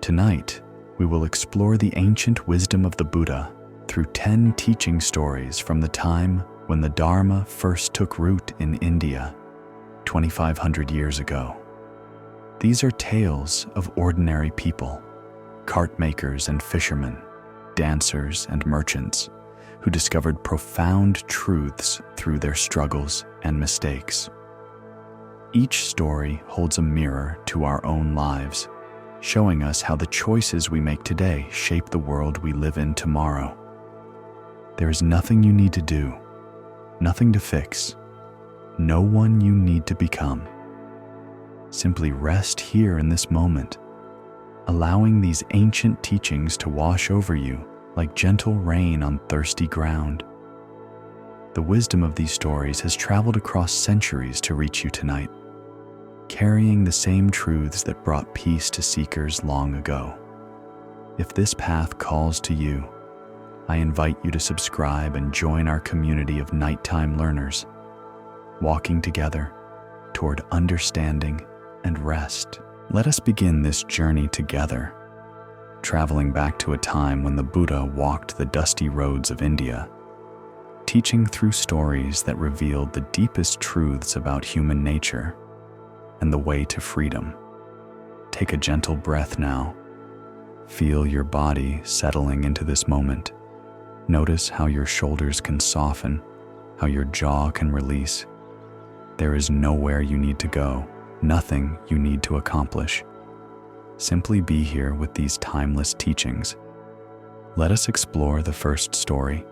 Tonight, we will explore the ancient wisdom of the Buddha through 10 teaching stories from the time when the Dharma first took root in India, 2,500 years ago. These are tales of ordinary people, cart makers and fishermen, dancers and merchants, who discovered profound truths through their struggles and mistakes. Each story holds a mirror to our own lives, showing us how the choices we make today shape the world we live in tomorrow. There is nothing you need to do, nothing to fix, no one you need to become. Simply rest here in this moment, allowing these ancient teachings to wash over you like gentle rain on thirsty ground. The wisdom of these stories has traveled across centuries to reach you tonight, carrying the same truths that brought peace to seekers long ago. If this path calls to you, I invite you to subscribe and join our community of nighttime learners, walking together toward understanding and rest. Let us begin this journey together, traveling back to a time when the Buddha walked the dusty roads of India, teaching through stories that revealed the deepest truths about human nature and the way to freedom. Take a gentle breath now. Feel your body settling into this moment. Notice how your shoulders can soften, how your jaw can release. There is nowhere you need to go, nothing you need to accomplish. Simply be here with these timeless teachings. Let us explore the first story.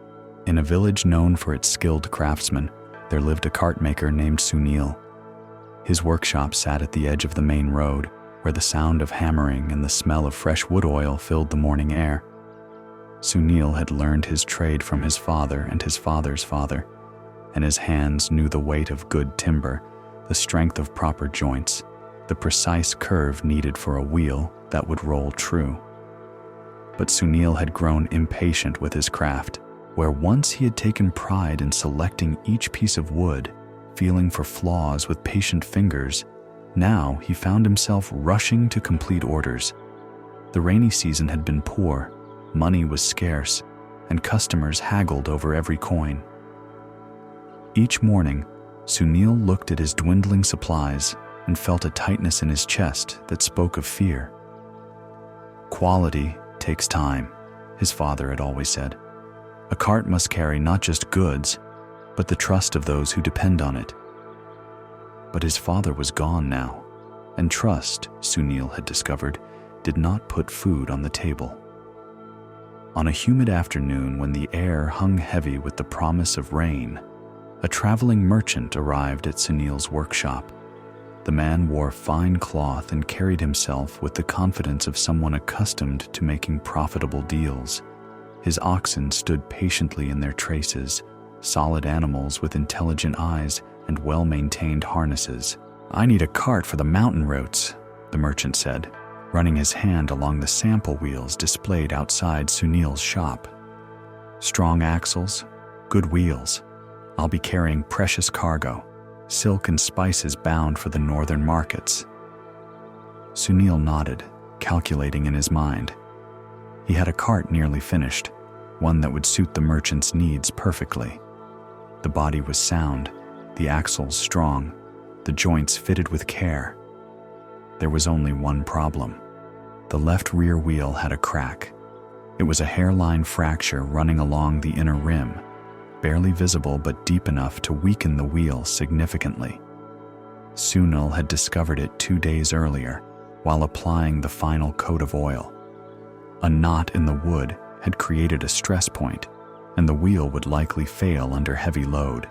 In a village known for its skilled craftsmen, there lived a cart maker named Sunil. His workshop sat at the edge of the main road, where the sound of hammering and the smell of fresh wood oil filled the morning air. Sunil had learned his trade from his father and his father's father, and his hands knew the weight of good timber, the strength of proper joints, the precise curve needed for a wheel that would roll true. But Sunil had grown impatient with his craft, where once he had taken pride in selecting each piece of wood, feeling for flaws with patient fingers, now he found himself rushing to complete orders. The rainy season had been poor, money was scarce, and customers haggled over every coin. Each morning, Sunil looked at his dwindling supplies and felt a tightness in his chest that spoke of fear. Quality takes time, his father had always said. A cart must carry not just goods, but the trust of those who depend on it. But his father was gone now, and trust, Sunil had discovered, did not put food on the table. On a humid afternoon when the air hung heavy with the promise of rain, a traveling merchant arrived at Sunil's workshop. The man wore fine cloth and carried himself with the confidence of someone accustomed to making profitable deals. His oxen stood patiently in their traces, solid animals with intelligent eyes and well-maintained harnesses. "I need a cart for the mountain routes," the merchant said, running his hand along the sample wheels displayed outside Sunil's shop. "Strong axles, good wheels. I'll be carrying precious cargo, silk and spices bound for the northern markets." Sunil nodded, calculating in his mind. He had a cart nearly finished, one that would suit the merchant's needs perfectly. The body was sound, the axles strong, the joints fitted with care. There was only one problem. The left rear wheel had a crack. It was a hairline fracture running along the inner rim, barely visible but deep enough to weaken the wheel significantly. Sunil had discovered it 2 days earlier while applying the final coat of oil. A knot in the wood had created a stress point, and the wheel would likely fail under heavy load,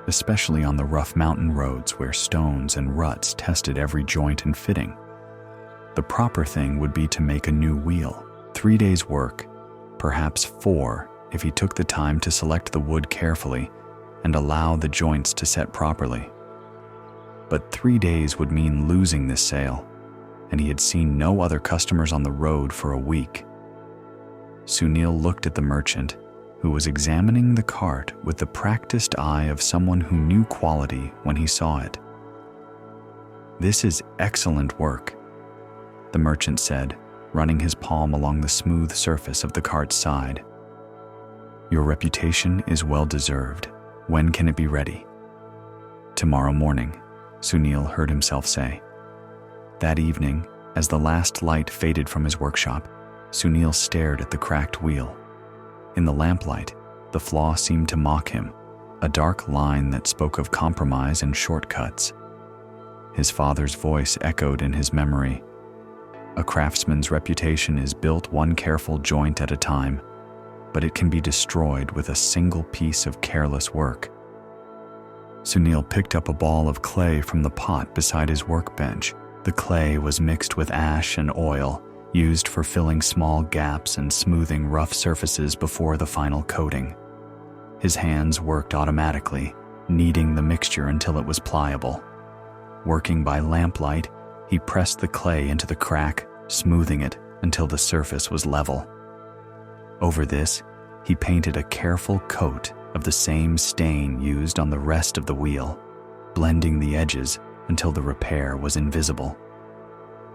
especially on the rough mountain roads where stones and ruts tested every joint and fitting. The proper thing would be to make a new wheel. 3 days' work, perhaps 4 if he took the time to select the wood carefully and allow the joints to set properly. But 3 days would mean losing this sale, and he had seen no other customers on the road for a week. Sunil looked at the merchant, who was examining the cart with the practiced eye of someone who knew quality when he saw it. "This is excellent work," the merchant said, running his palm along the smooth surface of the cart's side. "Your reputation is well deserved. When can it be ready?" "Tomorrow morning," Sunil heard himself say. That evening, as the last light faded from his workshop, Sunil stared at the cracked wheel. In the lamplight, the flaw seemed to mock him, a dark line that spoke of compromise and shortcuts. His father's voice echoed in his memory. "A craftsman's reputation is built one careful joint at a time, but it can be destroyed with a single piece of careless work." Sunil picked up a ball of clay from the pot beside his workbench. The clay was mixed with ash and oil, used for filling small gaps and smoothing rough surfaces before the final coating. His hands worked automatically, kneading the mixture until it was pliable. Working by lamplight, he pressed the clay into the crack, smoothing it until the surface was level. Over this, he painted a careful coat of the same stain used on the rest of the wheel, blending the edges until the repair was invisible.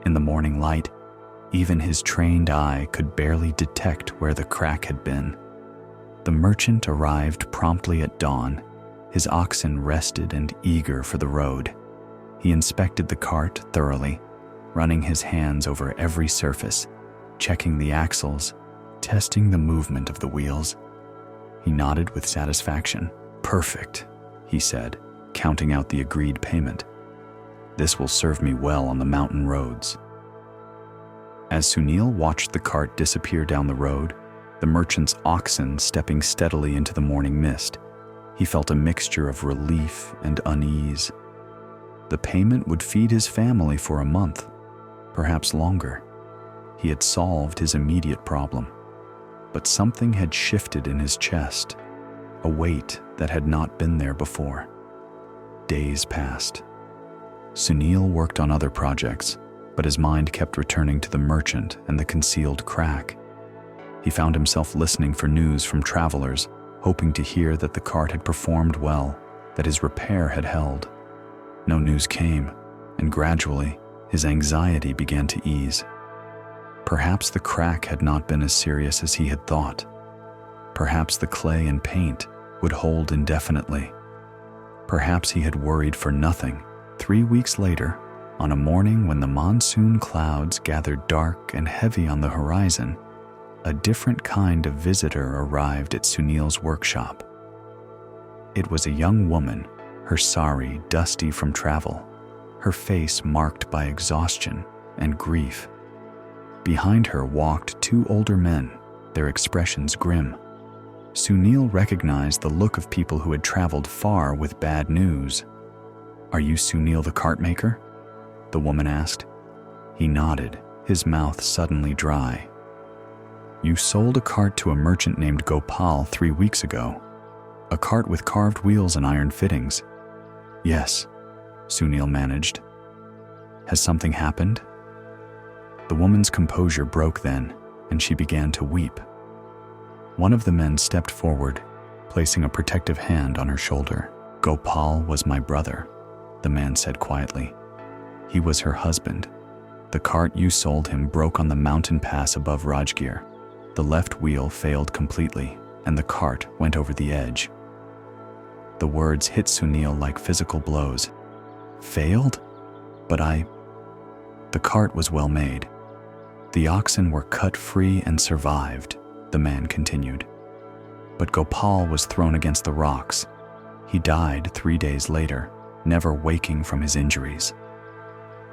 In the morning light, even his trained eye could barely detect where the crack had been. The merchant arrived promptly at dawn, his oxen rested and eager for the road. He inspected the cart thoroughly, running his hands over every surface, checking the axles, testing the movement of the wheels. He nodded with satisfaction. "Perfect," he said, counting out the agreed payment. "This will serve me well on the mountain roads." As Sunil watched the cart disappear down the road, the merchant's oxen stepping steadily into the morning mist, he felt a mixture of relief and unease. The payment would feed his family for a month, perhaps longer. He had solved his immediate problem. But something had shifted in his chest, a weight that had not been there before. Days passed. Sunil worked on other projects, but his mind kept returning to the merchant and the concealed crack. He found himself listening for news from travelers, hoping to hear that the cart had performed well, that his repair had held. No news came, and gradually, his anxiety began to ease. Perhaps the crack had not been as serious as he had thought. Perhaps the clay and paint would hold indefinitely. Perhaps he had worried for nothing. 3 weeks later, on a morning when the monsoon clouds gathered dark and heavy on the horizon, a different kind of visitor arrived at Sunil's workshop. It was a young woman, her sari dusty from travel, her face marked by exhaustion and grief. Behind her walked 2 older men, their expressions grim. Sunil recognized the look of people who had traveled far with bad news. "Are you Sunil the cart maker?" the woman asked. He nodded, his mouth suddenly dry. "You sold a cart to a merchant named Gopal 3 weeks ago. A cart with carved wheels and iron fittings." "Yes," Sunil managed. "Has something happened?" The woman's composure broke then, and she began to weep. One of the men stepped forward, placing a protective hand on her shoulder. "Gopal was my brother," the man said quietly. "He was her husband. The cart you sold him broke on the mountain pass above Rajgir. The left wheel failed completely, and the cart went over the edge." The words hit Sunil like physical blows. "Failed? But The cart was well made. The oxen were cut free and survived," the man continued. "But Gopal was thrown against the rocks. He died 3 days later, never waking from his injuries."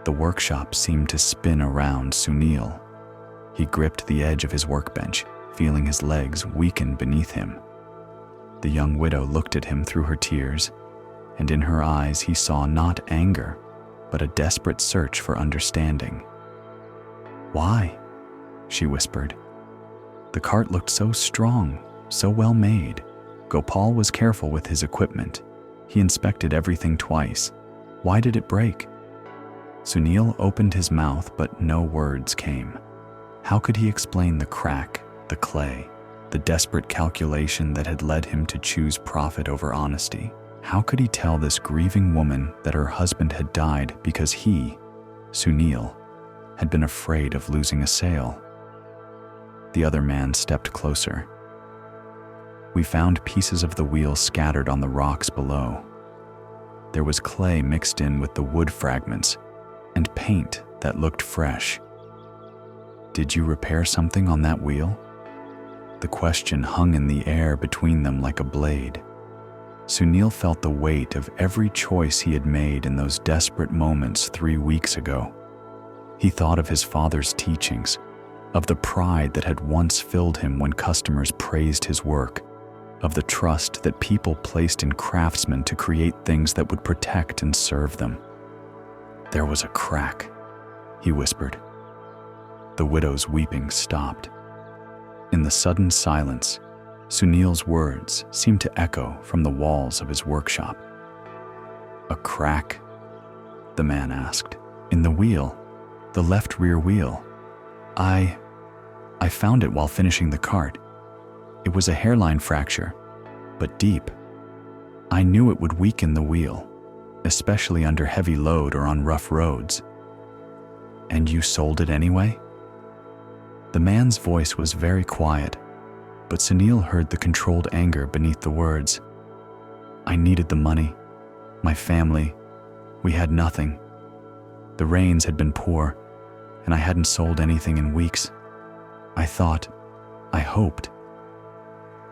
The workshop seemed to spin around Sunil. He gripped the edge of his workbench, feeling his legs weaken beneath him. The young widow looked at him through her tears, and in her eyes he saw not anger, but a desperate search for understanding. "Why?" she whispered. "The cart looked so strong, so well made. Gopal was careful with his equipment. He inspected everything twice. Why did it break?" Sunil opened his mouth, but no words came. How could he explain the crack, the clay, the desperate calculation that had led him to choose profit over honesty? How could he tell this grieving woman that her husband had died because he, Sunil, had been afraid of losing a sale. The other man stepped closer. We found pieces of the wheel scattered on the rocks below. There was clay mixed in with the wood fragments and paint that looked fresh. Did you repair something on that wheel? The question hung in the air between them like a blade. Sunil felt the weight of every choice he had made in those desperate moments 3 weeks ago. He thought of his father's teachings, of the pride that had once filled him when customers praised his work, of the trust that people placed in craftsmen to create things that would protect and serve them. There was a crack, he whispered. The widow's weeping stopped. In the sudden silence, Sunil's words seemed to echo from the walls of his workshop. A crack? The man asked. In the wheel, the left rear wheel. I found it while finishing the cart. It was a hairline fracture, but deep. I knew it would weaken the wheel, especially under heavy load or on rough roads. And you sold it anyway? The man's voice was very quiet, but Sunil heard the controlled anger beneath the words. I needed the money. My family. We had nothing. The rains had been poor, and I hadn't sold anything in weeks. I hoped.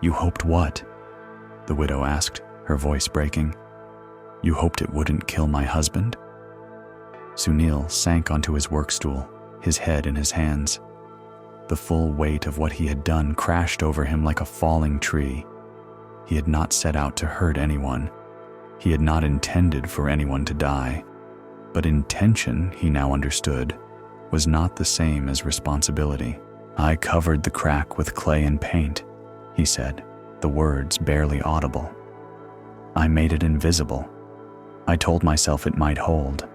You hoped what? The widow asked, her voice breaking. You hoped it wouldn't kill my husband? Sunil sank onto his work stool, his head in his hands. The full weight of what he had done crashed over him like a falling tree. He had not set out to hurt anyone. He had not intended for anyone to die. But intention, he now understood, was not the same as responsibility. I covered the crack with clay and paint, he said, the words barely audible. I made it invisible. I told myself it might hold,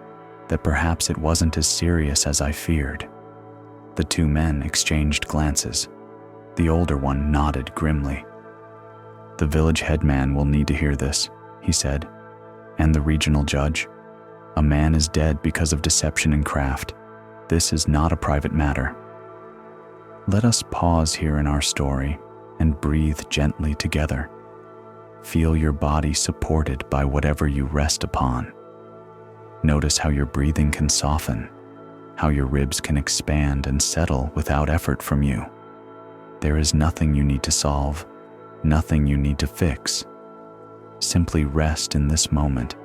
that perhaps it wasn't as serious as I feared. The two men exchanged glances. The older one nodded grimly. The village headman will need to hear this, he said, and the regional judge. A man is dead because of deception in craft. This is not a private matter. Let us pause here in our story and breathe gently together. Feel your body supported by whatever you rest upon. Notice how your breathing can soften, how your ribs can expand and settle without effort from you. There is nothing you need to solve, nothing you need to fix. Simply rest in this moment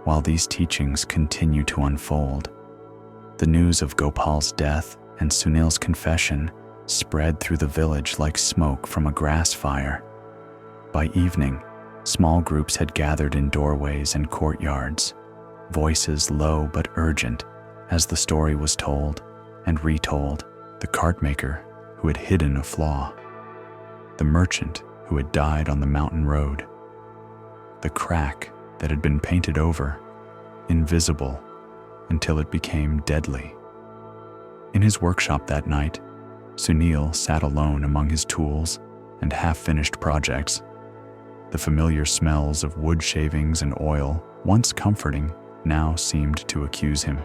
while these teachings continue to unfold. The news of Gopal's death and Sunil's confession spread through the village like smoke from a grass fire. By evening, small groups had gathered in doorways and courtyards, voices low but urgent as the story was told and retold. The cart maker who had hidden a flaw, the merchant who had died on the mountain road, the crack that had been painted over, invisible until it became deadly. In his workshop that night, Sunil sat alone among his tools and half-finished projects. The familiar smells of wood shavings and oil, once comforting, now seemed to accuse him.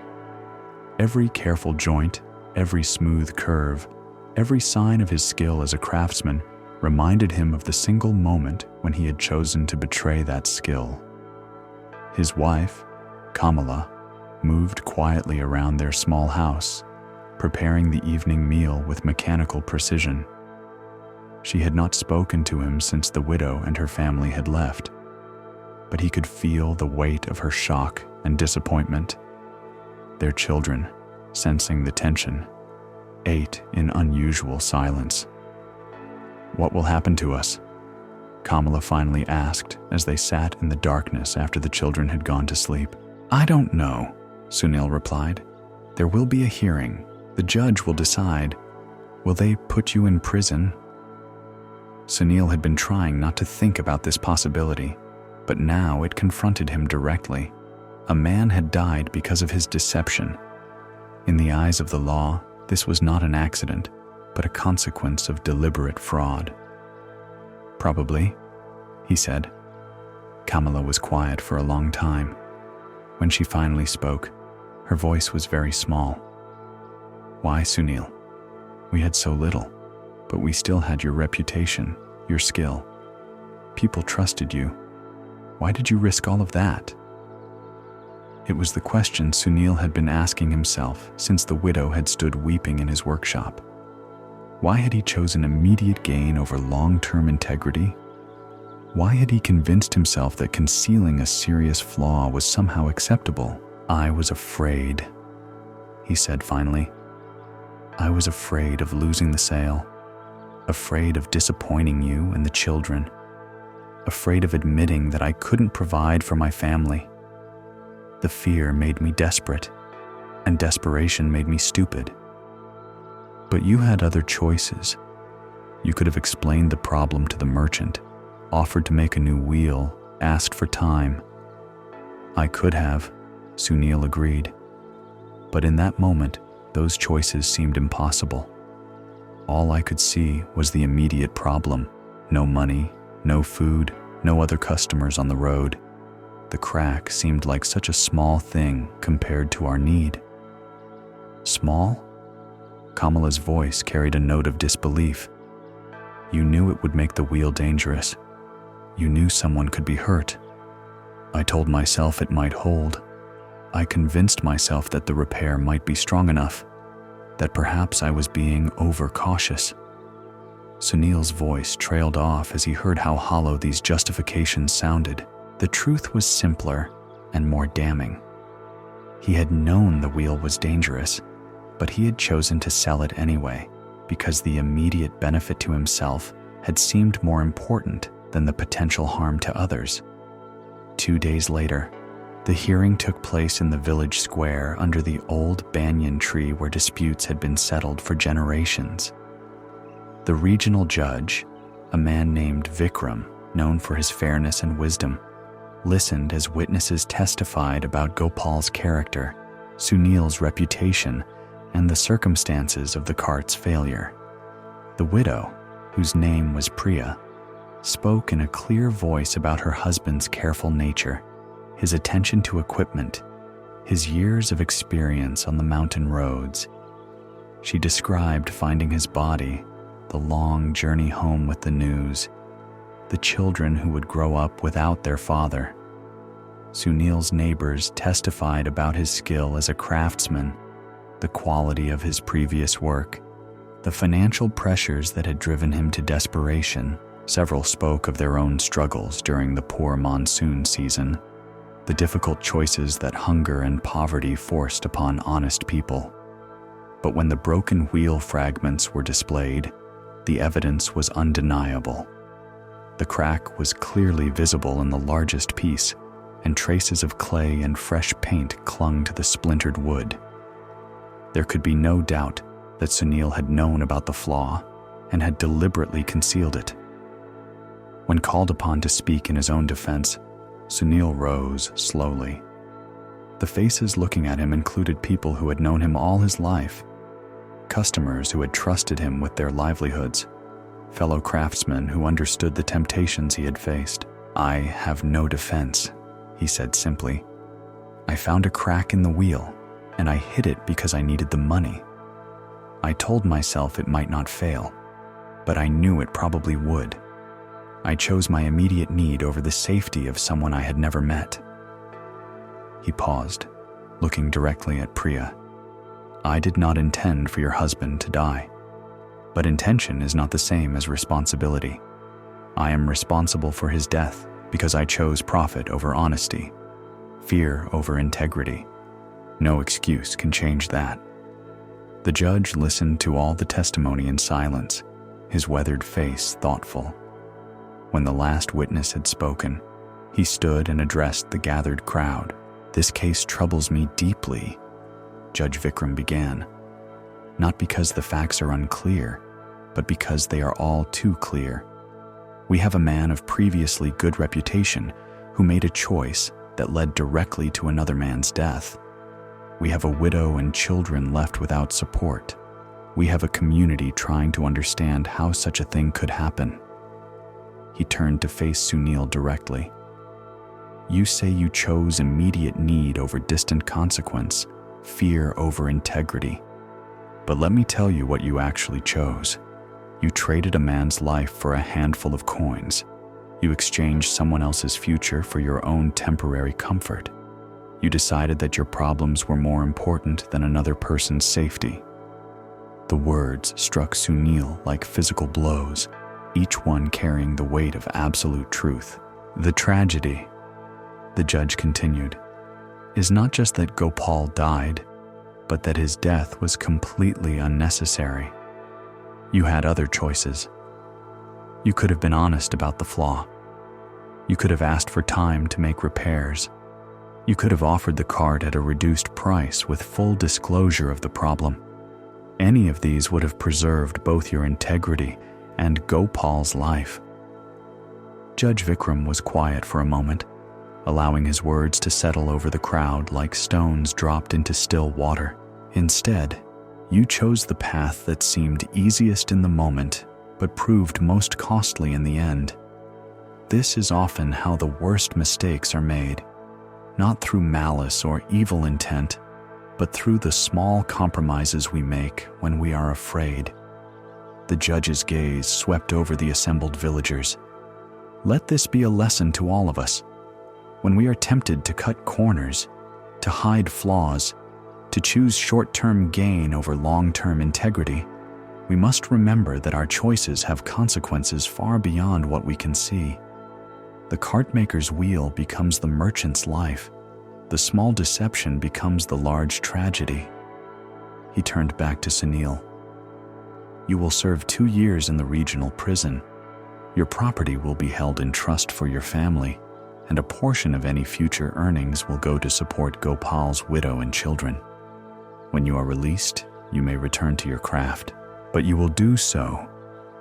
Every careful joint, every smooth curve, every sign of his skill as a craftsman reminded him of the single moment when he had chosen to betray that skill. His wife, Kamala, moved quietly around their small house, preparing the evening meal with mechanical precision. She had not spoken to him since the widow and her family had left, but he could feel the weight of her shock and disappointment. Their children, sensing the tension, ate in unusual silence. What will happen to us? Kamala finally asked as they sat in the darkness after the children had gone to sleep. I don't know, Sunil replied. There will be a hearing. The judge will decide. Will they put you in prison? Sunil had been trying not to think about this possibility, but now it confronted him directly. A man had died because of his deception. In the eyes of the law, this was not an accident, but a consequence of deliberate fraud. Probably, he said. Kamala was quiet for a long time. When she finally spoke, her voice was very small. Why, Sunil? We had so little, but we still had your reputation, your skill. People trusted you. Why did you risk all of that? It was the question Sunil had been asking himself since the widow had stood weeping in his workshop. Why had he chosen immediate gain over long-term integrity? Why had he convinced himself that concealing a serious flaw was somehow acceptable? I was afraid, he said finally. I was afraid of losing the sale, afraid of disappointing you and the children, afraid of admitting that I couldn't provide for my family. The fear made me desperate, and desperation made me stupid. But you had other choices. You could have explained the problem to the merchant, offered to make a new wheel, asked for time. I could have, Sunil agreed. But in that moment, those choices seemed impossible. All I could see was the immediate problem. No money, no food, no other customers on the road. The crack seemed like such a small thing compared to our need. Small? Kamala's voice carried a note of disbelief. You knew it would make the wheel dangerous. You knew someone could be hurt. I told myself it might hold. I convinced myself that the repair might be strong enough, that perhaps I was being overcautious. Sunil's voice trailed off as he heard how hollow these justifications sounded. The truth was simpler and more damning. He had known the wheel was dangerous, but he had chosen to sell it anyway because the immediate benefit to himself had seemed more important than the potential harm to others. 2 days later, the hearing took place in the village square under the old banyan tree where disputes had been settled for generations. The regional judge, a man named Vikram, known for his fairness and wisdom, listened as witnesses testified about Gopal's character, Sunil's reputation, and the circumstances of the cart's failure. The widow, whose name was Priya, spoke in a clear voice about her husband's careful nature, his attention to equipment, his years of experience on the mountain roads. She described finding his body, the long journey home with the news, the children who would grow up without their father. Sunil's neighbors testified about his skill as a craftsman, the quality of his previous work, the financial pressures that had driven him to desperation. Several spoke of their own struggles during the poor monsoon season, the difficult choices that hunger and poverty forced upon honest people. But when the broken wheel fragments were displayed, the evidence was undeniable. The crack was clearly visible in the largest piece, and traces of clay and fresh paint clung to the splintered wood. There could be no doubt that Sunil had known about the flaw and had deliberately concealed it. When called upon to speak in his own defense, Sunil rose slowly. The faces looking at him included people who had known him all his life, customers who had trusted him with their livelihoods, fellow craftsmen who understood the temptations he had faced. I have no defense, he said simply. I found a crack in the wheel, and I hid it because I needed the money. I told myself it might not fail, but I knew it probably would. I chose my immediate need over the safety of someone I had never met. He paused, looking directly at Priya. I did not intend for your husband to die, but intention is not the same as responsibility. I am responsible for his death because I chose profit over honesty, fear over integrity. No excuse can change that. The judge listened to all the testimony in silence, his weathered face thoughtful. When the last witness had spoken, he stood and addressed the gathered crowd. This case troubles me deeply, Judge Vikram began, not because the facts are unclear, but because they are all too clear. We have a man of previously good reputation who made a choice that led directly to another man's death. We have a widow and children left without support. We have a community trying to understand how such a thing could happen. He turned to face Sunil directly. You say you chose immediate need over distant consequence, fear over integrity. But let me tell you what you actually chose. You traded a man's life for a handful of coins. You exchanged someone else's future for your own temporary comfort. You decided that your problems were more important than another person's safety. The words struck Sunil like physical blows, each one carrying the weight of absolute truth. The tragedy, the judge continued, is not just that Gopal died, but that his death was completely unnecessary. You had other choices. You could have been honest about the flaw. You could have asked for time to make repairs. You could have offered the cart at a reduced price with full disclosure of the problem. Any of these would have preserved both your integrity and Gopal's life. Judge Vikram was quiet for a moment, allowing his words to settle over the crowd like stones dropped into still water. Instead, you chose the path that seemed easiest in the moment, but proved most costly in the end. This is often how the worst mistakes are made, not through malice or evil intent, but through the small compromises we make when we are afraid. The judge's gaze swept over the assembled villagers. Let this be a lesson to all of us. When we are tempted to cut corners, to hide flaws, to choose short-term gain over long-term integrity, we must remember that our choices have consequences far beyond what we can see. The cartmaker's wheel becomes the merchant's life. The small deception becomes the large tragedy. He turned back to Sunil. You will serve 2 years in the regional prison. Your property will be held in trust for your family, and a portion of any future earnings will go to support Gopal's widow and children. When you are released, you may return to your craft, but you will do so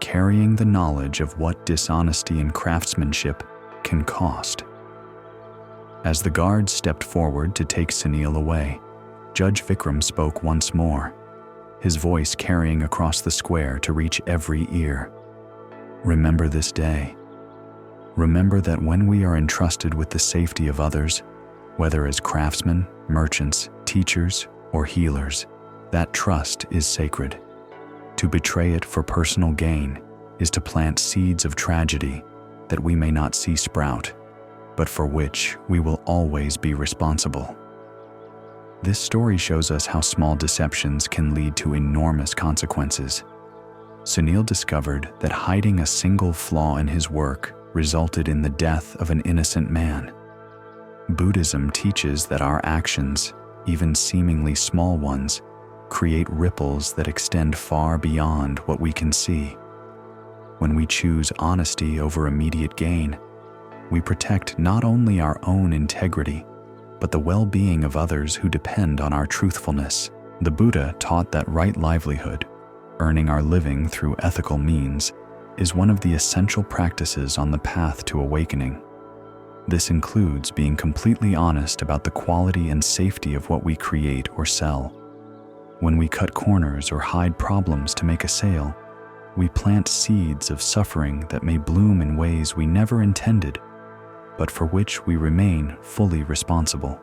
carrying the knowledge of what dishonesty and craftsmanship can cost. As the guards stepped forward to take Sunil away, Judge Vikram spoke once more, his voice carrying across the square to reach every ear. Remember this day. Remember that when we are entrusted with the safety of others, whether as craftsmen, merchants, teachers, or healers, that trust is sacred. To betray it for personal gain is to plant seeds of tragedy that we may not see sprout, but for which we will always be responsible. This story shows us how small deceptions can lead to enormous consequences. Sunil discovered that hiding a single flaw in his work resulted in the death of an innocent man. Buddhism teaches that our actions, even seemingly small ones, create ripples that extend far beyond what we can see. When we choose honesty over immediate gain, we protect not only our own integrity, but the well-being of others who depend on our truthfulness. The Buddha taught that right livelihood, earning our living through ethical means, is one of the essential practices on the path to awakening. This includes being completely honest about the quality and safety of what we create or sell. When we cut corners or hide problems to make a sale, we plant seeds of suffering that may bloom in ways we never intended, but for which we remain fully responsible.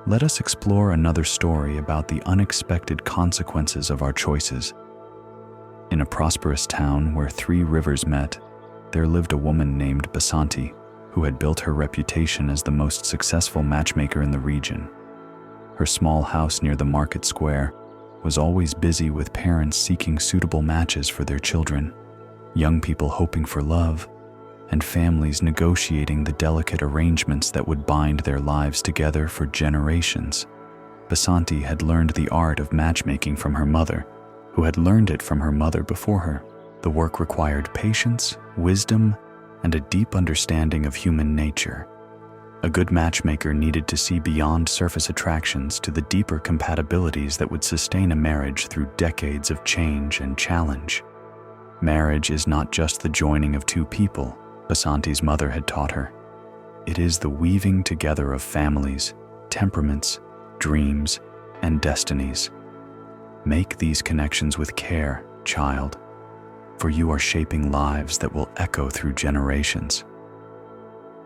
Let us explore another story about the unexpected consequences of our choices. In a prosperous town where 3 rivers met, there lived a woman named Basanti, who had built her reputation as the most successful matchmaker in the region. Her small house near the market square was always busy with parents seeking suitable matches for their children, young people hoping for love, and families negotiating the delicate arrangements that would bind their lives together for generations. Basanti had learned the art of matchmaking from her mother, who had learned it from her mother before her. The work required patience, wisdom, and a deep understanding of human nature. A good matchmaker needed to see beyond surface attractions to the deeper compatibilities that would sustain a marriage through decades of change and challenge. Marriage is not just the joining of 2 people, Basanti's mother had taught her. It is the weaving together of families, temperaments, dreams, and destinies. Make these connections with care, child, for you are shaping lives that will echo through generations.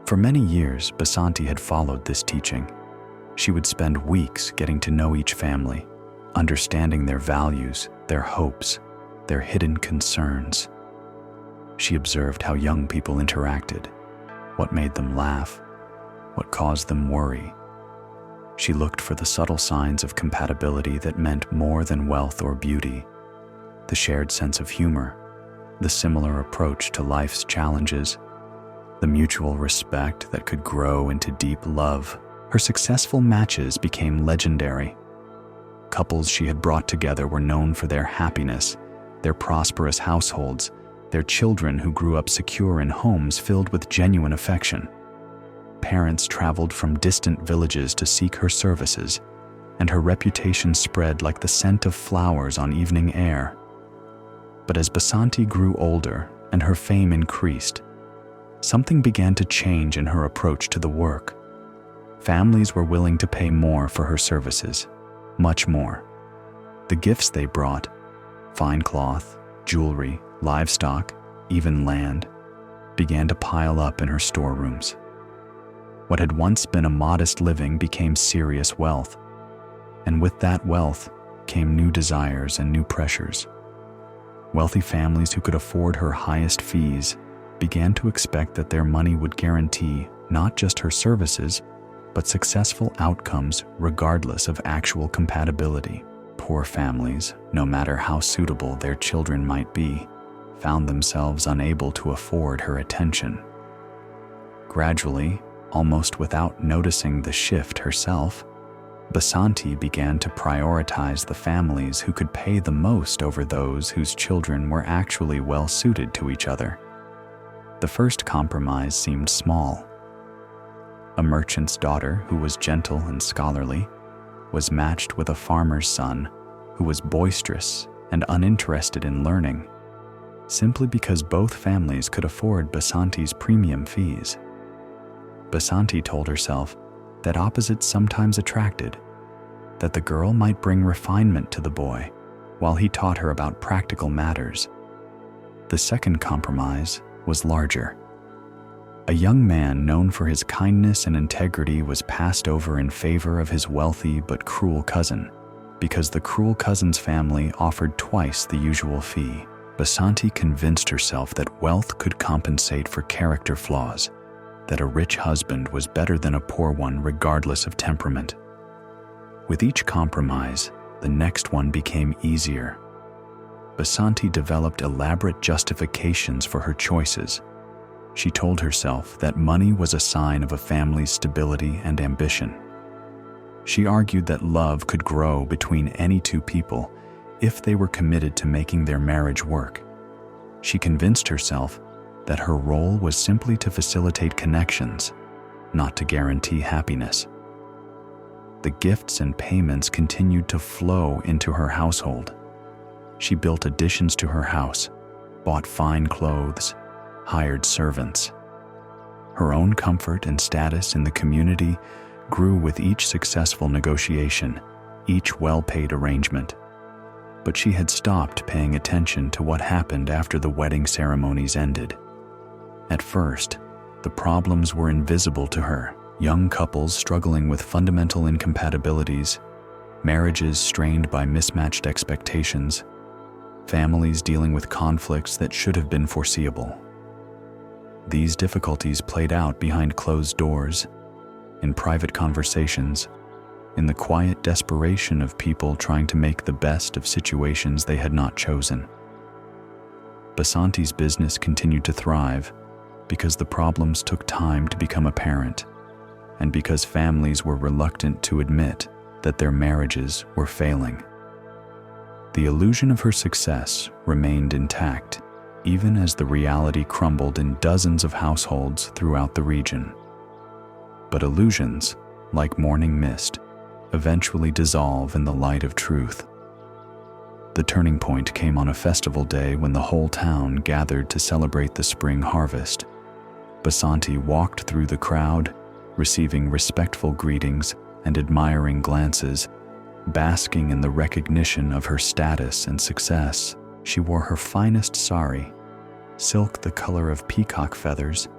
For many years, Basanti had followed this teaching. She would spend weeks getting to know each family, understanding their values, their hopes, their hidden concerns. She observed how young people interacted, what made them laugh, what caused them worry. She looked for the subtle signs of compatibility that meant more than wealth or beauty, the shared sense of humor, the similar approach to life's challenges, the mutual respect that could grow into deep love. Her successful matches became legendary. Couples she had brought together were known for their happiness, their prosperous households, their children who grew up secure in homes filled with genuine affection. Parents traveled from distant villages to seek her services, and her reputation spread like the scent of flowers on evening air. But as Basanti grew older and her fame increased, something began to change in her approach to the work. Families were willing to pay more for her services, much more. The gifts they brought, fine cloth, jewelry, livestock, even land, began to pile up in her storerooms. What had once been a modest living became serious wealth, and with that wealth came new desires and new pressures. Wealthy families who could afford her highest fees began to expect that their money would guarantee not just her services, but successful outcomes regardless of actual compatibility. Poor families, no matter how suitable their children might be, found themselves unable to afford her attention. Gradually, almost without noticing the shift herself, Basanti began to prioritize the families who could pay the most over those whose children were actually well suited to each other. The first compromise seemed small. A merchant's daughter who was gentle and scholarly was matched with a farmer's son who was boisterous and uninterested in learning, simply because both families could afford Basanti's premium fees. Basanti told herself that opposites sometimes attracted, that the girl might bring refinement to the boy while he taught her about practical matters. The second compromise was larger. A young man known for his kindness and integrity was passed over in favor of his wealthy but cruel cousin, because the cruel cousin's family offered twice the usual fee. Basanti convinced herself that wealth could compensate for character flaws, that a rich husband was better than a poor one regardless of temperament. With each compromise, the next one became easier. Basanti developed elaborate justifications for her choices. She told herself that money was a sign of a family's stability and ambition. She argued that love could grow between any two people if they were committed to making their marriage work. She convinced herself that her role was simply to facilitate connections, not to guarantee happiness. The gifts and payments continued to flow into her household. She built additions to her house, bought fine clothes, hired servants. Her own comfort and status in the community grew with each successful negotiation, each well-paid arrangement. But she had stopped paying attention to what happened after the wedding ceremonies ended. At first, the problems were invisible to her. Young couples struggling with fundamental incompatibilities, marriages strained by mismatched expectations, families dealing with conflicts that should have been foreseeable. These difficulties played out behind closed doors, in private conversations, in the quiet desperation of people trying to make the best of situations they had not chosen. Basanti's business continued to thrive because the problems took time to become apparent, and because families were reluctant to admit that their marriages were failing. The illusion of her success remained intact, even as the reality crumbled in dozens of households throughout the region. But illusions, like morning mist, eventually dissolve in the light of truth. The turning point came on a festival day when the whole town gathered to celebrate the spring harvest. Basanti walked through the crowd, receiving respectful greetings and admiring glances, basking in the recognition of her status and success. She wore her finest sari, silk the color of peacock feathers,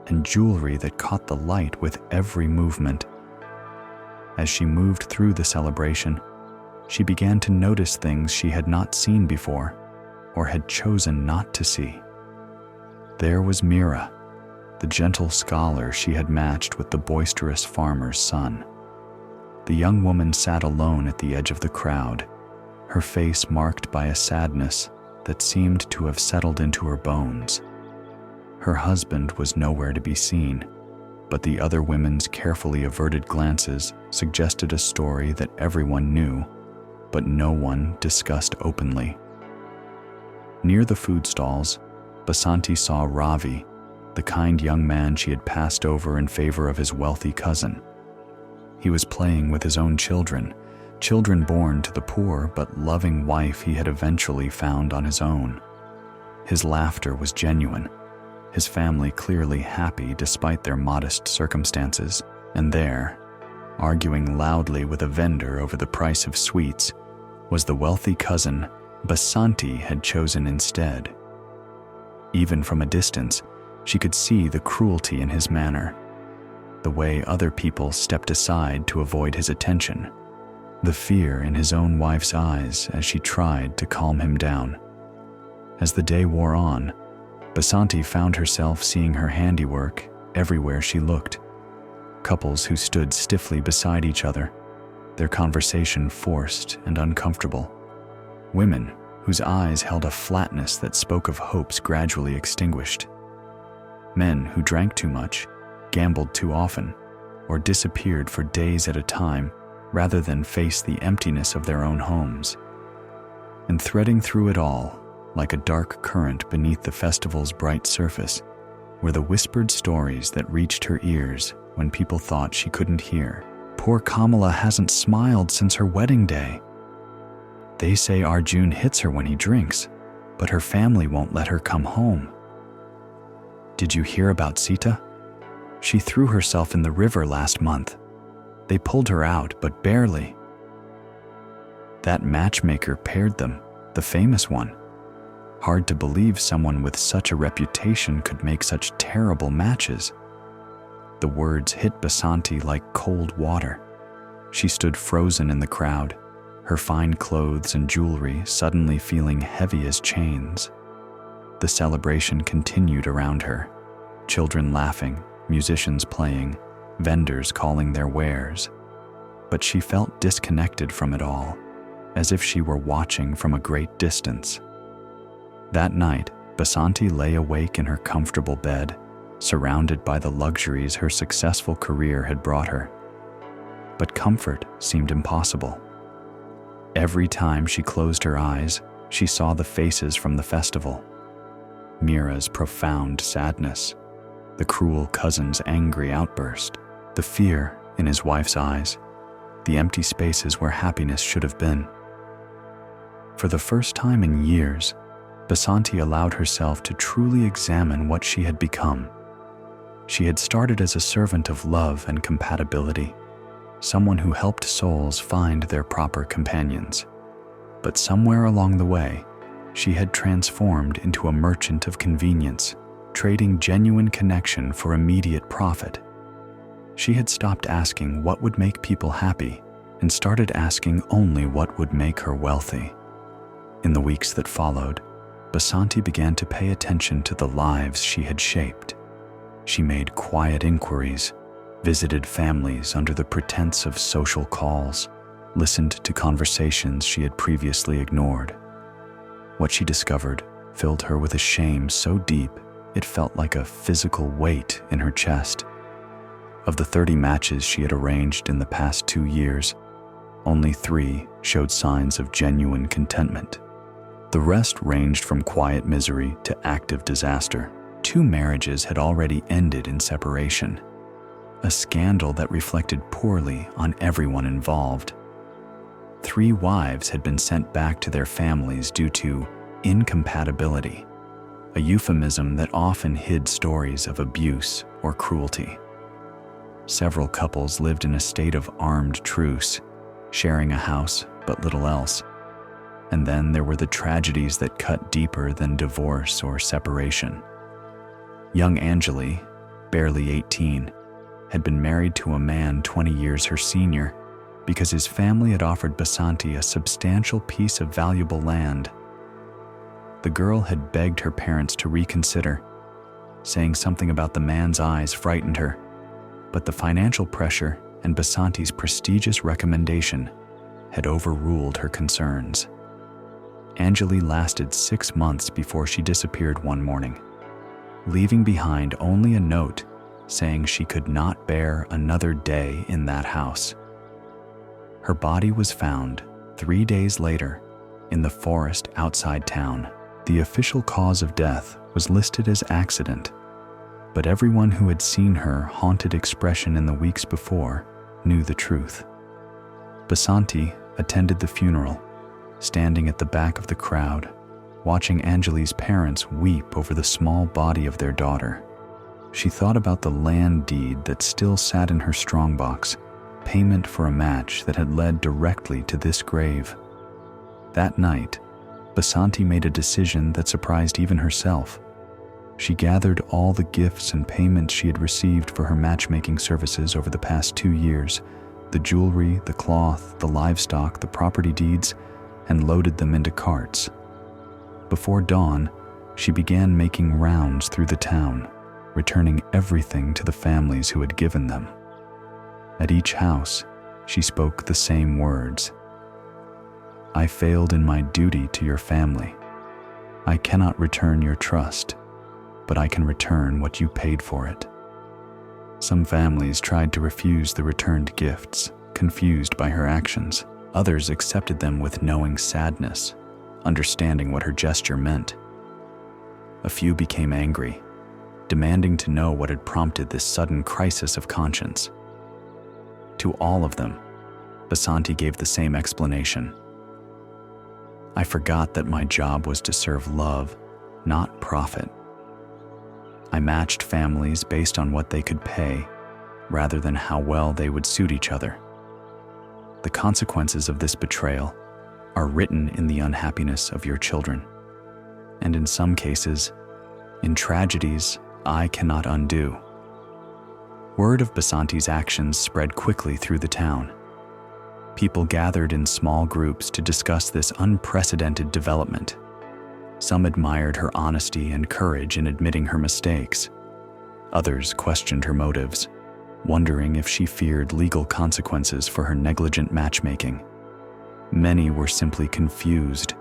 and jewelry that caught the light with every movement. As she moved through the celebration, she began to notice things she had not seen before or had chosen not to see. There was Mira, the gentle scholar she had matched with the boisterous farmer's son. The young woman sat alone at the edge of the crowd, her face marked by a sadness that seemed to have settled into her bones. Her husband was nowhere to be seen, but the other women's carefully averted glances suggested a story that everyone knew, but no one discussed openly. Near the food stalls, Basanti saw Ravi, the kind young man she had passed over in favor of his wealthy cousin. He was playing with his own children born to the poor but loving wife he had eventually found on his own. His laughter was genuine, his family clearly happy despite their modest circumstances, and there, arguing loudly with a vendor over the price of sweets, was the wealthy cousin Basanti had chosen instead. Even from a distance, she could see the cruelty in his manner, the way other people stepped aside to avoid his attention, the fear in his own wife's eyes as she tried to calm him down. As the day wore on, Basanti found herself seeing her handiwork everywhere she looked. Couples who stood stiffly beside each other, their conversation forced and uncomfortable. Women whose eyes held a flatness that spoke of hopes gradually extinguished. Men who drank too much, gambled too often, or disappeared for days at a time rather than face the emptiness of their own homes. And threading through it all, like a dark current beneath the festival's bright surface, were the whispered stories that reached her ears when people thought she couldn't hear. Poor Kamala hasn't smiled since her wedding day. They say Arjun hits her when he drinks, but her family won't let her come home. Did you hear about Sita? She threw herself in the river last month. They pulled her out, but barely. That matchmaker paired them, the famous one. Hard to believe someone with such a reputation could make such terrible matches. The words hit Basanti like cold water. She stood frozen in the crowd, her fine clothes and jewelry suddenly feeling heavy as chains. The celebration continued around her, children laughing, musicians playing, vendors calling their wares. But she felt disconnected from it all, as if she were watching from a great distance. That night, Basanti lay awake in her comfortable bed, surrounded by the luxuries her successful career had brought her. But comfort seemed impossible. Every time she closed her eyes, she saw the faces from the festival. Mira's profound sadness, the cruel cousin's angry outburst, the fear in his wife's eyes, the empty spaces where happiness should have been. For the first time in years, Basanti allowed herself to truly examine what she had become. She had started as a servant of love and compatibility, someone who helped souls find their proper companions. But somewhere along the way, she had transformed into a merchant of convenience, trading genuine connection for immediate profit. She had stopped asking what would make people happy and started asking only what would make her wealthy. In the weeks that followed, Basanti began to pay attention to the lives she had shaped. She made quiet inquiries, visited families under the pretense of social calls, listened to conversations she had previously ignored. What she discovered filled her with a shame so deep it felt like a physical weight in her chest. Of the 30 matches she had arranged in the past 2 years, only 3 showed signs of genuine contentment. The rest ranged from quiet misery to active disaster. 2 marriages had already ended in separation, a scandal that reflected poorly on everyone involved. 3 wives had been sent back to their families due to incompatibility, a euphemism that often hid stories of abuse or cruelty. Several couples lived in a state of armed truce, sharing a house but little else. And then there were the tragedies that cut deeper than divorce or separation. Young Anjali, barely 18, had been married to a man 20 years her senior because his family had offered Basanti a substantial piece of valuable land. The girl had begged her parents to reconsider, saying something about the man's eyes frightened her, but the financial pressure and Basanti's prestigious recommendation had overruled her concerns. Anjali lasted 6 months before she disappeared one morning, leaving behind only a note saying she could not bear another day in that house. Her body was found 3 days later in the forest outside town. The official cause of death was listed as accident, but everyone who had seen her haunted expression in the weeks before knew the truth. Basanti attended the funeral, standing at the back of the crowd, watching Anjali's parents weep over the small body of their daughter. She thought about the land deed that still sat in her strongbox, payment for a match that had led directly to this grave. That night, Basanti made a decision that surprised even herself. She gathered all the gifts and payments she had received for her matchmaking services over the past 2 years, the jewelry, the cloth, the livestock, the property deeds, and loaded them into carts. Before dawn, she began making rounds through the town, returning everything to the families who had given them. At each house, she spoke the same words. "I failed in my duty to your family. I cannot return your trust, but I can return what you paid for it." Some families tried to refuse the returned gifts, confused by her actions. Others accepted them with knowing sadness, understanding what her gesture meant. A few became angry, demanding to know what had prompted this sudden crisis of conscience. To all of them, Basanti gave the same explanation. "I forgot that my job was to serve love, not profit. I matched families based on what they could pay, rather than how well they would suit each other. The consequences of this betrayal are written in the unhappiness of your children, and in some cases, in tragedies I cannot undo." Word of Basanti's actions spread quickly through the town. People gathered in small groups to discuss this unprecedented development. Some admired her honesty and courage in admitting her mistakes. Others questioned her motives, wondering if she feared legal consequences for her negligent matchmaking. Many were simply confused,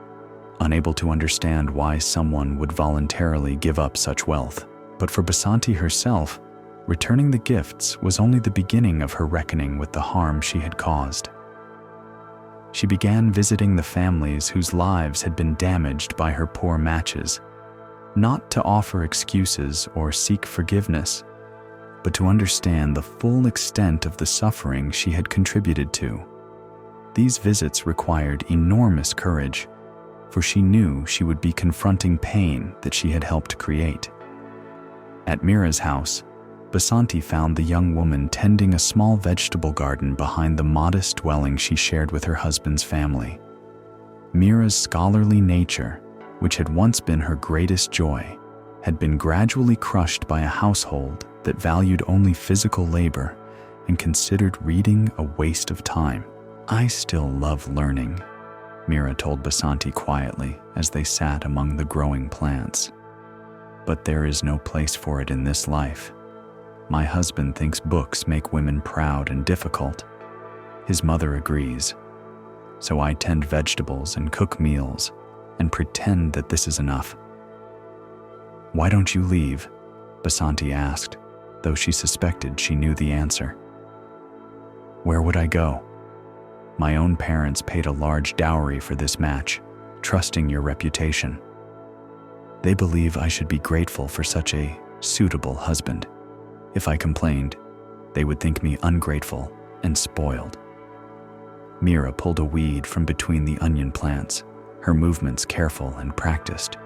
unable to understand why someone would voluntarily give up such wealth. But for Basanti herself, returning the gifts was only the beginning of her reckoning with the harm she had caused. She began visiting the families whose lives had been damaged by her poor matches, not to offer excuses or seek forgiveness, but to understand the full extent of the suffering she had contributed to. These visits required enormous courage, for she knew she would be confronting pain that she had helped create. At Mira's house, Basanti found the young woman tending a small vegetable garden behind the modest dwelling she shared with her husband's family. Mira's scholarly nature, which had once been her greatest joy, had been gradually crushed by a household that valued only physical labor and considered reading a waste of time. "I still love learning," Mira told Basanti quietly as they sat among the growing plants. "But there is no place for it in this life. My husband thinks books make women proud and difficult. His mother agrees. So I tend vegetables and cook meals and pretend that this is enough." "Why don't you leave?" Basanti asked, though she suspected she knew the answer. "Where would I go? My own parents paid a large dowry for this match, trusting your reputation. They believe I should be grateful for such a suitable husband. If I complained, they would think me ungrateful and spoiled." Mira pulled a weed from between the onion plants, her movements careful and practiced.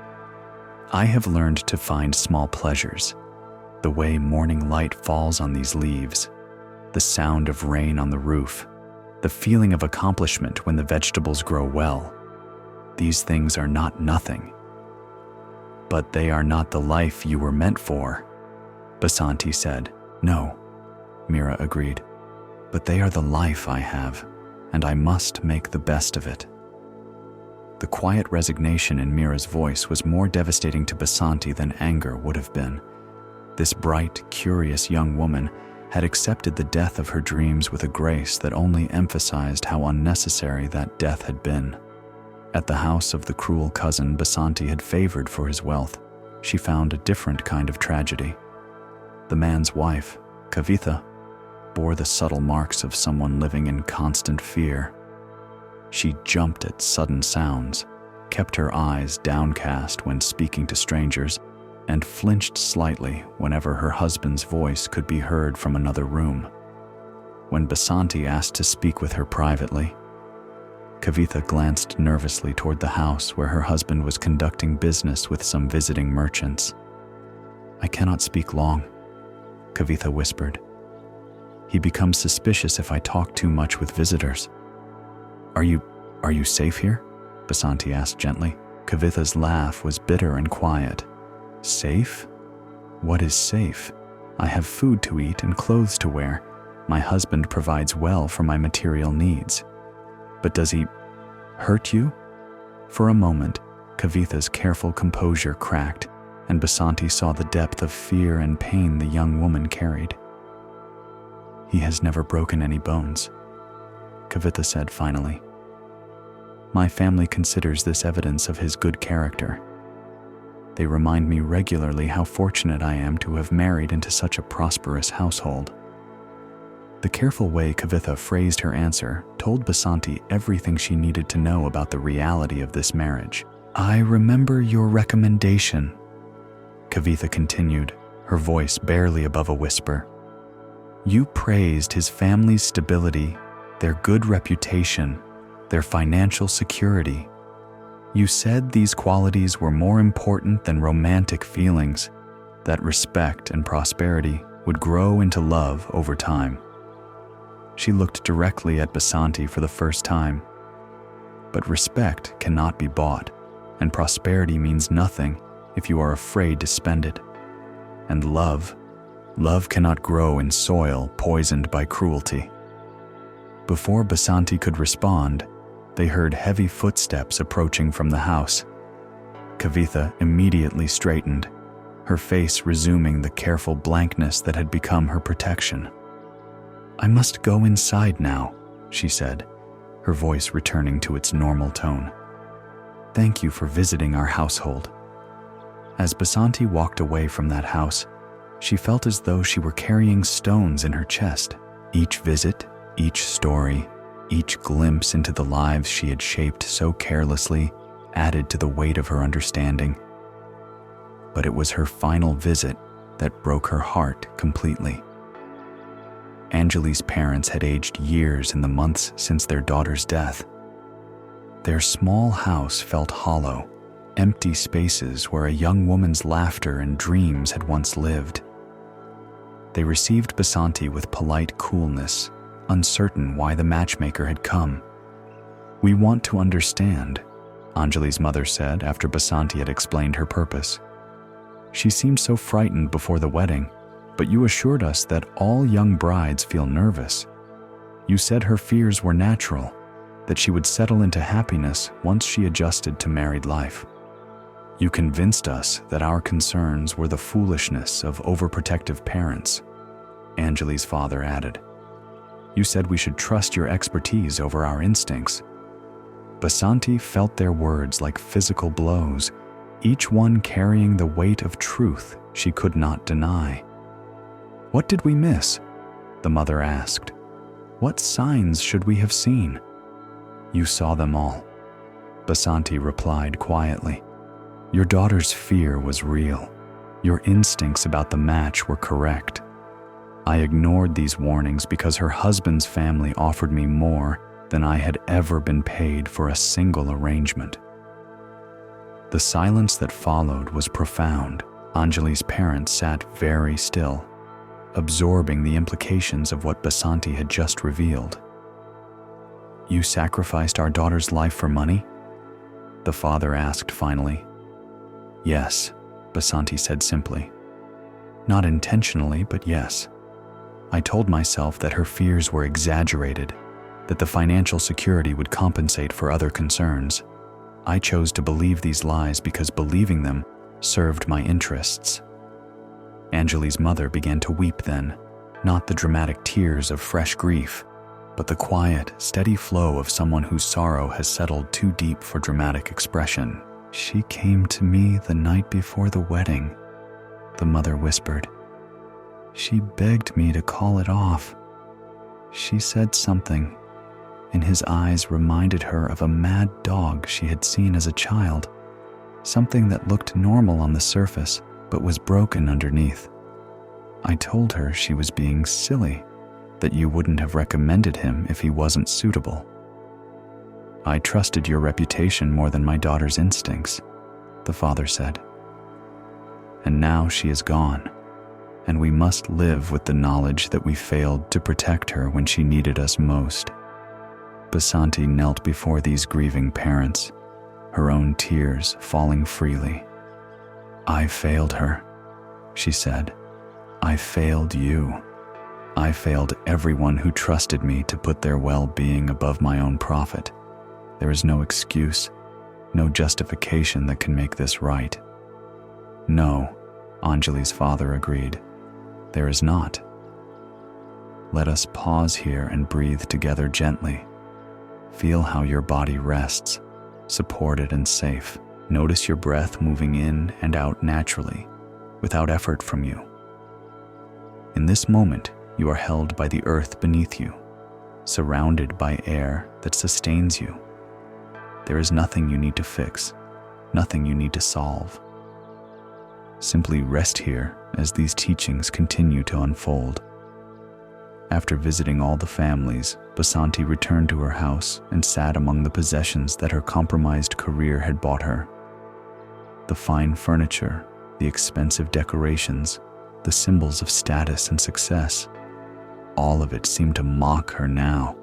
"I have learned to find small pleasures, the way morning light falls on these leaves, the sound of rain on the roof, the feeling of accomplishment when the vegetables grow well. These things are not nothing." "But they are not the life you were meant for," Basanti said. "No," Mira agreed, "but they are the life I have. and I must make the best of it." The quiet resignation in Mira's voice was more devastating to Basanti than anger would have been. This bright, curious young woman had accepted the death of her dreams with a grace that only emphasized how unnecessary that death had been. At the house of the cruel cousin Basanti had favored for his wealth, she found a different kind of tragedy. The man's wife, Kavitha, bore the subtle marks of someone living in constant fear. She jumped at sudden sounds, kept her eyes downcast when speaking to strangers, and flinched slightly whenever her husband's voice could be heard from another room. When Basanti asked to speak with her privately, Kavitha glanced nervously toward the house where her husband was conducting business with some visiting merchants. "I cannot speak long," Kavitha whispered. "He becomes suspicious if I talk too much with visitors." Are you safe here?" Basanti asked gently. Kavitha's laugh was bitter and quiet. "Safe? What is safe? I have food to eat and clothes to wear. My husband provides well for my material needs. But does he hurt you?" For a moment, Kavitha's careful composure cracked, and Basanti saw the depth of fear and pain the young woman carried. "He has never broken any bones," Kavitha said finally. "My family considers this evidence of his good character. They remind me regularly how fortunate I am to have married into such a prosperous household." The careful way Kavitha phrased her answer told Basanti everything she needed to know about the reality of this marriage. "I remember your recommendation," Kavitha continued, her voice barely above a whisper. "You praised his family's stability, their good reputation, their financial security. You said these qualities were more important than romantic feelings, that respect and prosperity would grow into love over time." She looked directly at Basanti for the first time. But respect cannot be bought, and prosperity means nothing if you are afraid to spend it. And love cannot grow in soil poisoned by cruelty. Before Basanti could respond, they heard heavy footsteps approaching from the house. Kavitha immediately straightened, her face resuming the careful blankness that had become her protection. "I must go inside now," she said, her voice returning to its normal tone. "Thank you for visiting our household." As Basanti walked away from that house, she felt as though she were carrying stones in her chest. Each visit, each story, each glimpse into the lives she had shaped so carelessly added to the weight of her understanding. But it was her final visit that broke her heart completely. Anjali's parents had aged years in the months since their daughter's death. Their small house felt hollow, empty spaces where a young woman's laughter and dreams had once lived. They received Basanti with polite coolness, uncertain why the matchmaker had come. "We want to understand," Anjali's mother said after Basanti had explained her purpose. "She seemed so frightened before the wedding, but you assured us that all young brides feel nervous. You said her fears were natural, that she would settle into happiness once she adjusted to married life. You convinced us that our concerns were the foolishness of overprotective parents," Anjali's father added. "You said we should trust your expertise over our instincts." Basanti felt their words like physical blows, each one carrying the weight of truth she could not deny. "What did we miss?" the mother asked. "What signs should we have seen?" "You saw them all," Basanti replied quietly. "Your daughter's fear was real. Your instincts about the match were correct. I ignored these warnings because her husband's family offered me more than I had ever been paid for a single arrangement." The silence that followed was profound. Anjali's parents sat very still, absorbing the implications of what Basanti had just revealed. "You sacrificed our daughter's life for money?" the father asked finally. "Yes," Basanti said simply. "Not intentionally, but yes. I told myself that her fears were exaggerated, that the financial security would compensate for other concerns. I chose to believe these lies because believing them served my interests. Anjali's mother began to weep then, not the dramatic tears of fresh grief, but the quiet, steady flow of someone whose sorrow has settled too deep for dramatic expression. "She came to me the night before the wedding," the mother whispered. "She begged me to call it off. She said something, and his eyes reminded her of a mad dog she had seen as a child, something that looked normal on the surface but was broken underneath. I told her she was being silly, that you wouldn't have recommended him if he wasn't suitable. I trusted your reputation more than my daughter's instincts," the father said. "And now she is gone, and we must live with the knowledge that we failed to protect her when she needed us most." Basanti knelt before these grieving parents, her own tears falling freely. "I failed her," she said. "I failed you. I failed everyone who trusted me to put their well-being above my own profit. There is no excuse, no justification that can make this right." "No," Anjali's father agreed. "There is not. Let us pause here and breathe together gently. Feel how your body rests, supported and safe. Notice your breath moving in and out naturally, without effort from you. In this moment, you are held by the earth beneath you, surrounded by air that sustains you. There is nothing you need to fix, nothing you need to solve. Simply rest here as these teachings continue to unfold." After visiting all the families, Basanti returned to her house and sat among the possessions that her compromised career had bought her. The fine furniture, the expensive decorations, the symbols of status and success, all of it seemed to mock her now.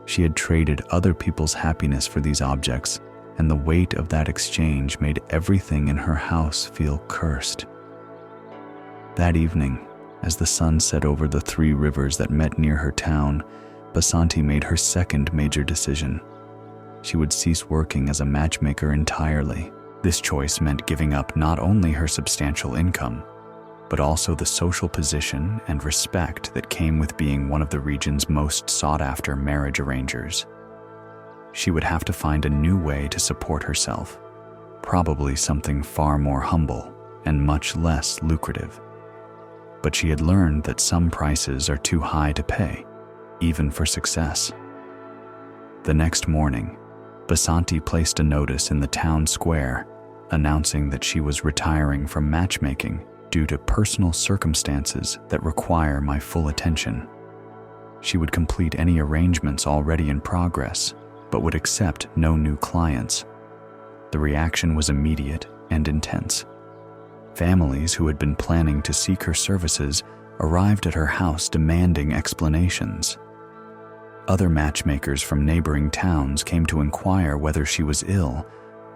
She had traded other people's happiness for these objects, and the weight of that exchange made everything in her house feel cursed. That evening, as the sun set over the 3 rivers that met near her town, Basanti made her second major decision. She would cease working as a matchmaker entirely. This choice meant giving up not only her substantial income, but also the social position and respect that came with being one of the region's most sought-after marriage arrangers. She would have to find a new way to support herself, probably something far more humble and much less lucrative. But she had learned that some prices are too high to pay, even for success. The next morning, Basanti placed a notice in the town square announcing that she was retiring from matchmaking due to personal circumstances that require my full attention. She would complete any arrangements already in progress, but would accept no new clients. The reaction was immediate and intense. Families who had been planning to seek her services arrived at her house demanding explanations. Other matchmakers from neighboring towns came to inquire whether she was ill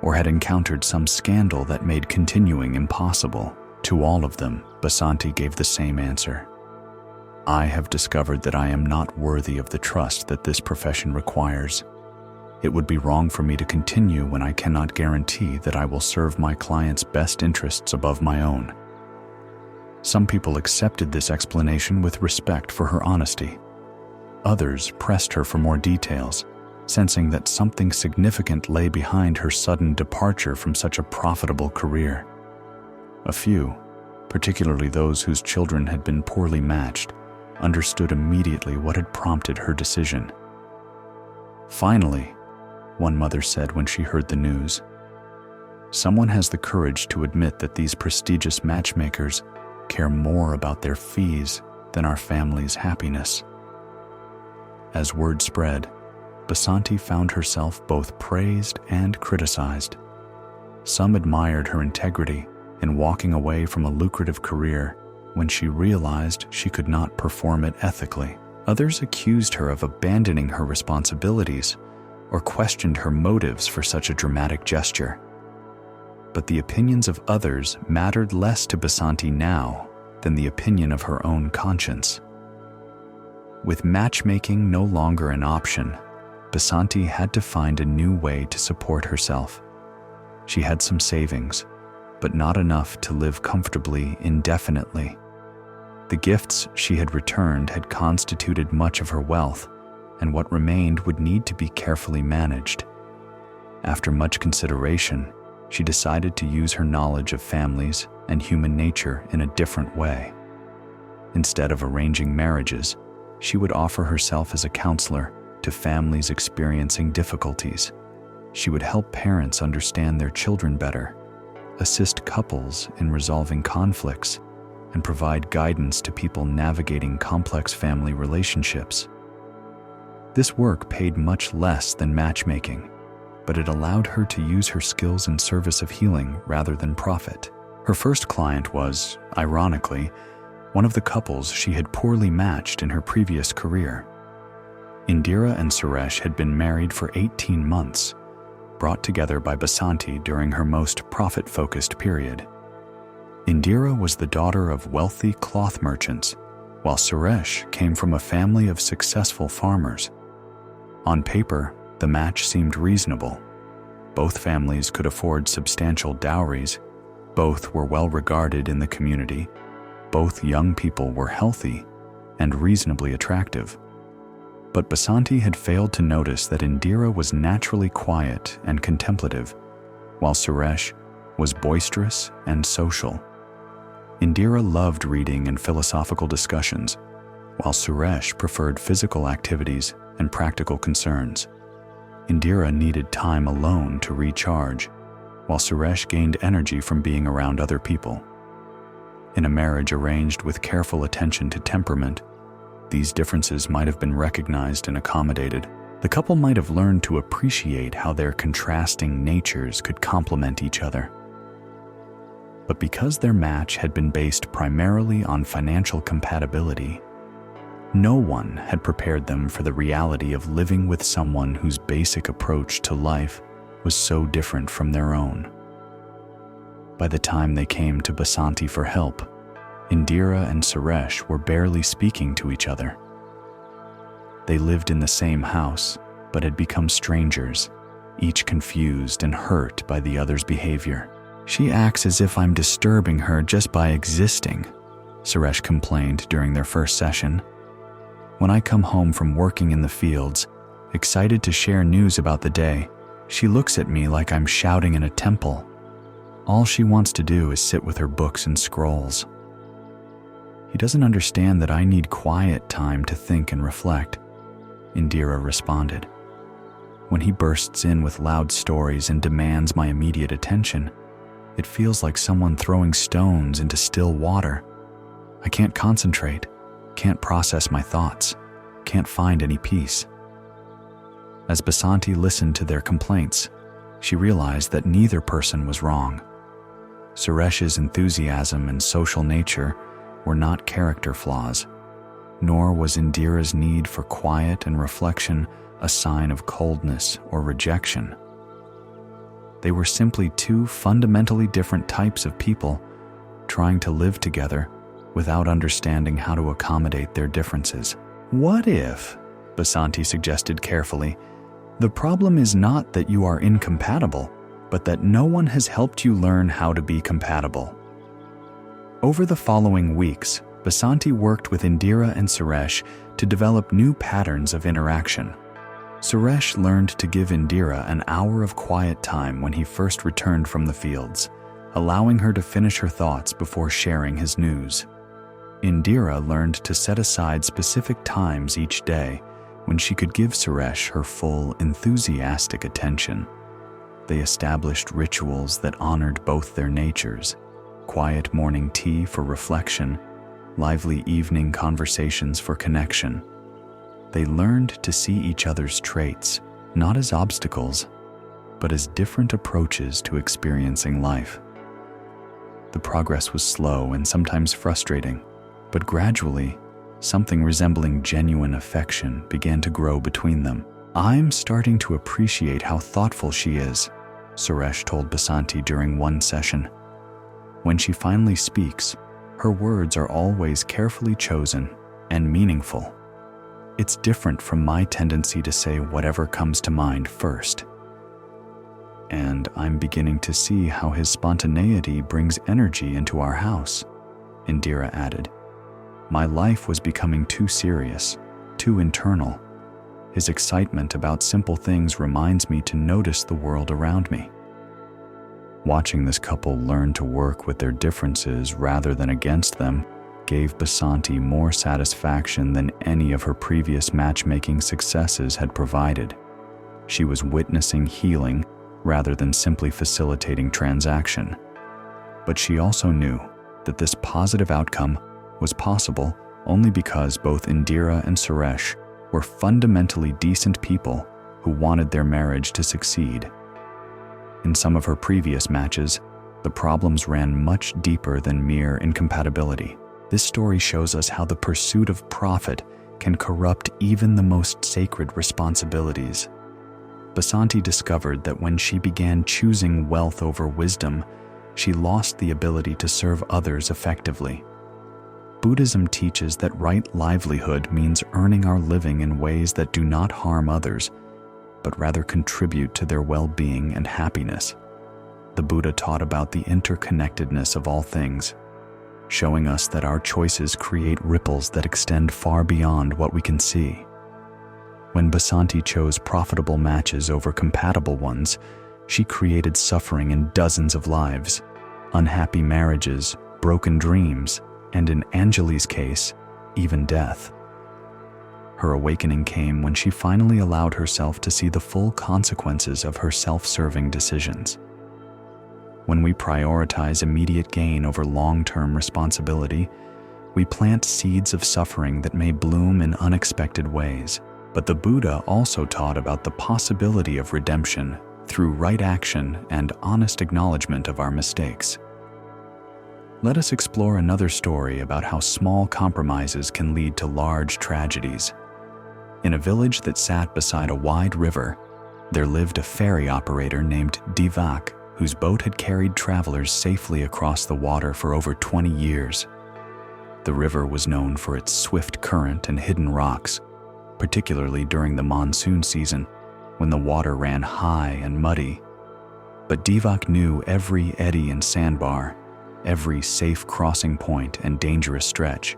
or had encountered some scandal that made continuing impossible. To all of them, Basanti gave the same answer. "I have discovered that I am not worthy of the trust that this profession requires. It would be wrong for me to continue when I cannot guarantee that I will serve my clients' best interests above my own." Some people accepted this explanation with respect for her honesty. Others pressed her for more details, sensing that something significant lay behind her sudden departure from such a profitable career. A few, particularly those whose children had been poorly matched, understood immediately what had prompted her decision. "Finally," one mother said when she heard the news, "someone has the courage to admit that these prestigious matchmakers care more about their fees than our family's happiness." As word spread, Basanti found herself both praised and criticized. Some admired her integrity in walking away from a lucrative career when she realized she could not perform it ethically. Others accused her of abandoning her responsibilities or questioned her motives for such a dramatic gesture. But the opinions of others mattered less to Basanti now than the opinion of her own conscience. With matchmaking no longer an option, Basanti had to find a new way to support herself. She had some savings, but not enough to live comfortably indefinitely. The gifts she had returned had constituted much of her wealth, and what remained would need to be carefully managed. After much consideration, she decided to use her knowledge of families and human nature in a different way. Instead of arranging marriages, she would offer herself as a counselor to families experiencing difficulties. She would help parents understand their children better, assist couples in resolving conflicts, and provide guidance to people navigating complex family relationships. This work paid much less than matchmaking, but it allowed her to use her skills in service of healing rather than profit. Her first client was, ironically, one of the couples she had poorly matched in her previous career. Indira and Suresh had been married for 18 months, brought together by Basanti during her most profit-focused period. Indira was the daughter of wealthy cloth merchants, while Suresh came from a family of successful farmers. On paper, the match seemed reasonable. Both families could afford substantial dowries, both were well regarded in the community, both young people were healthy and reasonably attractive. But Basanti had failed to notice that Indira was naturally quiet and contemplative, while Suresh was boisterous and social. Indira loved reading and philosophical discussions, while Suresh preferred physical activities and practical concerns. Indira needed time alone to recharge, while Suresh gained energy from being around other people. In a marriage arranged with careful attention to temperament, these differences might have been recognized and accommodated. The couple might have learned to appreciate how their contrasting natures could complement each other. But because their match had been based primarily on financial compatibility, no one had prepared them for the reality of living with someone whose basic approach to life was so different from their own. By the time they came to Basanti for help, Indira and Suresh were barely speaking to each other. They lived in the same house, but had become strangers, each confused and hurt by the other's behavior. "She acts as if I'm disturbing her just by existing," Suresh complained during their first session. "When I come home from working in the fields, excited to share news about the day, she looks at me like I'm shouting in a temple. All she wants to do is sit with her books and scrolls." "He doesn't understand that I need quiet time to think and reflect," Indira responded. "When he bursts in with loud stories and demands my immediate attention, it feels like someone throwing stones into still water. I can't concentrate, can't process my thoughts, can't find any peace." As Basanti listened to their complaints, she realized that neither person was wrong. Suresh's enthusiasm and social nature were not character flaws, nor was Indira's need for quiet and reflection a sign of coldness or rejection. They were simply two fundamentally different types of people trying to live together without understanding how to accommodate their differences. "What if," Basanti suggested carefully, "the problem is not that you are incompatible, but that no one has helped you learn how to be compatible?" Over the following weeks, Basanti worked with Indira and Suresh to develop new patterns of interaction. Suresh learned to give Indira an hour of quiet time when he first returned from the fields, allowing her to finish her thoughts before sharing his news. Indira learned to set aside specific times each day when she could give Suresh her full, enthusiastic attention. They established rituals that honored both their natures: quiet morning tea for reflection, lively evening conversations for connection. They learned to see each other's traits, not as obstacles, but as different approaches to experiencing life. The progress was slow and sometimes frustrating, but gradually, something resembling genuine affection began to grow between them. "I'm starting to appreciate how thoughtful she is," Suresh told Basanti during one session. "When she finally speaks, her words are always carefully chosen and meaningful." It's different from my tendency to say whatever comes to mind first. And I'm beginning to see how his spontaneity brings energy into our house," Indira added. "My life was becoming too serious, too internal. His excitement about simple things reminds me to notice the world around me." Watching this couple learn to work with their differences rather than against them gave Basanti more satisfaction than any of her previous matchmaking successes had provided. She was witnessing healing rather than simply facilitating transaction. But she also knew that this positive outcome was possible only because both Indira and Suresh were fundamentally decent people who wanted their marriage to succeed. In some of her previous matches, the problems ran much deeper than mere incompatibility. This story shows us how the pursuit of profit can corrupt even the most sacred responsibilities. Basanti discovered that when she began choosing wealth over wisdom, she lost the ability to serve others effectively. Buddhism teaches that right livelihood means earning our living in ways that do not harm others, but rather contribute to their well-being and happiness. The Buddha taught about the interconnectedness of all things, showing us that our choices create ripples that extend far beyond what we can see. When Basanti chose profitable matches over compatible ones, she created suffering in dozens of lives, unhappy marriages, broken dreams, and in Anjali's case, even death. Her awakening came when she finally allowed herself to see the full consequences of her self-serving decisions. When we prioritize immediate gain over long-term responsibility, we plant seeds of suffering that may bloom in unexpected ways. But the Buddha also taught about the possibility of redemption through right action and honest acknowledgement of our mistakes. Let us explore another story about how small compromises can lead to large tragedies. In a village that sat beside a wide river, there lived a ferry operator named Divak, whose boat had carried travelers safely across the water for over 20 years. The river was known for its swift current and hidden rocks, particularly during the monsoon season, when the water ran high and muddy. But Divak knew every eddy and sandbar, every safe crossing point and dangerous stretch.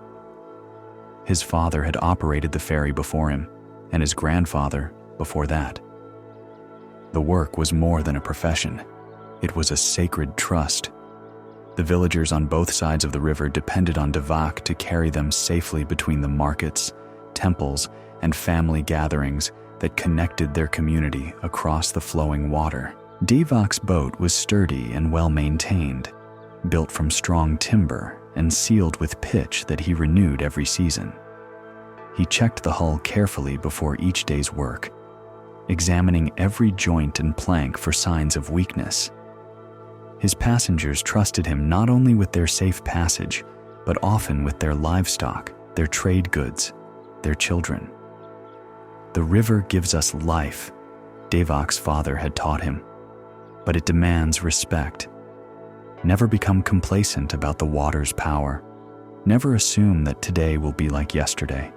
His father had operated the ferry before him, and his grandfather before that. The work was more than a profession. It was a sacred trust. The villagers on both sides of the river depended on Divak to carry them safely between the markets, temples, and family gatherings that connected their community across the flowing water. Divak's boat was sturdy and well-maintained, built from strong timber and sealed with pitch that he renewed every season. He checked the hull carefully before each day's work, examining every joint and plank for signs of weakness. His passengers trusted him not only with their safe passage, but often with their livestock, their trade goods, their children. The river gives us life, Divak's father had taught him, but it demands respect. Never become complacent about the water's power. Never assume that today will be like yesterday.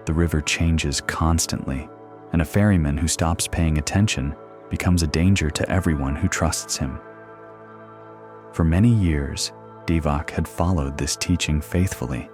The river changes constantly, and a ferryman who stops paying attention becomes a danger to everyone who trusts him. For many years, Divak had followed this teaching faithfully.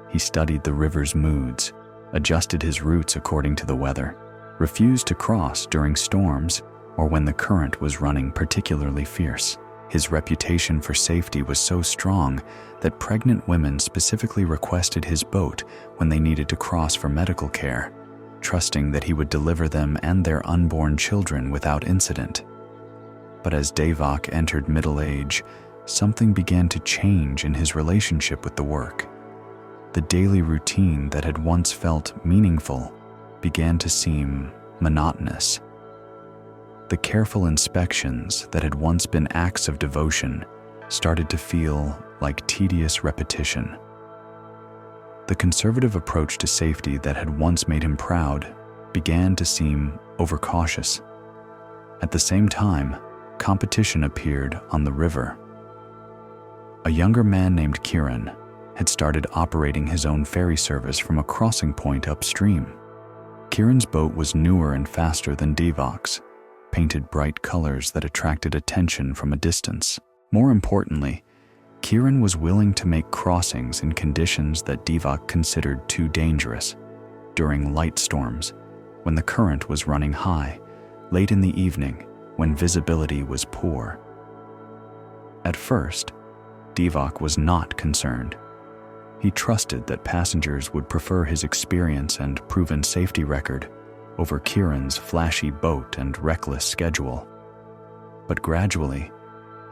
He studied the river's moods, adjusted his routes according to the weather, refused to cross during storms or when the current was running particularly fierce. His reputation for safety was so strong that pregnant women specifically requested his boat when they needed to cross for medical care, trusting that he would deliver them and their unborn children without incident. But as Divak entered middle age, something began to change in his relationship with the work. The daily routine that had once felt meaningful began to seem monotonous. The careful inspections that had once been acts of devotion started to feel like tedious repetition. The conservative approach to safety that had once made him proud began to seem overcautious. At the same time, competition appeared on the river. A younger man named Kiran had started operating his own ferry service from a crossing point upstream. Kiran's boat was newer and faster than Devak's, painted bright colors that attracted attention from a distance. More importantly, Kiran was willing to make crossings in conditions that Devak considered too dangerous, during light storms, when the current was running high, late in the evening, when visibility was poor. At first, Devak was not concerned. He trusted that passengers would prefer his experience and proven safety record over Kiran's flashy boat and reckless schedule. But gradually,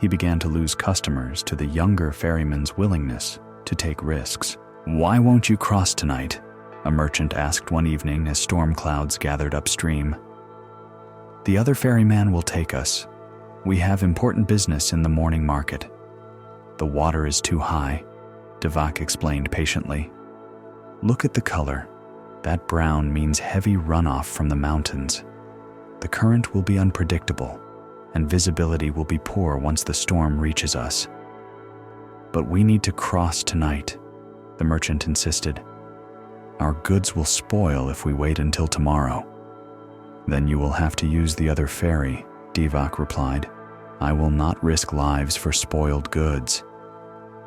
he began to lose customers to the younger ferryman's willingness to take risks. "Why won't you cross tonight?" a merchant asked one evening as storm clouds gathered upstream. "The other ferryman will take us. We have important business in the morning market." "The water is too high," Devak explained patiently. "Look at the color. That brown means heavy runoff from the mountains. The current will be unpredictable, and visibility will be poor once the storm reaches us." "But we need to cross tonight," the merchant insisted. "Our goods will spoil if we wait until tomorrow." "Then you will have to use the other ferry," Devak replied. "I will not risk lives for spoiled goods."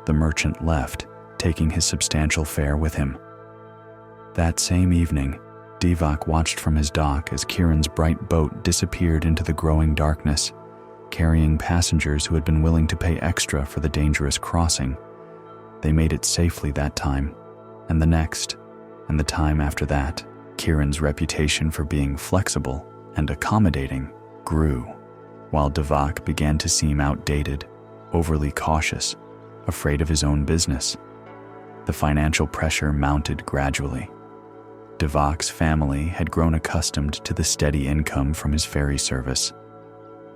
The merchant left, taking his substantial fare with him. That same evening, Devak watched from his dock as Kiran's bright boat disappeared into the growing darkness, carrying passengers who had been willing to pay extra for the dangerous crossing. They made it safely that time, and the next, and the time after that. Kiran's reputation for being flexible and accommodating grew, while Devak began to seem outdated, overly cautious, afraid of his own business. The financial pressure mounted gradually. Devak's family had grown accustomed to the steady income from his ferry service.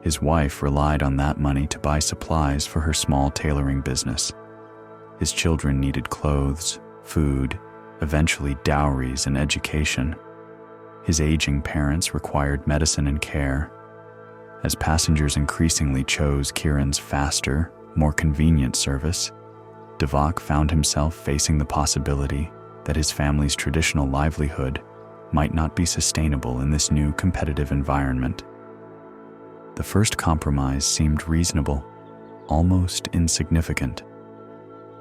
His wife relied on that money to buy supplies for her small tailoring business. His children needed clothes, food, eventually dowries and education. His aging parents required medicine and care. As passengers increasingly chose Kiran's faster, more convenient service, Devak found himself facing the possibility that his family's traditional livelihood might not be sustainable in this new competitive environment. The first compromise seemed reasonable, almost insignificant.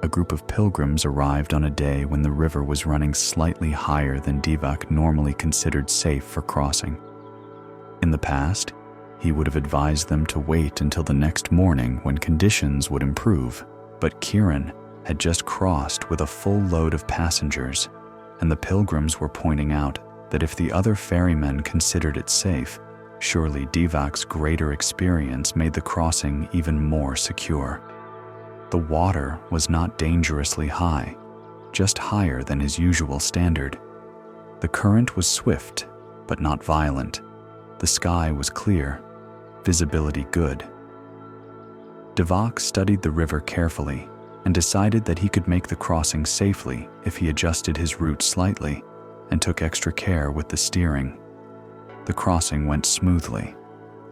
A group of pilgrims arrived on a day when the river was running slightly higher than Devak normally considered safe for crossing. In the past, he would have advised them to wait until the next morning when conditions would improve, but Kiran had just crossed with a full load of passengers, and the pilgrims were pointing out that if the other ferrymen considered it safe, surely Devak's greater experience made the crossing even more secure. The water was not dangerously high, just higher than his usual standard. The current was swift, but not violent. The sky was clear, visibility good. Devak studied the river carefully and decided that he could make the crossing safely if he adjusted his route slightly and took extra care with the steering. The crossing went smoothly.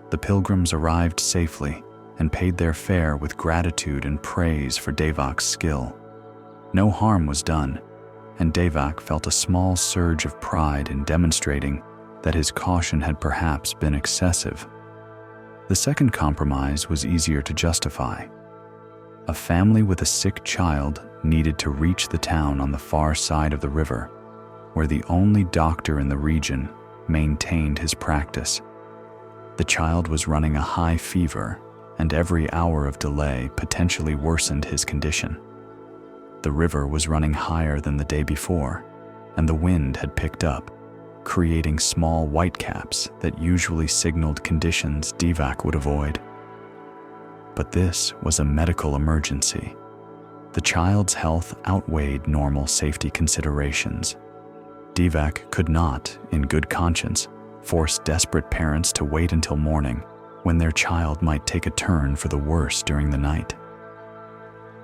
The pilgrims arrived safely and paid their fare with gratitude and praise for Devak's skill. No harm was done, and Devak felt a small surge of pride in demonstrating that his caution had perhaps been excessive. The second compromise was easier to justify. A family with a sick child needed to reach the town on the far side of the river, where the only doctor in the region maintained his practice. The child was running a high fever, and every hour of delay potentially worsened his condition. The river was running higher than the day before, and the wind had picked up, creating small whitecaps that usually signaled conditions Devak would avoid. But this was a medical emergency. The child's health outweighed normal safety considerations. Devak could not, in good conscience, force desperate parents to wait until morning, when their child might take a turn for the worse during the night.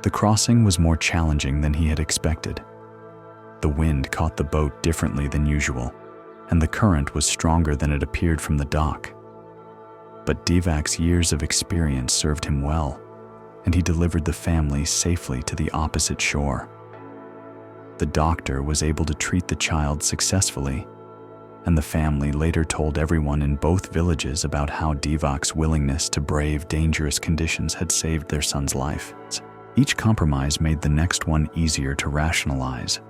The crossing was more challenging than he had expected. The wind caught the boat differently than usual, and the current was stronger than it appeared from the dock. But Devak's years of experience served him well, and he delivered the family safely to the opposite shore. The doctor was able to treat the child successfully, and the family later told everyone in both villages about how Devak's willingness to brave dangerous conditions had saved their son's life. Each compromise made the next one easier to rationalize.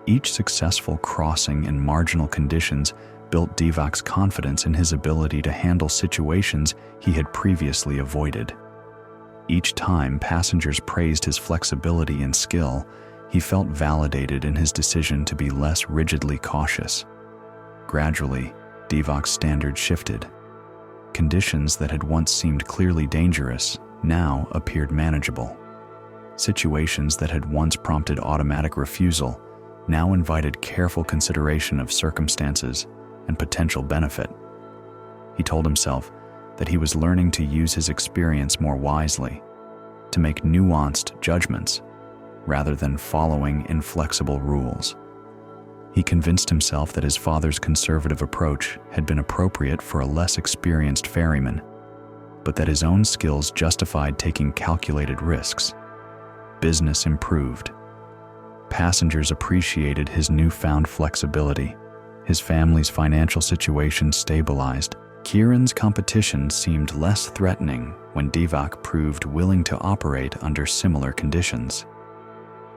Each successful crossing in marginal conditions built Devak's confidence in his ability to handle situations he had previously avoided. Each time passengers praised his flexibility and skill, he felt validated in his decision to be less rigidly cautious. Gradually, Devak's standards shifted. Conditions that had once seemed clearly dangerous now appeared manageable. Situations that had once prompted automatic refusal now invited careful consideration of circumstances and potential benefit. He told himself that he was learning to use his experience more wisely, to make nuanced judgments rather than following inflexible rules. He convinced himself that his father's conservative approach had been appropriate for a less experienced ferryman, but that his own skills justified taking calculated risks. Business improved. Passengers appreciated his newfound flexibility. His family's financial situation stabilized. Kiran's competition seemed less threatening when Devak proved willing to operate under similar conditions.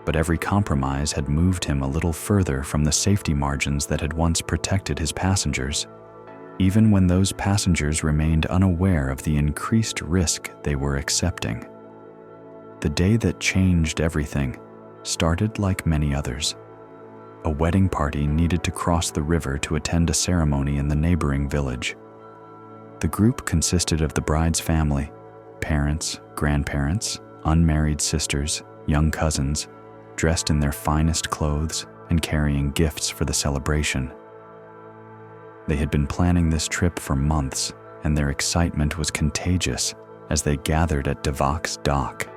But every compromise had moved him a little further from the safety margins that had once protected his passengers, even when those passengers remained unaware of the increased risk they were accepting. The day that changed everything started like many others. A wedding party needed to cross the river to attend a ceremony in the neighboring village. The group consisted of the bride's family, parents, grandparents, unmarried sisters, young cousins, dressed in their finest clothes and carrying gifts for the celebration. They had been planning this trip for months, and their excitement was contagious as they gathered at Devak's dock.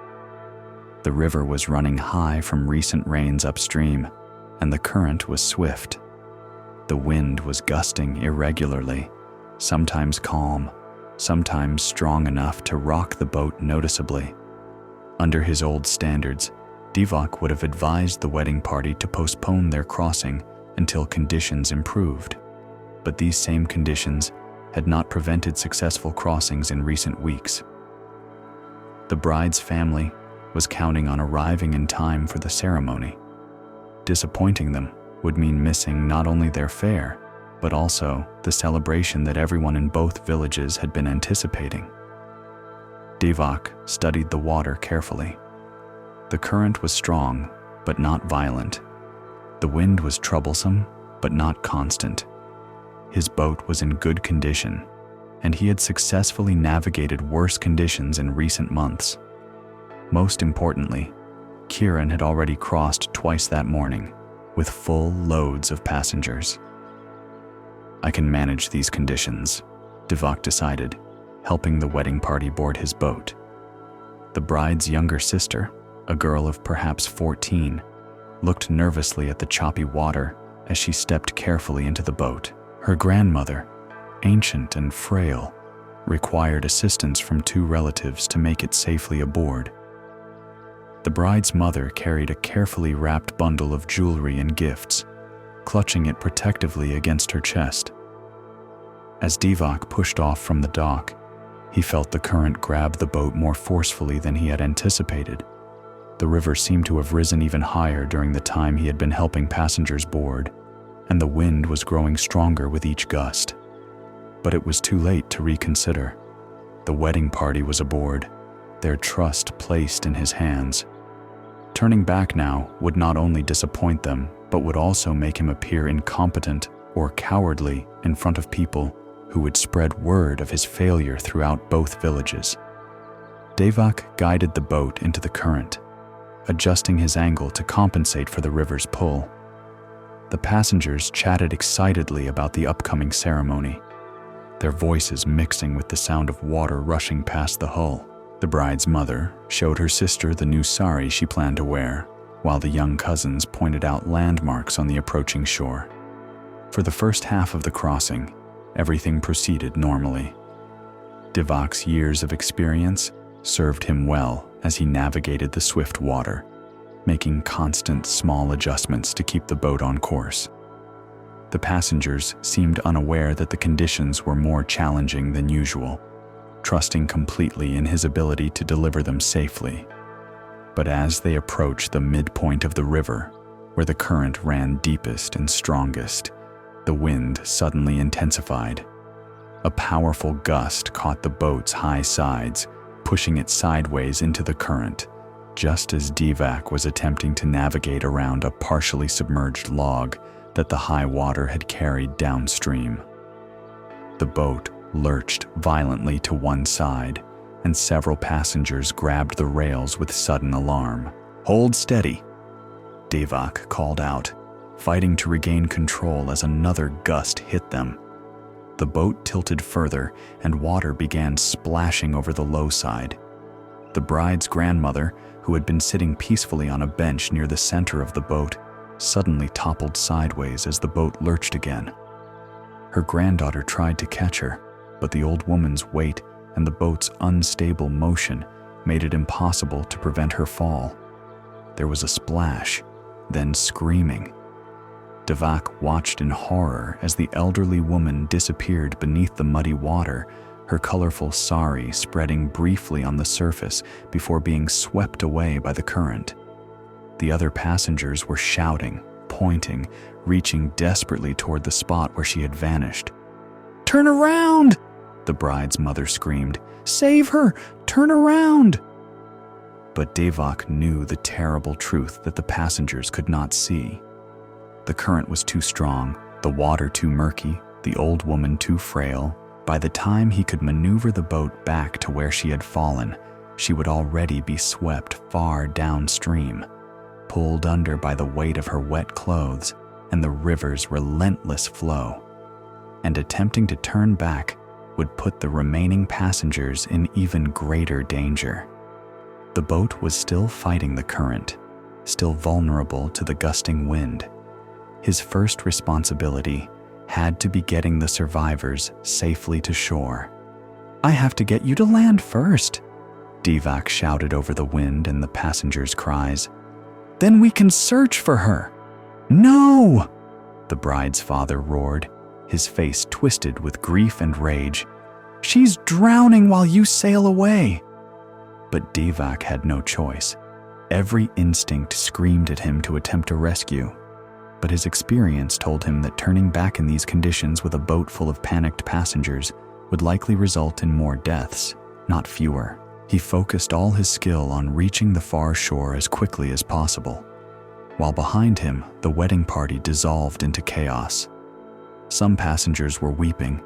The river was running high from recent rains upstream, and the current was swift. The wind was gusting irregularly, sometimes calm, sometimes strong enough to rock the boat noticeably. Under his old standards, Devak would have advised the wedding party to postpone their crossing until conditions improved. But these same conditions had not prevented successful crossings in recent weeks. The bride's family was counting on arriving in time for the ceremony. Disappointing them would mean missing not only their fare, but also the celebration that everyone in both villages had been anticipating. Devak studied the water carefully. The current was strong, but not violent. The wind was troublesome, but not constant. His boat was in good condition, and he had successfully navigated worse conditions in recent months. Most importantly, Kiran had already crossed twice that morning, with full loads of passengers. "I can manage these conditions," Devak decided, helping the wedding party board his boat. The bride's younger sister, a girl of perhaps 14, looked nervously at the choppy water as she stepped carefully into the boat. Her grandmother, ancient and frail, required assistance from two relatives to make it safely aboard. The bride's mother carried a carefully wrapped bundle of jewelry and gifts, clutching it protectively against her chest. As Devak pushed off from the dock, he felt the current grab the boat more forcefully than he had anticipated. The river seemed to have risen even higher during the time he had been helping passengers board, and the wind was growing stronger with each gust. But it was too late to reconsider. The wedding party was aboard, their trust placed in his hands. Turning back now would not only disappoint them, but would also make him appear incompetent or cowardly in front of people who would spread word of his failure throughout both villages. Devak guided the boat into the current, adjusting his angle to compensate for the river's pull. The passengers chatted excitedly about the upcoming ceremony, their voices mixing with the sound of water rushing past the hull. The bride's mother showed her sister the new sari she planned to wear, while the young cousins pointed out landmarks on the approaching shore. For the first half of the crossing, everything proceeded normally. Devak's years of experience served him well as he navigated the swift water, making constant small adjustments to keep the boat on course. The passengers seemed unaware that the conditions were more challenging than usual, trusting completely in his ability to deliver them safely. But as they approached the midpoint of the river, where the current ran deepest and strongest, the wind suddenly intensified. A powerful gust caught the boat's high sides, pushing it sideways into the current, just as Divak was attempting to navigate around a partially submerged log that the high water had carried downstream. The boat lurched violently to one side, and several passengers grabbed the rails with sudden alarm. "Hold steady," Divak called out, fighting to regain control as another gust hit them. The boat tilted further, and water began splashing over the low side. The bride's grandmother, who had been sitting peacefully on a bench near the center of the boat, suddenly toppled sideways as the boat lurched again. Her granddaughter tried to catch her, but the old woman's weight and the boat's unstable motion made it impossible to prevent her fall. There was a splash, then screaming. Divak watched in horror as the elderly woman disappeared beneath the muddy water, her colorful sari spreading briefly on the surface before being swept away by the current. The other passengers were shouting, pointing, reaching desperately toward the spot where she had vanished. "Turn around!" the bride's mother screamed. "Save her! Turn around!" But Divak knew the terrible truth that the passengers could not see. The current was too strong, the water too murky, the old woman too frail. By the time he could maneuver the boat back to where she had fallen, she would already be swept far downstream, pulled under by the weight of her wet clothes and the river's relentless flow. And attempting to turn back would put the remaining passengers in even greater danger. The boat was still fighting the current, still vulnerable to the gusting wind. His first responsibility had to be getting the survivors safely to shore. "I have to get you to land first," Divak shouted over the wind and the passengers' cries. "Then we can search for her." "No!" the bride's father roared, his face twisted with grief and rage. "She's drowning while you sail away." But Divak had no choice. Every instinct screamed at him to attempt a rescue. But his experience told him that turning back in these conditions with a boat full of panicked passengers would likely result in more deaths, not fewer. He focused all his skill on reaching the far shore as quickly as possible. While behind him, the wedding party dissolved into chaos. Some passengers were weeping,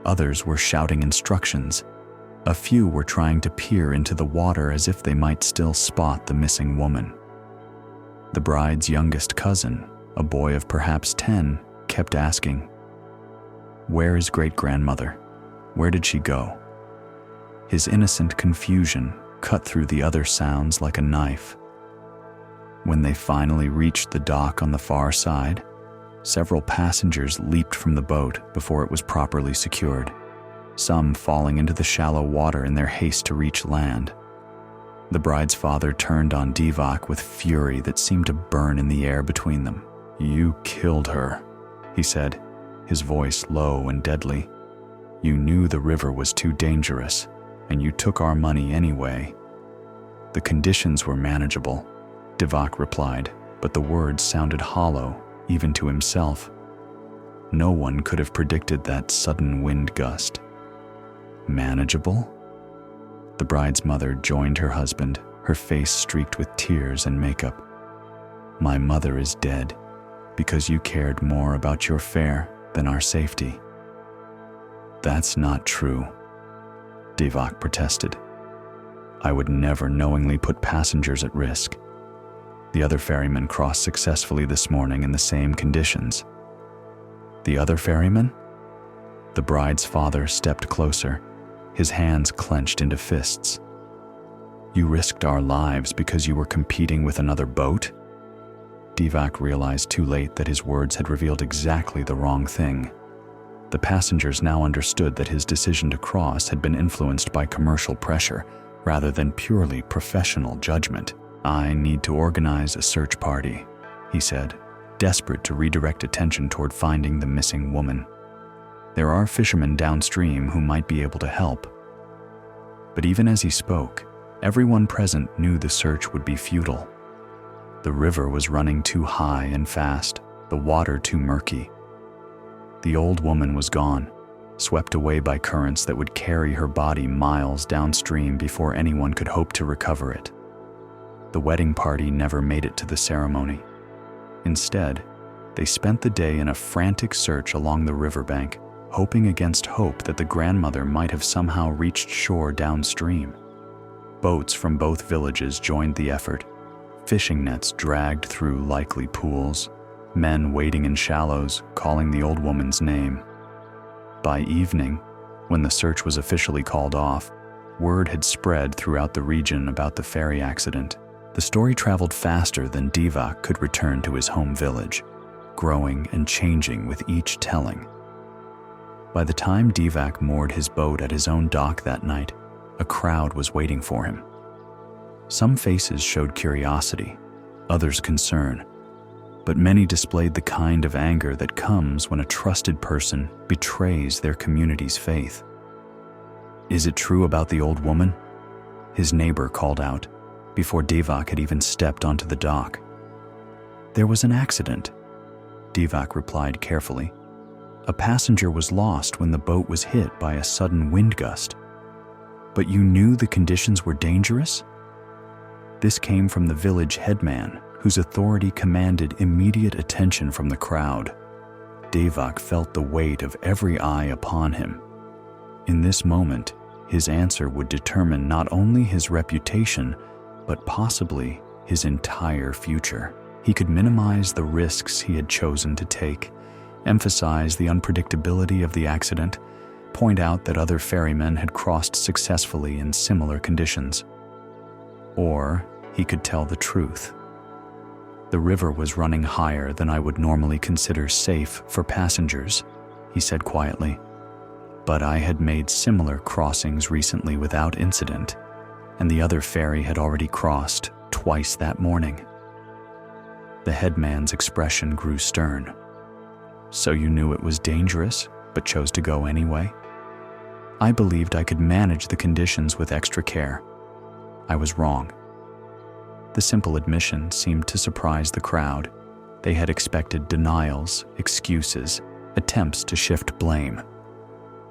others were shouting instructions. A few were trying to peer into the water as if they might still spot the missing woman. The bride's youngest cousin, a boy of perhaps 10, kept asking, "Where is great-grandmother? Where did she go?" His innocent confusion cut through the other sounds like a knife. When they finally reached the dock on the far side, several passengers leaped from the boat before it was properly secured, some falling into the shallow water in their haste to reach land. The bride's father turned on Divak with fury that seemed to burn in the air between them. "You killed her," he said, his voice low and deadly. "You knew the river was too dangerous, and you took our money anyway." "The conditions were manageable," Divak replied, but the words sounded hollow, even to himself. No one could have predicted that sudden wind gust. "Manageable?" The bride's mother joined her husband, her face streaked with tears and makeup. "My mother is dead because you cared more about your fare than our safety." "That's not true," Divak protested. "I would never knowingly put passengers at risk. The other ferryman crossed successfully this morning in the same conditions." "The other ferryman?" The bride's father stepped closer, his hands clenched into fists. "You risked our lives because you were competing with another boat?" Divak realized too late that his words had revealed exactly the wrong thing. The passengers now understood that his decision to cross had been influenced by commercial pressure rather than purely professional judgment. "I need to organize a search party," he said, desperate to redirect attention toward finding the missing woman. There are fishermen downstream who might be able to help. But even as he spoke, everyone present knew the search would be futile. The river was running too high and fast, the water too murky. The old woman was gone, swept away by currents that would carry her body miles downstream before anyone could hope to recover it. The wedding party never made it to the ceremony. Instead, they spent the day in a frantic search along the riverbank, hoping against hope that the grandmother might have somehow reached shore downstream. Boats from both villages joined the effort, fishing nets dragged through likely pools, men wading in shallows, calling the old woman's name. By evening, when the search was officially called off, word had spread throughout the region about the ferry accident. The story traveled faster than Divak could return to his home village, growing and changing with each telling. By the time Divak moored his boat at his own dock that night, a crowd was waiting for him. Some faces showed curiosity, others concern, but many displayed the kind of anger that comes when a trusted person betrays their community's faith. "Is it true about the old woman?" his neighbor called out, before Divak had even stepped onto the dock. "There was an accident," Divak replied carefully. "A passenger was lost when the boat was hit by a sudden wind gust." "But you knew the conditions were dangerous?" This came from the village headman, whose authority commanded immediate attention from the crowd. Divak felt the weight of every eye upon him. In this moment, his answer would determine not only his reputation, but possibly his entire future. He could minimize the risks he had chosen to take, emphasize the unpredictability of the accident, point out that other ferrymen had crossed successfully in similar conditions. Or he could tell the truth. "The river was running higher than I would normally consider safe for passengers," he said quietly. "But I had made similar crossings recently without incident, and the other ferry had already crossed twice that morning." The headman's expression grew stern. "So you knew it was dangerous, but chose to go anyway?" "I believed I could manage the conditions with extra care. I was wrong." The simple admission seemed to surprise the crowd. They had expected denials, excuses, attempts to shift blame.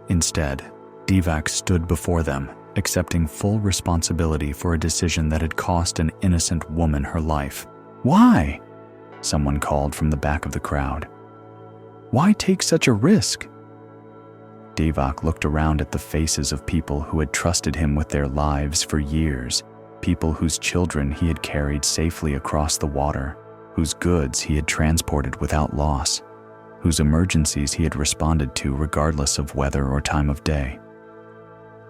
Instead, Divak stood before them, accepting full responsibility for a decision that had cost an innocent woman her life. "Why?" someone called from the back of the crowd. "Why take such a risk?" Divak looked around at the faces of people who had trusted him with their lives for years, people whose children he had carried safely across the water, whose goods he had transported without loss, whose emergencies he had responded to regardless of weather or time of day.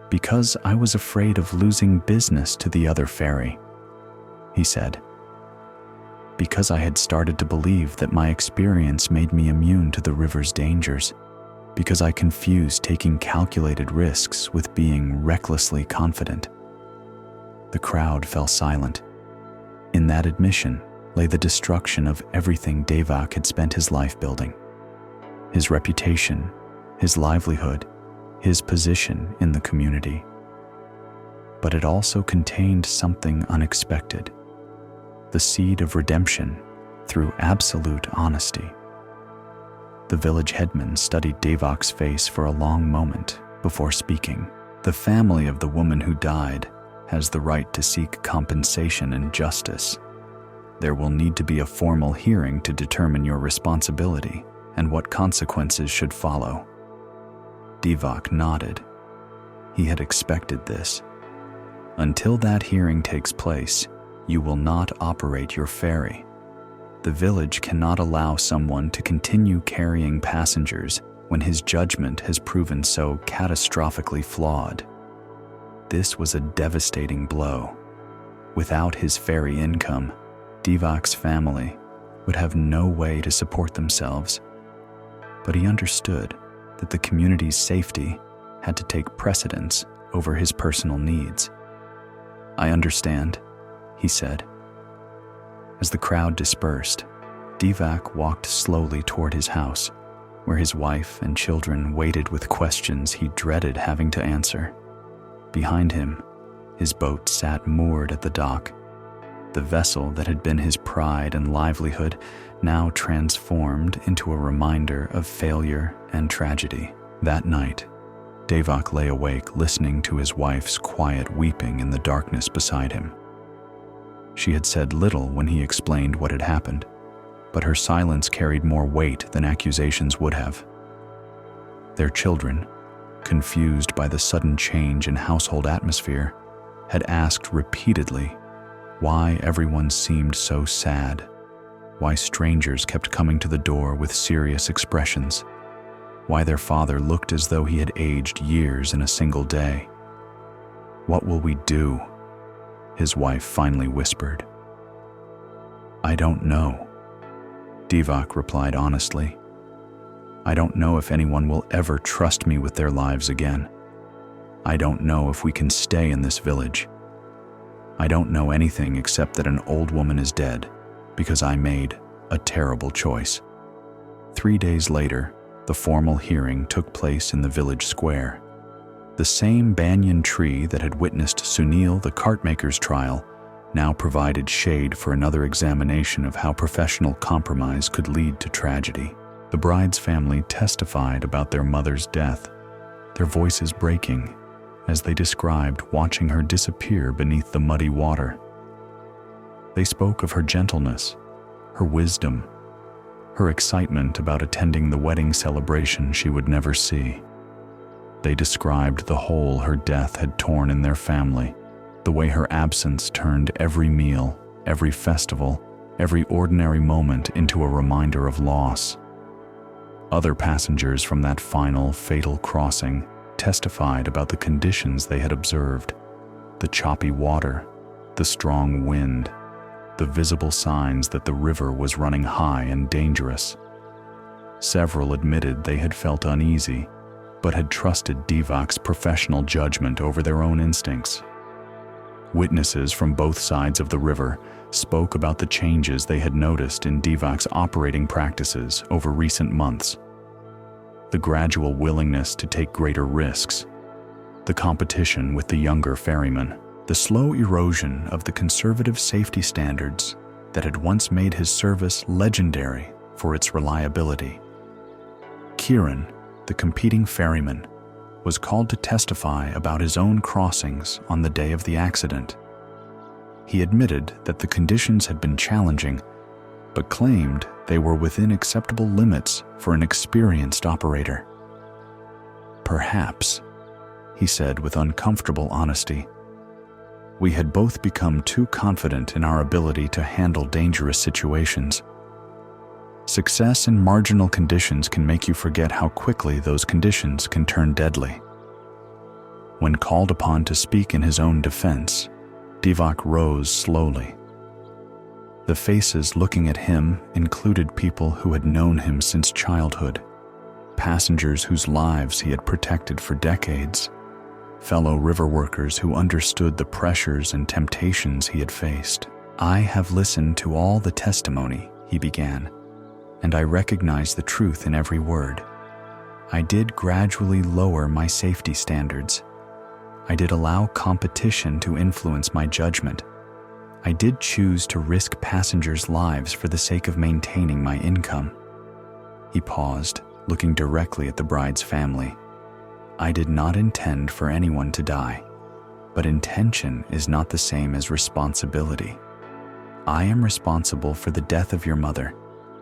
"Because I was afraid of losing business to the other ferry," he said. "Because I had started to believe that my experience made me immune to the river's dangers. Because I confused taking calculated risks with being recklessly confident." The crowd fell silent. In that admission lay the destruction of everything Divak had spent his life building. His reputation, his livelihood, his position in the community. But it also contained something unexpected, the seed of redemption through absolute honesty. The village headman studied Divak's face for a long moment before speaking. "The family of the woman who died has the right to seek compensation and justice. There will need to be a formal hearing to determine your responsibility and what consequences should follow." Divak nodded. He had expected this. "Until that hearing takes place, you will not operate your ferry. The village cannot allow someone to continue carrying passengers when his judgment has proven so catastrophically flawed." This was a devastating blow. Without his ferry income, Divak's family would have no way to support themselves. But he understood that the community's safety had to take precedence over his personal needs. "I understand," he said. As the crowd dispersed, Devak walked slowly toward his house, where his wife and children waited with questions he dreaded having to answer. Behind him, his boat sat moored at the dock. The vessel that had been his pride and livelihood now transformed into a reminder of failure and tragedy. That night, Devak lay awake listening to his wife's quiet weeping in the darkness beside him. She had said little when he explained what had happened, but her silence carried more weight than accusations would have. Their children, confused by the sudden change in household atmosphere, had asked repeatedly why everyone seemed so sad, why strangers kept coming to the door with serious expressions, why their father looked as though he had aged years in a single day. "What will we do?" his wife finally whispered. "I don't know," Devak replied honestly. "I don't know if anyone will ever trust me with their lives again. I don't know if we can stay in this village. I don't know anything except that an old woman is dead because I made a terrible choice." 3 days later, the formal hearing took place in the village square. The same banyan tree that had witnessed Sunil the cartmaker's trial now provided shade for another examination of how professional compromise could lead to tragedy. The bride's family testified about their mother's death, their voices breaking as they described watching her disappear beneath the muddy water. They spoke of her gentleness, her wisdom, her excitement about attending the wedding celebration she would never see. They described the hole her death had torn in their family, the way her absence turned every meal, every festival, every ordinary moment into a reminder of loss. Other passengers from that final, fatal crossing testified about the conditions they had observed: the choppy water, the strong wind, the visible signs that the river was running high and dangerous. Several admitted they had felt uneasy, but had trusted Devak's professional judgment over their own instincts. Witnesses from both sides of the river spoke about the changes they had noticed in Devak's operating practices over recent months. The gradual willingness to take greater risks, the competition with the younger ferryman, the slow erosion of the conservative safety standards that had once made his service legendary for its reliability. Kiran, the competing ferryman, was called to testify about his own crossings on the day of the accident. He admitted that the conditions had been challenging, but claimed they were within acceptable limits for an experienced operator. "Perhaps," he said with uncomfortable honesty, "we had both become too confident in our ability to handle dangerous situations. Success in marginal conditions can make you forget how quickly those conditions can turn deadly." When called upon to speak in his own defense, Devak rose slowly. The faces looking at him included people who had known him since childhood, passengers whose lives he had protected for decades, fellow river workers who understood the pressures and temptations he had faced. "I have listened to all the testimony," he began, "and I recognize the truth in every word. I did gradually lower my safety standards. I did allow competition to influence my judgment. I did choose to risk passengers' lives for the sake of maintaining my income." He paused, looking directly at the bride's family. "I did not intend for anyone to die, but intention is not the same as responsibility. I am responsible for the death of your mother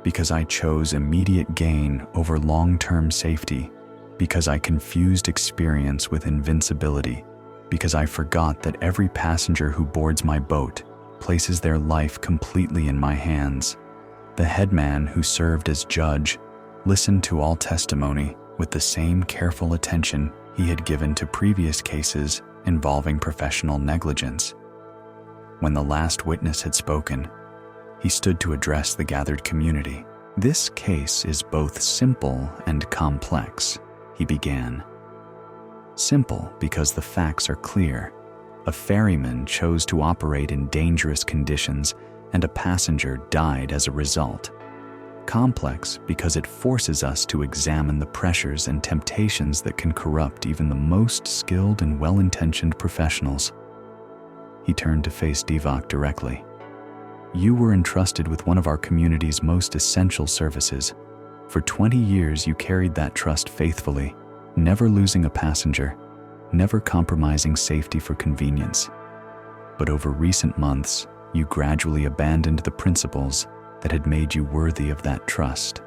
because I chose immediate gain over long-term safety, because I confused experience with invincibility, because I forgot that every passenger who boards my boat places their life completely in my hands." The headman who served as judge listened to all testimony with the same careful attention he had given to previous cases involving professional negligence. When the last witness had spoken, he stood to address the gathered community. "This case is both simple and complex," he began. "Simple because the facts are clear. A ferryman chose to operate in dangerous conditions, and a passenger died as a result. Complex because it forces us to examine the pressures and temptations that can corrupt even the most skilled and well-intentioned professionals. He turned to face Devak directly. You were entrusted with one of our community's most essential services. For 20 years, you carried that trust faithfully, never losing a passenger, never compromising safety for convenience. But over recent months, you gradually abandoned the principles that had made you worthy of that trust.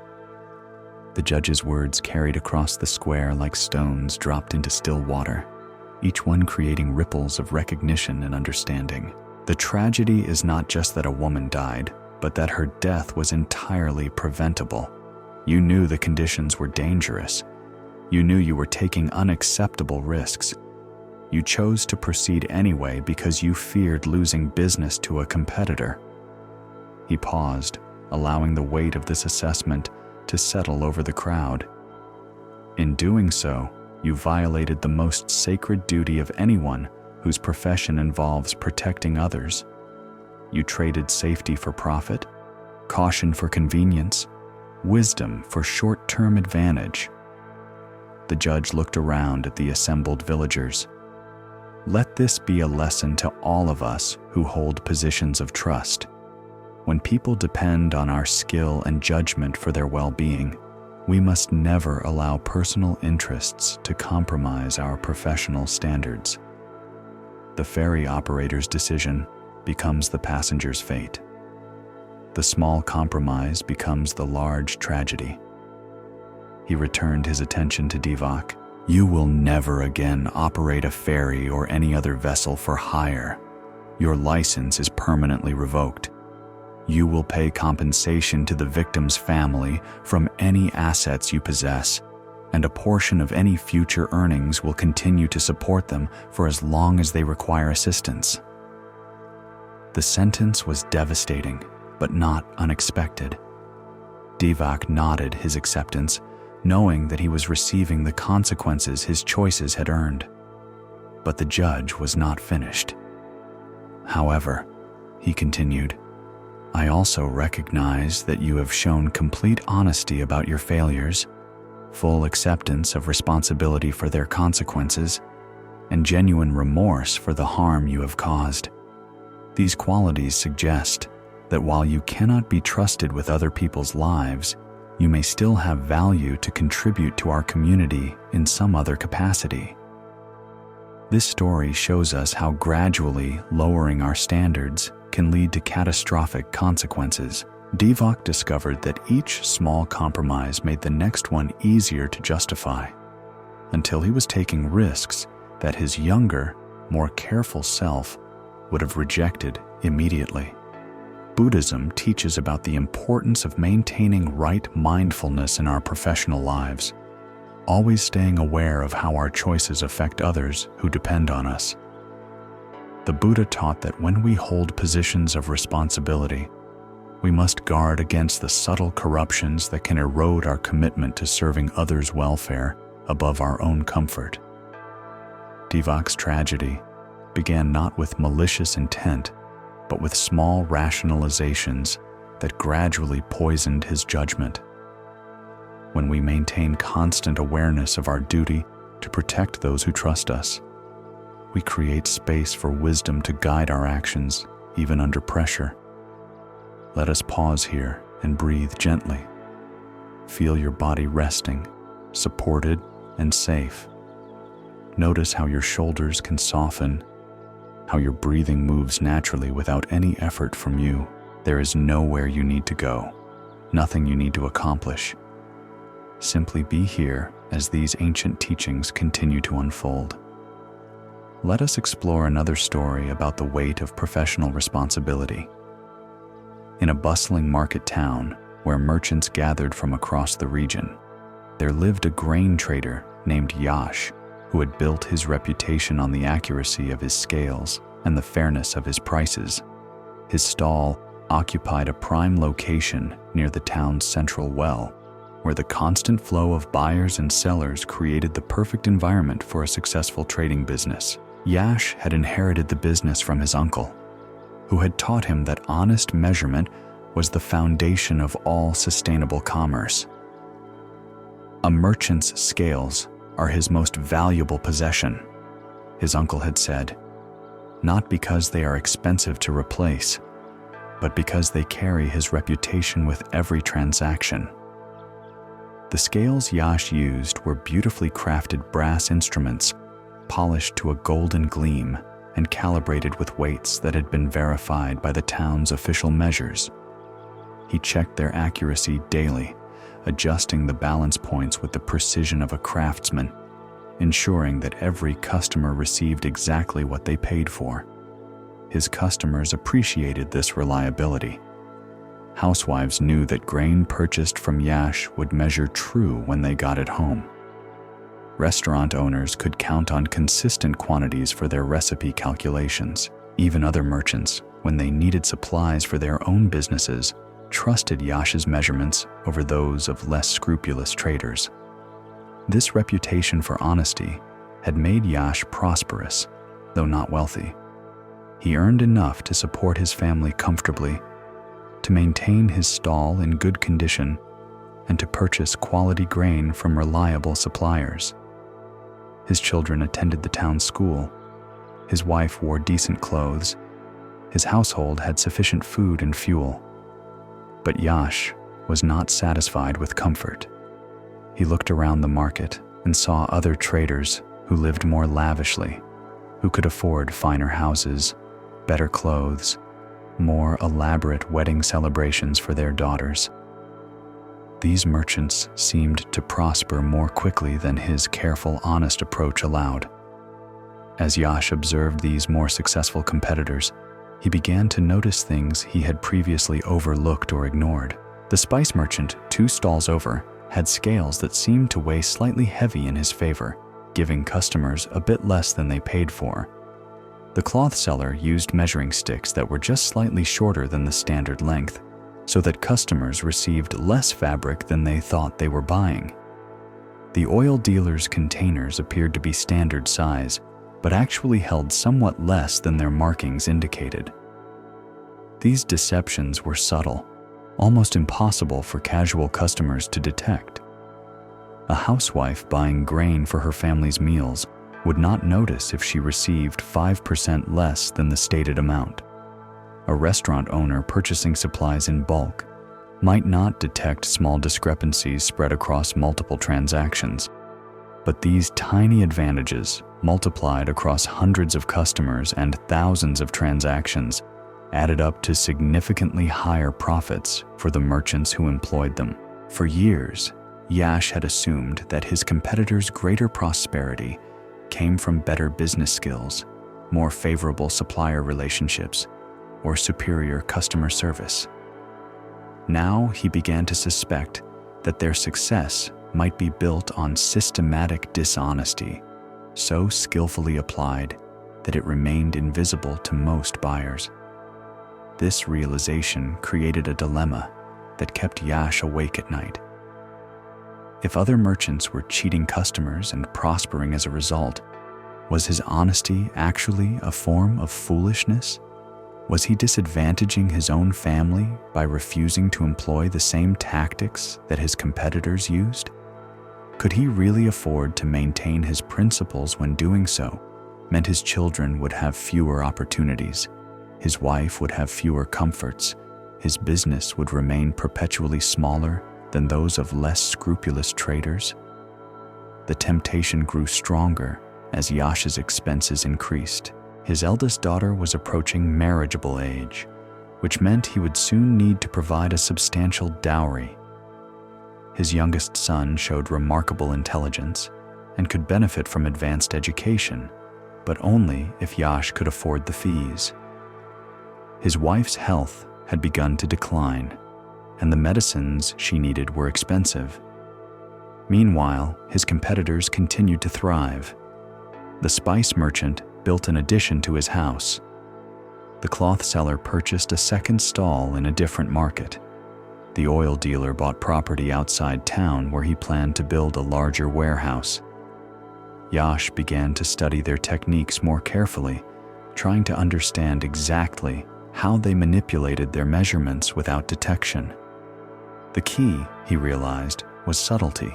The judge's words carried across the square like stones dropped into still water, each one creating ripples of recognition and understanding. The tragedy is not just that a woman died, but that her death was entirely preventable. You knew the conditions were dangerous. You knew you were taking unacceptable risks. You chose to proceed anyway because you feared losing business to a competitor. He paused, allowing the weight of this assessment to settle over the crowd. In doing so, you violated the most sacred duty of anyone whose profession involves protecting others. You traded safety for profit, caution for convenience, wisdom for short-term advantage. The judge looked around at the assembled villagers. Let this be a lesson to all of us who hold positions of trust. When people depend on our skill and judgment for their well-being, we must never allow personal interests to compromise our professional standards. The ferry operator's decision becomes the passenger's fate. The small compromise becomes the large tragedy. He returned his attention to Devak. You will never again operate a ferry or any other vessel for hire. Your license is permanently revoked. You will pay compensation to the victim's family from any assets you possess, and a portion of any future earnings will continue to support them for as long as they require assistance. The sentence was devastating, but not unexpected. Devak nodded his acceptance, knowing that he was receiving the consequences his choices had earned. But the judge was not finished. However, he continued, I also recognize that you have shown complete honesty about your failures, full acceptance of responsibility for their consequences, and genuine remorse for the harm you have caused. These qualities suggest that while you cannot be trusted with other people's lives, you may still have value to contribute to our community in some other capacity. This story shows us how gradually lowering our standards can lead to catastrophic consequences. Devak discovered that each small compromise made the next one easier to justify, until he was taking risks that his younger, more careful self would have rejected immediately. Buddhism teaches about the importance of maintaining right mindfulness in our professional lives, always staying aware of how our choices affect others who depend on us. The Buddha taught that when we hold positions of responsibility, we must guard against the subtle corruptions that can erode our commitment to serving others' welfare above our own comfort. Devak's tragedy began not with malicious intent, but with small rationalizations that gradually poisoned his judgment. When we maintain constant awareness of our duty to protect those who trust us, we create space for wisdom to guide our actions, even under pressure. Let us pause here and breathe gently. Feel your body resting, supported, and safe. Notice how your shoulders can soften, how your breathing moves naturally without any effort from you. There is nowhere you need to go, nothing you need to accomplish. Simply be here as these ancient teachings continue to unfold. Let us explore another story about the weight of professional responsibility. In a bustling market town where merchants gathered from across the region, there lived a grain trader named Yash, who had built his reputation on the accuracy of his scales and the fairness of his prices. His stall occupied a prime location near the town's central well, where the constant flow of buyers and sellers created the perfect environment for a successful trading business. Yash had inherited the business from his uncle, who had taught him that honest measurement was the foundation of all sustainable commerce. A merchant's scales are his most valuable possession, his uncle had said, not because they are expensive to replace, but because they carry his reputation with every transaction. The scales Yash used were beautifully crafted brass instruments, polished to a golden gleam and calibrated with weights that had been verified by the town's official measures. He checked their accuracy daily, adjusting the balance points with the precision of a craftsman, ensuring that every customer received exactly what they paid for. His customers appreciated this reliability. Housewives knew that grain purchased from Yash would measure true when they got it home. Restaurant owners could count on consistent quantities for their recipe calculations. Even other merchants, when they needed supplies for their own businesses, trusted Yash's measurements over those of less scrupulous traders. This reputation for honesty had made Yash prosperous, though not wealthy. He earned enough to support his family comfortably, to maintain his stall in good condition, and to purchase quality grain from reliable suppliers. His children attended the town school. His wife wore decent clothes. His household had sufficient food and fuel. But Yash was not satisfied with comfort. He looked around the market and saw other traders who lived more lavishly, who could afford finer houses, better clothes, more elaborate wedding celebrations for their daughters. These merchants seemed to prosper more quickly than his careful, honest approach allowed. As Yash observed these more successful competitors, he began to notice things he had previously overlooked or ignored. The spice merchant, 2 stalls over, had scales that seemed to weigh slightly heavy in his favor, giving customers a bit less than they paid for. The cloth seller used measuring sticks that were just slightly shorter than the standard length, so that customers received less fabric than they thought they were buying. The oil dealer's containers appeared to be standard size, but actually held somewhat less than their markings indicated. These deceptions were subtle, almost impossible for casual customers to detect. A housewife buying grain for her family's meals would not notice if she received 5% less than the stated amount. A restaurant owner purchasing supplies in bulk might not detect small discrepancies spread across multiple transactions, but these tiny advantages, multiplied across hundreds of customers and thousands of transactions, added up to significantly higher profits for the merchants who employed them. For years, Yash had assumed that his competitors' greater prosperity came from better business skills, more favorable supplier relationships, or superior customer service. Now he began to suspect that their success might be built on systematic dishonesty, so skillfully applied that it remained invisible to most buyers. This realization created a dilemma that kept Yash awake at night. If other merchants were cheating customers and prospering as a result, was his honesty actually a form of foolishness? Was he disadvantaging his own family by refusing to employ the same tactics that his competitors used? Could he really afford to maintain his principles when doing so meant his children would have fewer opportunities, his wife would have fewer comforts, his business would remain perpetually smaller than those of less scrupulous traders? The temptation grew stronger as Yash's expenses increased. His eldest daughter was approaching marriageable age, which meant he would soon need to provide a substantial dowry. His youngest son showed remarkable intelligence and could benefit from advanced education, but only if Yash could afford the fees. His wife's health had begun to decline, and the medicines she needed were expensive. Meanwhile, his competitors continued to thrive. The spice merchant built an addition to his house. The cloth seller purchased a second stall in a different market. The oil dealer bought property outside town where he planned to build a larger warehouse. Yash began to study their techniques more carefully, trying to understand exactly how they manipulated their measurements without detection. The key, he realized, was subtlety.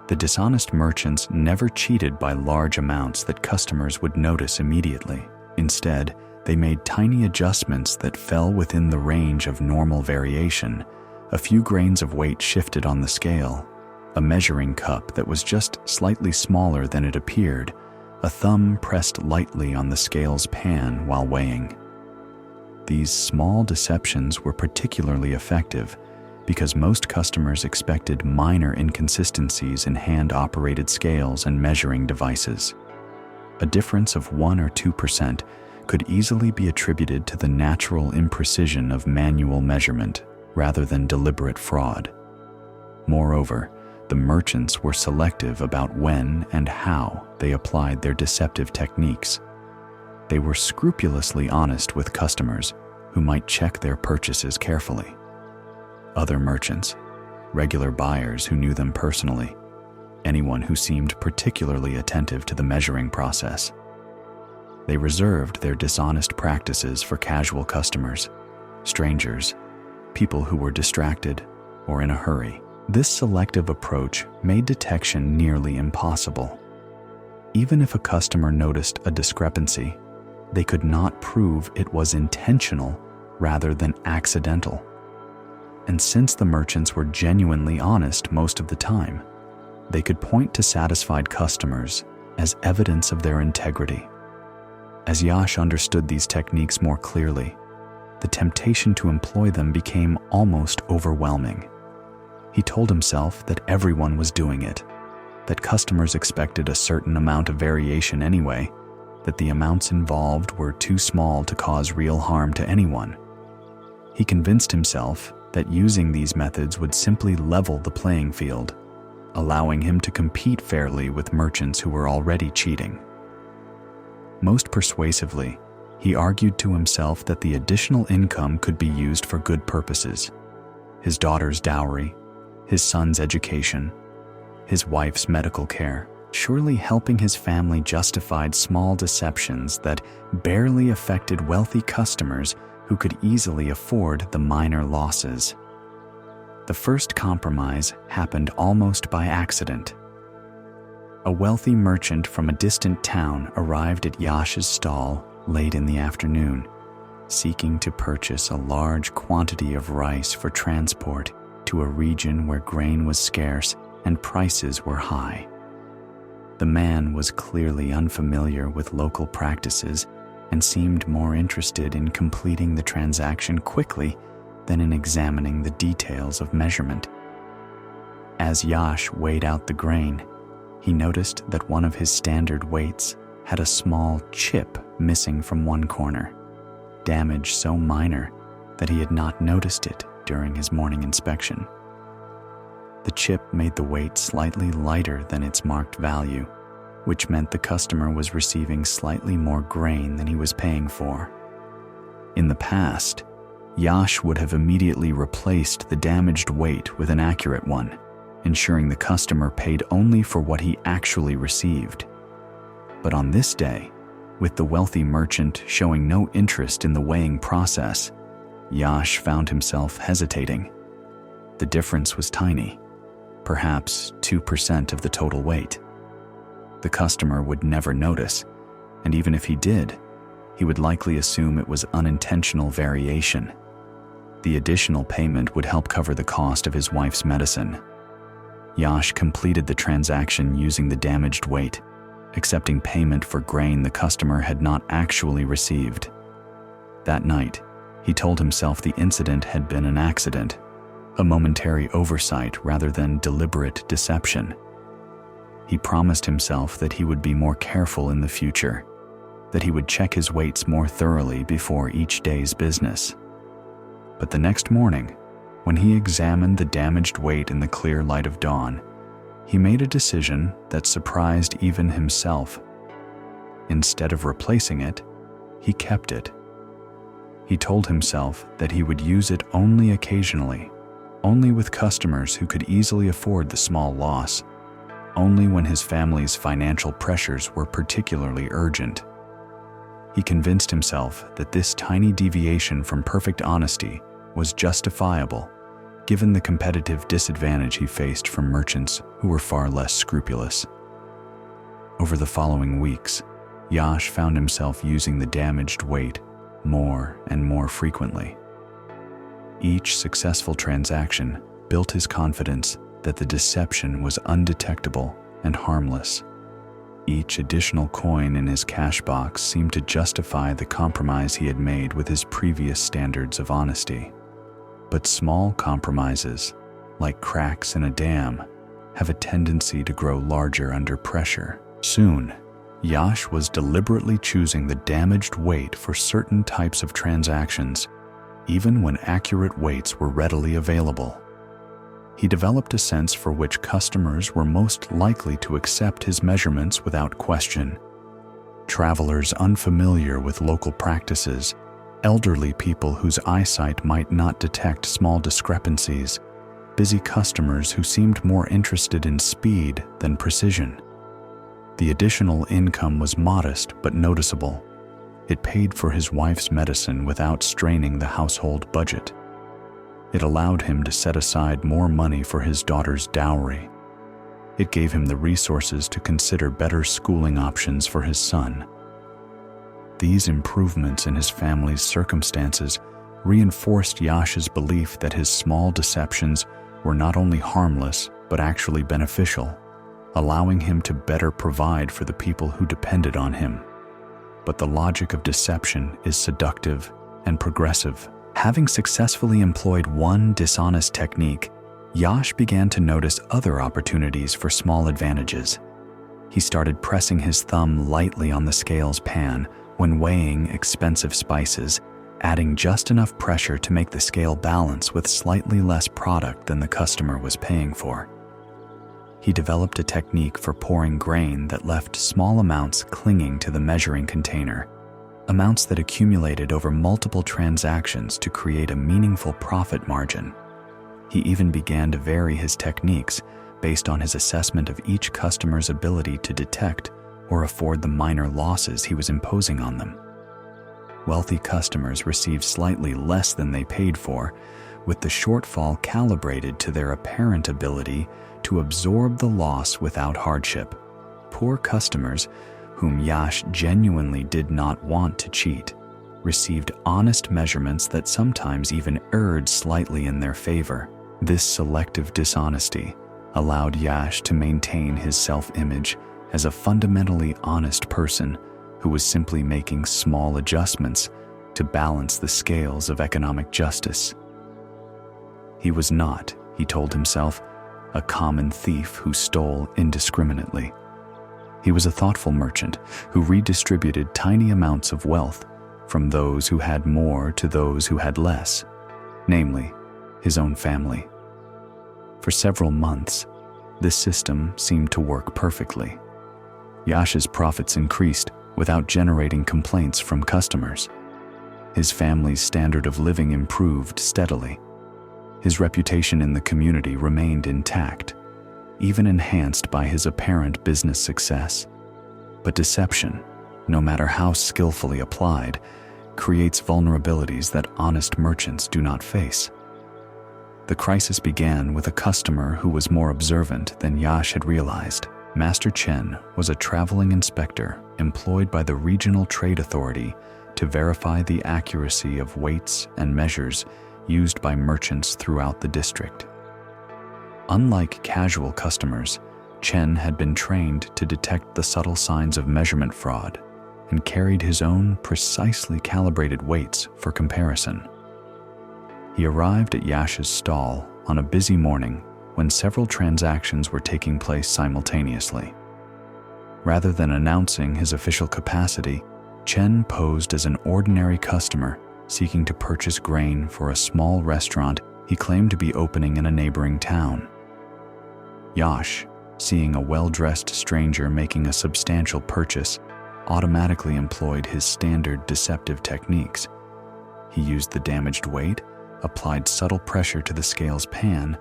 The dishonest merchants never cheated by large amounts that customers would notice immediately. Instead, they made tiny adjustments that fell within the range of normal variation. A few grains of weight shifted on the scale, a measuring cup that was just slightly smaller than it appeared, a thumb pressed lightly on the scale's pan while weighing. These small deceptions were particularly effective because most customers expected minor inconsistencies in hand-operated scales and measuring devices. A difference of 1 or 2% could easily be attributed to the natural imprecision of manual measurement rather than deliberate fraud. Moreover, the merchants were selective about when and how they applied their deceptive techniques. They were scrupulously honest with customers who might check their purchases carefully. Other merchants, regular buyers who knew them personally, anyone who seemed particularly attentive to the measuring process. They reserved their dishonest practices for casual customers, strangers, people who were distracted or in a hurry. This selective approach made detection nearly impossible. Even if a customer noticed a discrepancy, they could not prove it was intentional rather than accidental. And since the merchants were genuinely honest most of the time, they could point to satisfied customers as evidence of their integrity. As Yash understood these techniques more clearly, the temptation to employ them became almost overwhelming. He told himself that everyone was doing it, that customers expected a certain amount of variation anyway, that the amounts involved were too small to cause real harm to anyone. He convinced himself that using these methods would simply level the playing field, allowing him to compete fairly with merchants who were already cheating. Most persuasively, he argued to himself that the additional income could be used for good purposes: his daughter's dowry, his son's education, his wife's medical care. Surely helping his family justified small deceptions that barely affected wealthy customers who could easily afford the minor losses. The first compromise happened almost by accident. A wealthy merchant from a distant town arrived at Yash's stall late in the afternoon, seeking to purchase a large quantity of rice for transport to a region where grain was scarce and prices were high. The man was clearly unfamiliar with local practices and seemed more interested in completing the transaction quickly than in examining the details of measurement. As Yash weighed out the grain, he noticed that one of his standard weights had a small chip missing from one corner, damage so minor that he had not noticed it during his morning inspection. The chip made the weight slightly lighter than its marked value, which meant the customer was receiving slightly more grain than he was paying for. In the past, Yash would have immediately replaced the damaged weight with an accurate one, ensuring the customer paid only for what he actually received. But on this day, with the wealthy merchant showing no interest in the weighing process, Yash found himself hesitating. The difference was tiny, perhaps 2% of the total weight. The customer would never notice, and even if he did, he would likely assume it was unintentional variation. The additional payment would help cover the cost of his wife's medicine. Yash completed the transaction using the damaged weight, accepting payment for grain the customer had not actually received. That night, he told himself the incident had been an accident, a momentary oversight rather than deliberate deception. He promised himself that he would be more careful in the future, that he would check his weights more thoroughly before each day's business. But the next morning, when he examined the damaged weight in the clear light of dawn, he made a decision that surprised even himself. Instead of replacing it, he kept it. He told himself that he would use it only occasionally, only with customers who could easily afford the small loss, only when his family's financial pressures were particularly urgent. He convinced himself that this tiny deviation from perfect honesty was justifiable, given the competitive disadvantage he faced from merchants who were far less scrupulous. Over the following weeks, Yash found himself using the damaged weight more and more frequently. Each successful transaction built his confidence that the deception was undetectable and harmless. Each additional coin in his cash box seemed to justify the compromise he had made with his previous standards of honesty. But small compromises, like cracks in a dam, have a tendency to grow larger under pressure. Soon, Yash was deliberately choosing the damaged weight for certain types of transactions, even when accurate weights were readily available. He developed a sense for which customers were most likely to accept his measurements without question. Travelers unfamiliar with local practices, elderly people whose eyesight might not detect small discrepancies, busy customers who seemed more interested in speed than precision. The additional income was modest but noticeable. It paid for his wife's medicine without straining the household budget. It allowed him to set aside more money for his daughter's dowry. It gave him the resources to consider better schooling options for his son. These improvements in his family's circumstances reinforced Yash's belief that his small deceptions were not only harmless but actually beneficial, allowing him to better provide for the people who depended on him. But the logic of deception is seductive and progressive. Having successfully employed one dishonest technique, Yash began to notice other opportunities for small advantages. He started pressing his thumb lightly on the scales pan when weighing expensive spices, adding just enough pressure to make the scale balance with slightly less product than the customer was paying for. He developed a technique for pouring grain that left small amounts clinging to the measuring container, amounts that accumulated over multiple transactions to create a meaningful profit margin. He even began to vary his techniques based on his assessment of each customer's ability to detect or afford the minor losses he was imposing on them. Wealthy customers received slightly less than they paid for, with the shortfall calibrated to their apparent ability to absorb the loss without hardship. Poor customers, whom Yash genuinely did not want to cheat, received honest measurements that sometimes even erred slightly in their favor. This selective dishonesty allowed Yash to maintain his self-image as a fundamentally honest person who was simply making small adjustments to balance the scales of economic justice. He was not, he told himself, a common thief who stole indiscriminately. He was a thoughtful merchant who redistributed tiny amounts of wealth from those who had more to those who had less, namely, his own family. For several months, this system seemed to work perfectly. Yash's profits increased without generating complaints from customers. His family's standard of living improved steadily. His reputation in the community remained intact, even enhanced by his apparent business success. But deception, no matter how skillfully applied, creates vulnerabilities that honest merchants do not face. The crisis began with a customer who was more observant than Yash had realized. Master Chen was a traveling inspector employed by the regional trade authority to verify the accuracy of weights and measures used by merchants throughout the district. Unlike casual customers, Chen had been trained to detect the subtle signs of measurement fraud and carried his own precisely calibrated weights for comparison. He arrived at Yash's stall on a busy morning when several transactions were taking place simultaneously. Rather than announcing his official capacity, Chen posed as an ordinary customer seeking to purchase grain for a small restaurant he claimed to be opening in a neighboring town. Yash, seeing a well-dressed stranger making a substantial purchase, automatically employed his standard deceptive techniques. He used the damaged weight, applied subtle pressure to the scales pan,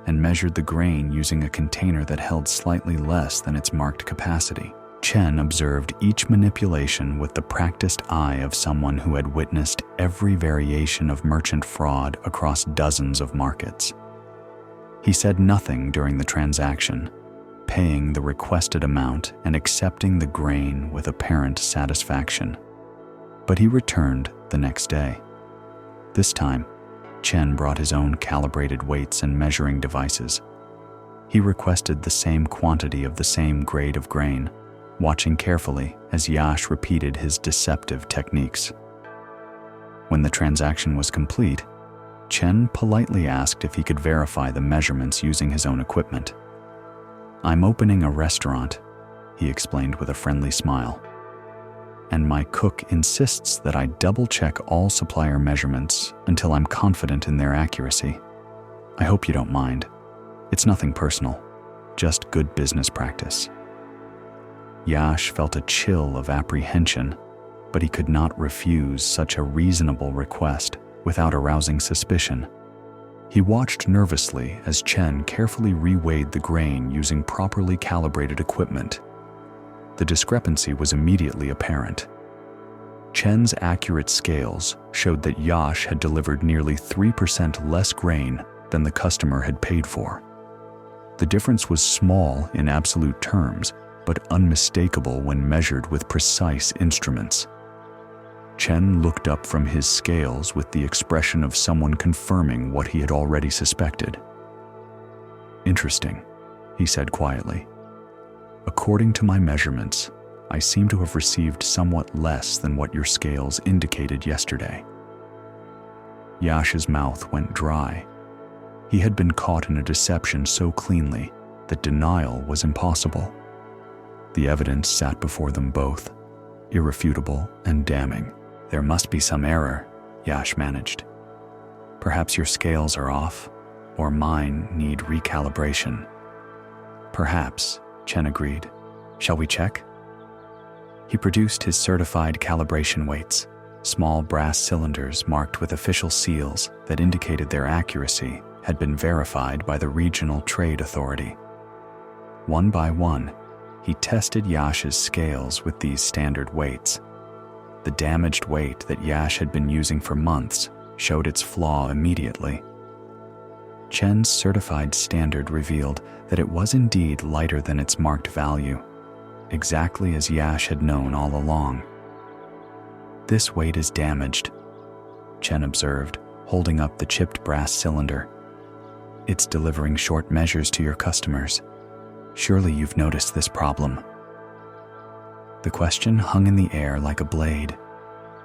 and measured the grain using a container that held slightly less than its marked capacity. Chen observed each manipulation with the practiced eye of someone who had witnessed every variation of merchant fraud across dozens of markets. He said nothing during the transaction, paying the requested amount and accepting the grain with apparent satisfaction. But he returned the next day. This time, Chen brought his own calibrated weights and measuring devices. He requested the same quantity of the same grade of grain, watching carefully as Yash repeated his deceptive techniques. When the transaction was complete, Chen politely asked if he could verify the measurements using his own equipment. "I'm opening a restaurant," he explained with a friendly smile, "and my cook insists that I double-check all supplier measurements until I'm confident in their accuracy. I hope you don't mind. It's nothing personal, just good business practice." Yash felt a chill of apprehension, but he could not refuse such a reasonable request without arousing suspicion. He watched nervously as Chen carefully reweighed the grain using properly calibrated equipment. The discrepancy was immediately apparent. Chen's accurate scales showed that Yash had delivered nearly 3% less grain than the customer had paid for. The difference was small in absolute terms, but unmistakable when measured with precise instruments. Chen looked up from his scales with the expression of someone confirming what he had already suspected. "Interesting," he said quietly. "According to my measurements, I seem to have received somewhat less than what your scales indicated yesterday." Yash's mouth went dry. He had been caught in a deception so cleanly that denial was impossible. The evidence sat before them both, irrefutable and damning. "There must be some error," Yash managed. "Perhaps your scales are off, or mine need recalibration." "Perhaps," Chen agreed. "Shall we check?" He produced his certified calibration weights, small brass cylinders marked with official seals that indicated their accuracy had been verified by the regional trade authority. One by one, he tested Yash's scales with these standard weights. The damaged weight that Yash had been using for months showed its flaw immediately. Chen's certified standard revealed that it was indeed lighter than its marked value, exactly as Yash had known all along. "This weight is damaged," Chen observed, holding up the chipped brass cylinder. "It's delivering short measures to your customers. Surely you've noticed this problem." The question hung in the air like a blade.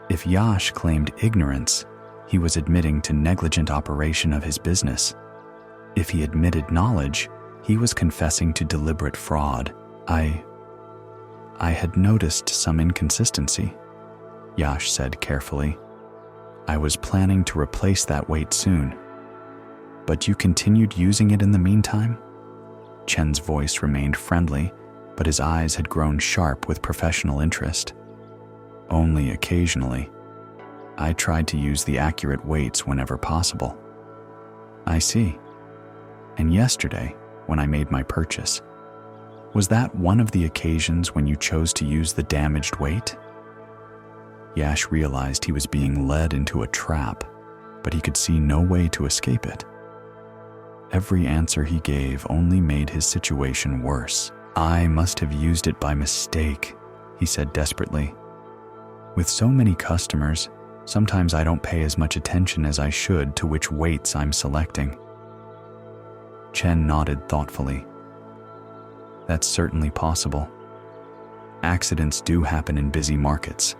If Yash claimed ignorance, he was admitting to negligent operation of his business. If he admitted knowledge, he was confessing to deliberate fraud. I had noticed some inconsistency," Yash said carefully. "I was planning to replace that weight soon." "But you continued using it in the meantime?" Chen's voice remained friendly, but his eyes had grown sharp with professional interest. "Only occasionally. I tried to use the accurate weights whenever possible." "I see. And yesterday, when I made my purchase, was that one of the occasions when you chose to use the damaged weight?" Yash realized he was being led into a trap, but he could see no way to escape it. Every answer he gave only made his situation worse. "I must have used it by mistake," he said desperately. "With so many customers, sometimes I don't pay as much attention as I should to which weights I'm selecting." Chen nodded thoughtfully. "That's certainly possible. Accidents do happen in busy markets.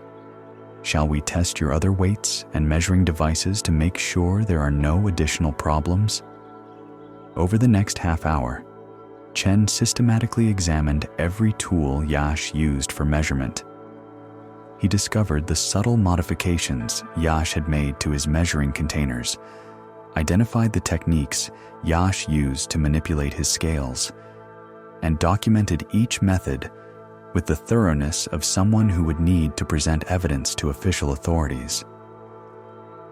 Shall we test your other weights and measuring devices to make sure there are no additional problems?" Over the next half hour, Chen systematically examined every tool Yash used for measurement. He discovered the subtle modifications Yash had made to his measuring containers, identified the techniques Yash used to manipulate his scales, and documented each method with the thoroughness of someone who would need to present evidence to official authorities.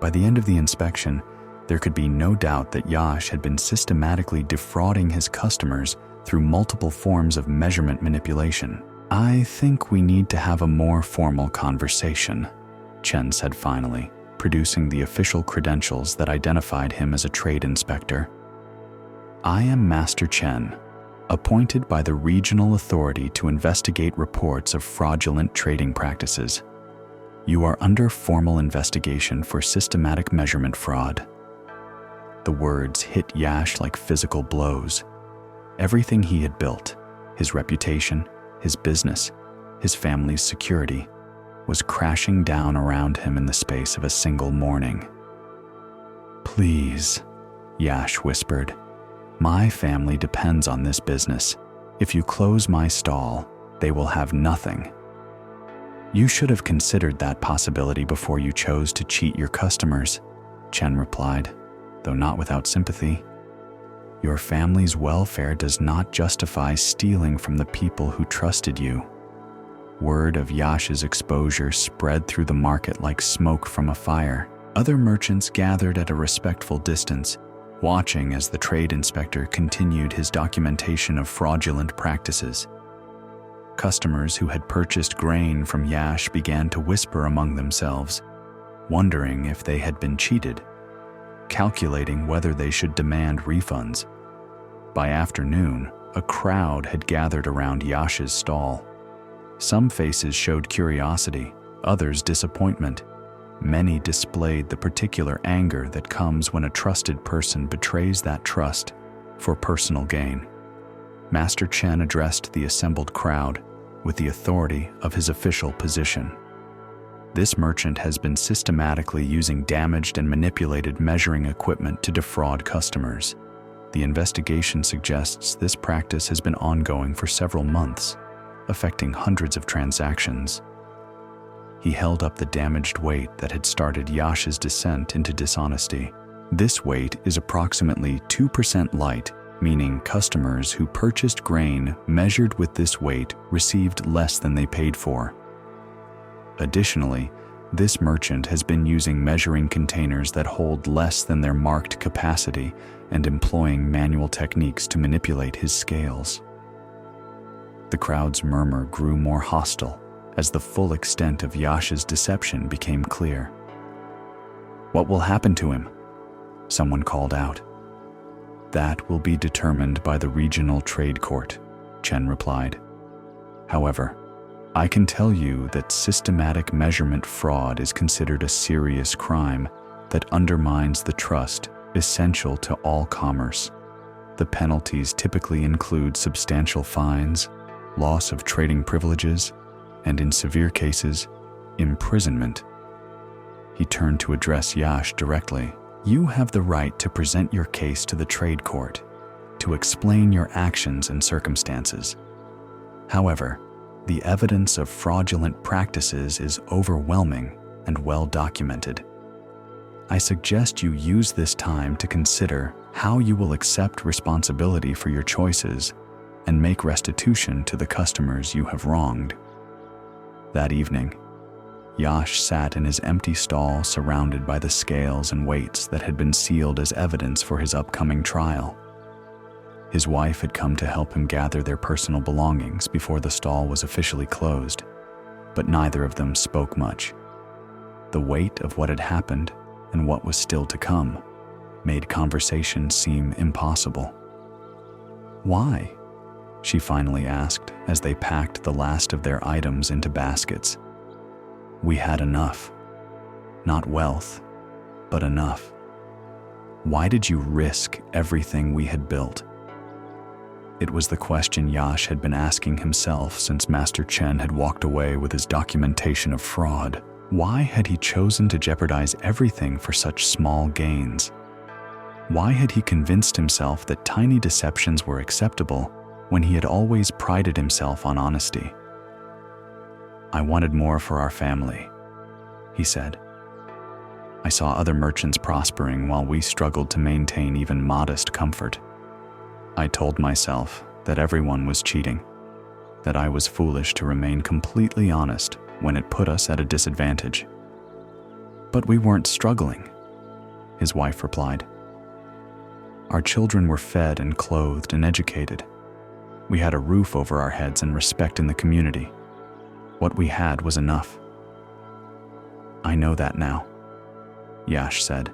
By the end of the inspection, there could be no doubt that Yash had been systematically defrauding his customers through multiple forms of measurement manipulation. "I think we need to have a more formal conversation," Chen said finally, producing the official credentials that identified him as a trade inspector. "I am Master Chen, appointed by the regional authority to investigate reports of fraudulent trading practices. You are under formal investigation for systematic measurement fraud." The words hit Yash like physical blows. Everything he had built, his reputation, his business, his family's security, was crashing down around him in the space of a single morning. "Please," Yash whispered, "my family depends on this business. If you close my stall, they will have nothing." "You should have considered that possibility before you chose to cheat your customers," Chen replied, though not without sympathy. "Your family's welfare does not justify stealing from the people who trusted you." Word of Yash's exposure spread through the market like smoke from a fire. Other merchants gathered at a respectful distance, watching as the trade inspector continued his documentation of fraudulent practices. Customers who had purchased grain from Yash began to whisper among themselves, wondering if they had been cheated, calculating whether they should demand refunds. By afternoon, a crowd had gathered around Yash's stall. Some faces showed curiosity, others disappointment. Many displayed the particular anger that comes when a trusted person betrays that trust for personal gain. Master Chen addressed the assembled crowd with the authority of his official position. "This merchant has been systematically using damaged and manipulated measuring equipment to defraud customers. The investigation suggests this practice has been ongoing for several months, affecting hundreds of transactions." He held up the damaged weight that had started Yash's descent into dishonesty. "This weight is approximately 2% light, meaning customers who purchased grain measured with this weight received less than they paid for. Additionally, this merchant has been using measuring containers that hold less than their marked capacity and employing manual techniques to manipulate his scales." The crowd's murmur grew more hostile as the full extent of Yash's deception became clear. "What will happen to him?" someone called out. "That will be determined by the regional trade court," Chen replied. "However, I can tell you that systematic measurement fraud is considered a serious crime that undermines the trust essential to all commerce. The penalties typically include substantial fines, loss of trading privileges, and in severe cases, imprisonment." He turned to address Yash directly. "You have the right to present your case to the trade court, to explain your actions and circumstances. However, the evidence of fraudulent practices is overwhelming and well documented. I suggest you use this time to consider how you will accept responsibility for your choices and make restitution to the customers you have wronged." That evening, Yash sat in his empty stall surrounded by the scales and weights that had been sealed as evidence for his upcoming trial. His wife had come to help him gather their personal belongings before the stall was officially closed, but neither of them spoke much. The weight of what had happened and what was still to come made conversation seem impossible. "Why?" she finally asked as they packed the last of their items into baskets. "We had enough. Not wealth, but enough. Why did you risk everything we had built?" It was the question Yash had been asking himself since Master Chen had walked away with his documentation of fraud. Why had he chosen to jeopardize everything for such small gains? Why had he convinced himself that tiny deceptions were acceptable when he had always prided himself on honesty? "I wanted more for our family," he said. "I saw other merchants prospering while we struggled to maintain even modest comfort. I told myself that everyone was cheating, that I was foolish to remain completely honest when it put us at a disadvantage." "But we weren't struggling," his wife replied. "Our children were fed and clothed and educated. We had a roof over our heads and respect in the community. What we had was enough. I know that now, Yash said.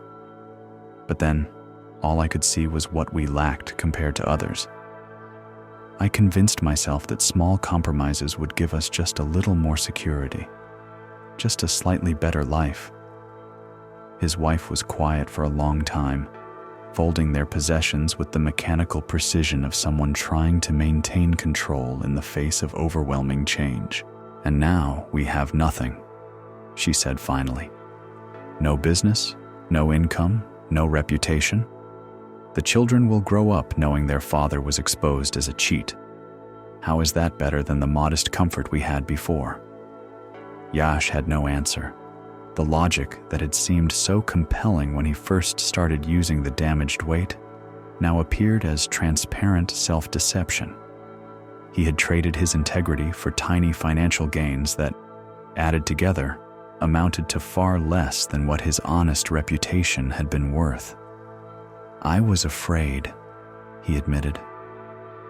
But then, all I could see was what we lacked compared to others. I convinced myself that small compromises would give us just a little more security, just a slightly better life. His wife was quiet for a long time, folding their possessions with the mechanical precision of someone trying to maintain control in the face of overwhelming change. And now we have nothing, she said finally. No business, no income, no reputation. The children will grow up knowing their father was exposed as a cheat. How is that better than the modest comfort we had before? Yash had no answer. The logic that had seemed so compelling when he first started using the damaged weight now appeared as transparent self-deception. He had traded his integrity for tiny financial gains that, added together, amounted to far less than what his honest reputation had been worth. I was afraid, he admitted.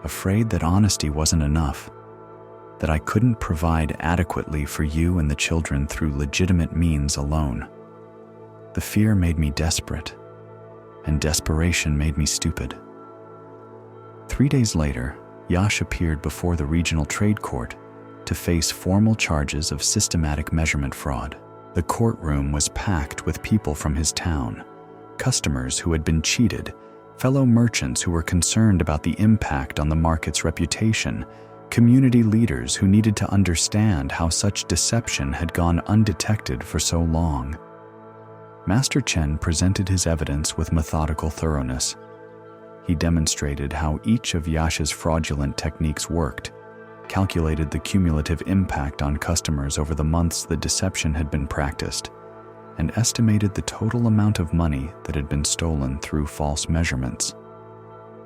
Afraid that honesty wasn't enough, that I couldn't provide adequately for you and the children through legitimate means alone. The fear made me desperate, and desperation made me stupid. 3 days later, Yash appeared before the regional trade court to face formal charges of systematic measurement fraud. The courtroom was packed with people from his town, customers who had been cheated, fellow merchants who were concerned about the impact on the market's reputation, community leaders who needed to understand how such deception had gone undetected for so long. Master Chen presented his evidence with methodical thoroughness. He demonstrated how each of Yash's fraudulent techniques worked, calculated the cumulative impact on customers over the months the deception had been practiced, and estimated the total amount of money that had been stolen through false measurements.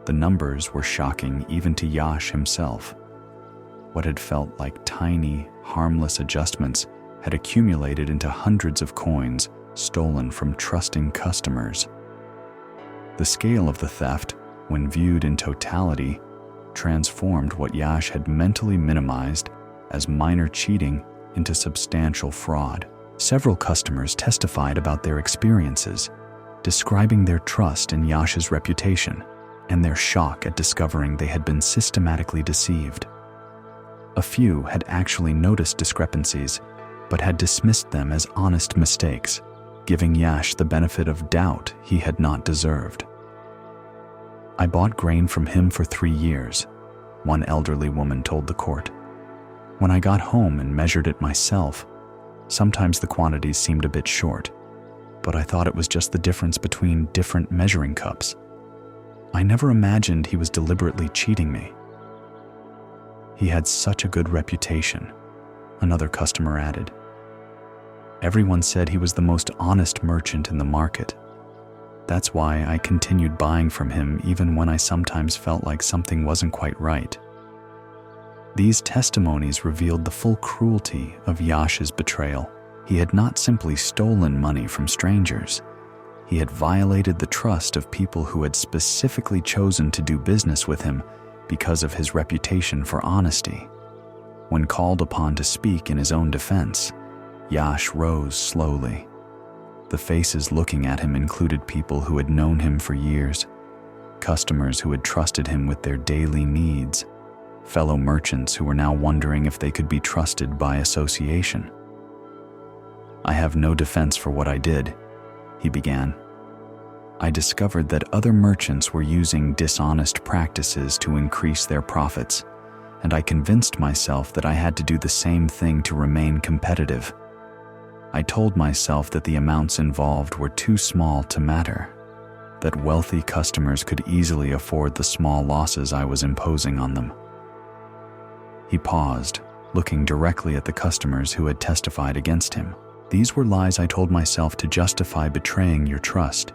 The numbers were shocking even to Yash himself. What had felt like tiny, harmless adjustments had accumulated into hundreds of coins stolen from trusting customers. The scale of the theft, when viewed in totality, transformed what Yash had mentally minimized as minor cheating into substantial fraud. Several customers testified about their experiences, describing their trust in Yash's reputation and their shock at discovering they had been systematically deceived. A few had actually noticed discrepancies, but had dismissed them as honest mistakes, giving Yash the benefit of doubt he had not deserved. I bought grain from him for 3 years, one elderly woman told the court. When I got home and measured it myself, sometimes the quantities seemed a bit short, but I thought it was just the difference between different measuring cups. I never imagined he was deliberately cheating me. He had such a good reputation, another customer added. Everyone said he was the most honest merchant in the market. That's why I continued buying from him even when I sometimes felt like something wasn't quite right. These testimonies revealed the full cruelty of Yash's betrayal. He had not simply stolen money from strangers. He had violated the trust of people who had specifically chosen to do business with him because of his reputation for honesty. When called upon to speak in his own defense, Yash rose slowly. The faces looking at him included people who had known him for years, customers who had trusted him with their daily needs, fellow merchants who were now wondering if they could be trusted by association. I have no defense for what I did, he began. I discovered that other merchants were using dishonest practices to increase their profits, and I convinced myself that I had to do the same thing to remain competitive. I told myself that the amounts involved were too small to matter, that wealthy customers could easily afford the small losses I was imposing on them. He paused, looking directly at the customers who had testified against him. These were lies I told myself to justify betraying your trust.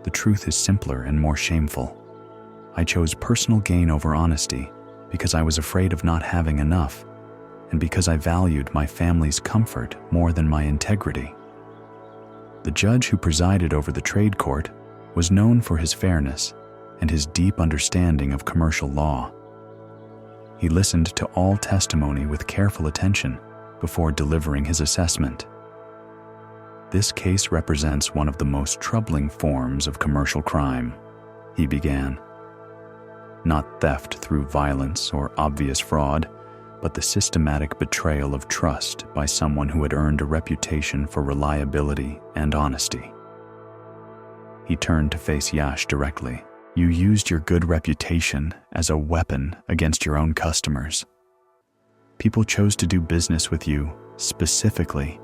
The truth is simpler and more shameful. I chose personal gain over honesty because I was afraid of not having enough, and because I valued my family's comfort more than my integrity. The judge who presided over the trade court was known for his fairness and his deep understanding of commercial law. he listened to all testimony with careful attention before delivering his assessment. "This case represents one of the most troubling forms of commercial crime," he began. "Not theft through violence or obvious fraud, but the systematic betrayal of trust by someone who had earned a reputation for reliability and honesty." He turned to face Yash directly. "You used your good reputation as a weapon against your own customers. People chose to do business with you specifically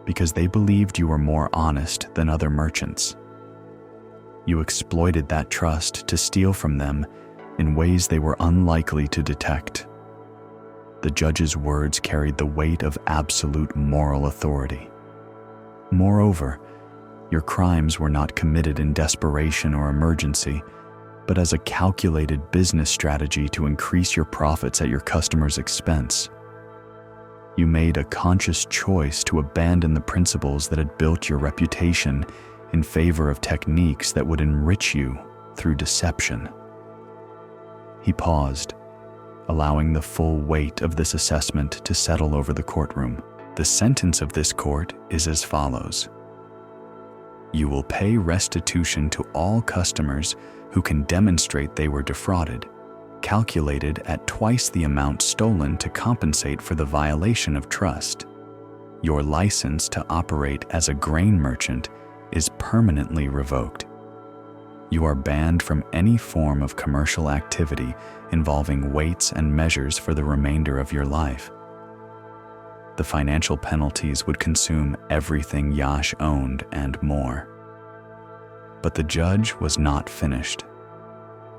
because they believed you were more honest than other merchants. You exploited that trust to steal from them in ways they were unlikely to detect." The judge's words carried the weight of absolute moral authority. "Moreover, your crimes were not committed in desperation or emergency, but as a calculated business strategy to increase your profits at your customers' expense. You made a conscious choice to abandon the principles that had built your reputation in favor of techniques that would enrich you through deception." He paused, allowing the full weight of this assessment to settle over the courtroom. "The sentence of this court is as follows. You will pay restitution to all customers who can demonstrate they were defrauded, calculated at twice the amount stolen to compensate for the violation of trust. Your license to operate as a grain merchant is permanently revoked. You are banned from any form of commercial activity involving weights and measures for the remainder of your life." The financial penalties would consume everything Yash owned and more. But the judge was not finished.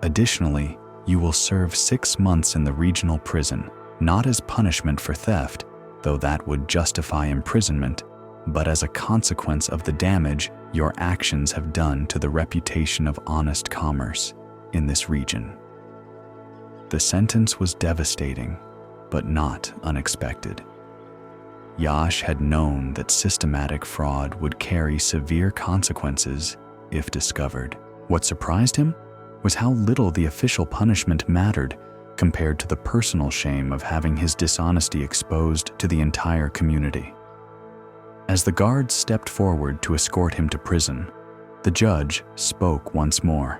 "Additionally, you will serve 6 months in the regional prison, not as punishment for theft, though that would justify imprisonment, but as a consequence of the damage your actions have done to the reputation of honest commerce in this region." The sentence was devastating, but not unexpected. Yash had known that systematic fraud would carry severe consequences if discovered. What surprised him was how little the official punishment mattered compared to the personal shame of having his dishonesty exposed to the entire community. As the guards stepped forward to escort him to prison, the judge spoke once more.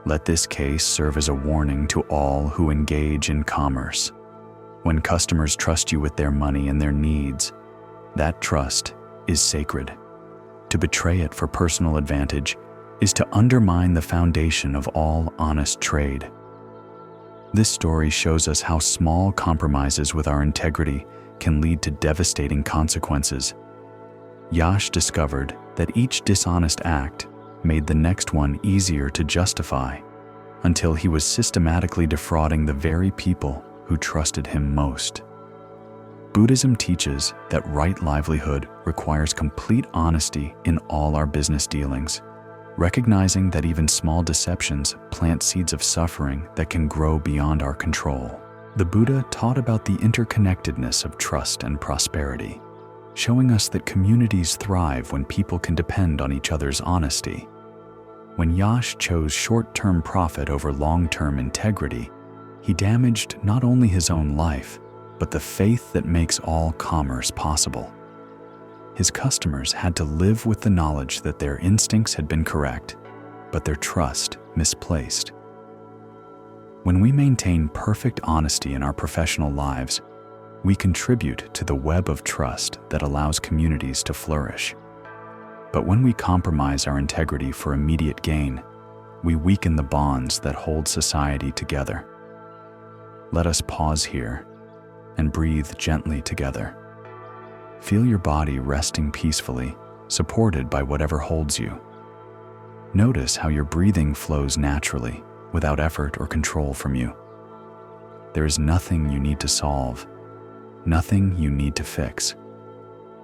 "Let this case serve as a warning to all who engage in commerce. When customers trust you with their money and their needs, that trust is sacred. To betray it for personal advantage is to undermine the foundation of all honest trade." This story shows us how small compromises with our integrity can lead to devastating consequences. Yash discovered that each dishonest act made the next one easier to justify, until he was systematically defrauding the very people who trusted him most. Buddhism teaches that right livelihood requires complete honesty in all our business dealings, recognizing that even small deceptions plant seeds of suffering that can grow beyond our control. The Buddha taught about the interconnectedness of trust and prosperity, showing us that communities thrive when people can depend on each other's honesty. When Yash chose short-term profit over long-term integrity, he damaged not only his own life, but the faith that makes all commerce possible. His customers had to live with the knowledge that their instincts had been correct, but their trust misplaced. When we maintain perfect honesty in our professional lives, we contribute to the web of trust that allows communities to flourish. But when we compromise our integrity for immediate gain, we weaken the bonds that hold society together. Let us pause here and breathe gently together. Feel your body resting peacefully, supported by whatever holds you. Notice how your breathing flows naturally, without effort or control from you. There is nothing you need to solve, nothing you need to fix.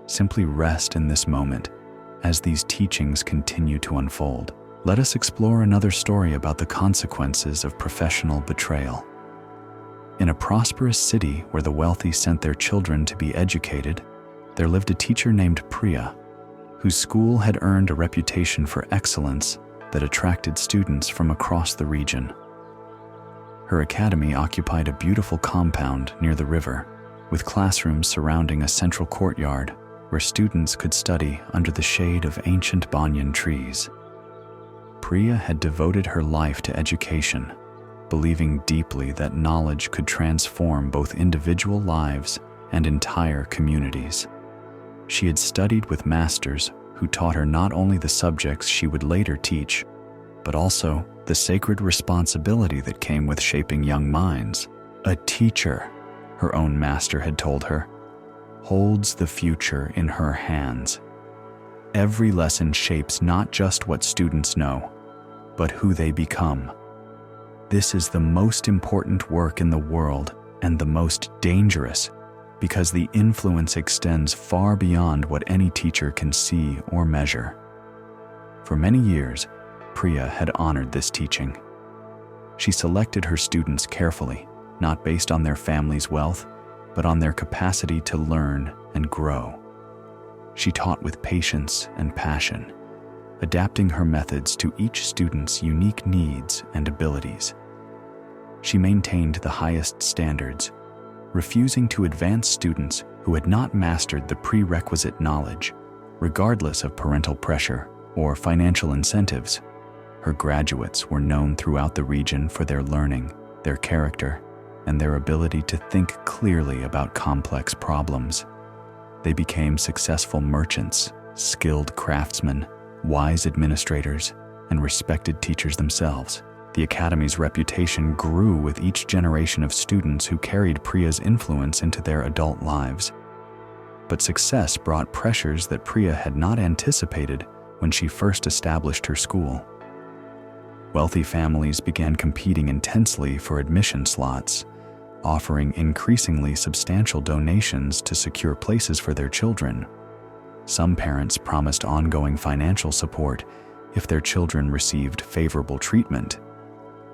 Simply rest in this moment as these teachings continue to unfold. Let us explore another story about the consequences of professional betrayal. In a prosperous city where the wealthy sent their children to be educated, there lived a teacher named Priya, whose school had earned a reputation for excellence that attracted students from across the region. Her academy occupied a beautiful compound near the river, with classrooms surrounding a central courtyard where students could study under the shade of ancient banyan trees. Priya had devoted her life to education, believing deeply that knowledge could transform both individual lives and entire communities. She had studied with masters who taught her not only the subjects she would later teach, but also the sacred responsibility that came with shaping young minds. A teacher, her own master had told her, holds the future in her hands. Every lesson shapes not just what students know, but who they become. This is the most important work in the world and the most dangerous, because the influence extends far beyond what any teacher can see or measure. For many years, Priya had honored this teaching. She selected her students carefully, not based on their family's wealth, but on their capacity to learn and grow. She taught with patience and passion, adapting her methods to each student's unique needs and abilities. She maintained the highest standards, refusing to advance students who had not mastered the prerequisite knowledge, regardless of parental pressure or financial incentives. Her graduates were known throughout the region for their learning, their character, and their ability to think clearly about complex problems. They became successful merchants, skilled craftsmen, wise administrators, and respected teachers themselves. The Academy's reputation grew with each generation of students who carried Priya's influence into their adult lives. But success brought pressures that Priya had not anticipated when she first established her school. Wealthy families began competing intensely for admission slots, offering increasingly substantial donations to secure places for their children. Some parents promised ongoing financial support if their children received favorable treatment.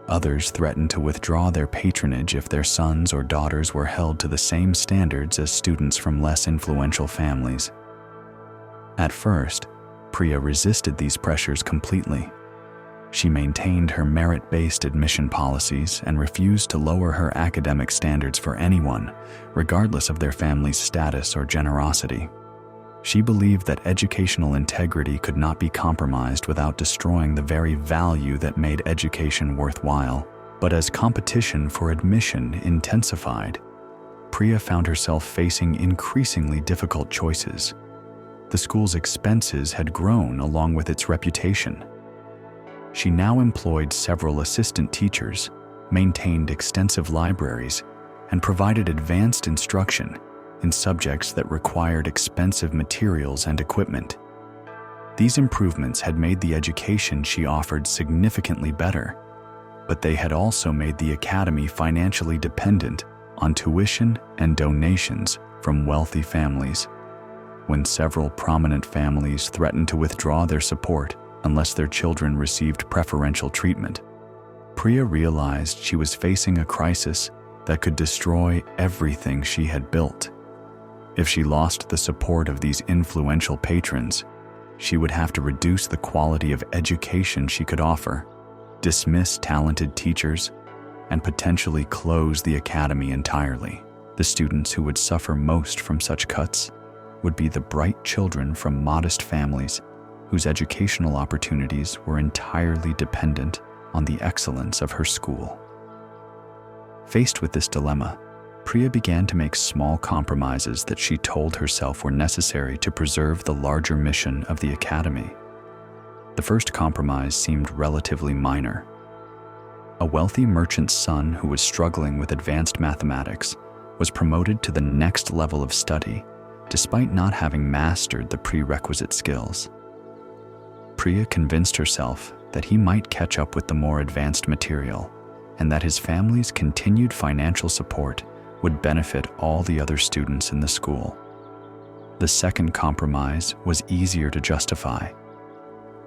Others threatened to withdraw their patronage if their sons or daughters were held to the same standards as students from less influential families. At first, Priya resisted these pressures completely. She maintained her merit-based admission policies and refused to lower her academic standards for anyone, regardless of their family's status or generosity. She believed that educational integrity could not be compromised without destroying the very value that made education worthwhile. But as competition for admission intensified, Priya found herself facing increasingly difficult choices. The school's expenses had grown along with its reputation. She now employed several assistant teachers, maintained extensive libraries, and provided advanced instruction in subjects that required expensive materials and equipment. These improvements had made the education she offered significantly better, but they had also made the Academy financially dependent on tuition and donations from wealthy families. When several prominent families threatened to withdraw their support unless their children received preferential treatment, Priya realized she was facing a crisis that could destroy everything she had built. If she lost the support of these influential patrons, she would have to reduce the quality of education she could offer, dismiss talented teachers, and potentially close the Academy entirely. The students who would suffer most from such cuts would be the bright children from modest families whose educational opportunities were entirely dependent on the excellence of her school. Faced with this dilemma, Priya began to make small compromises that she told herself were necessary to preserve the larger mission of the Academy. The first compromise seemed relatively minor. A wealthy merchant's son who was struggling with advanced mathematics was promoted to the next level of study, despite not having mastered the prerequisite skills. Priya convinced herself that he might catch up with the more advanced material, and that his family's continued financial support would benefit all the other students in the school. The second compromise was easier to justify.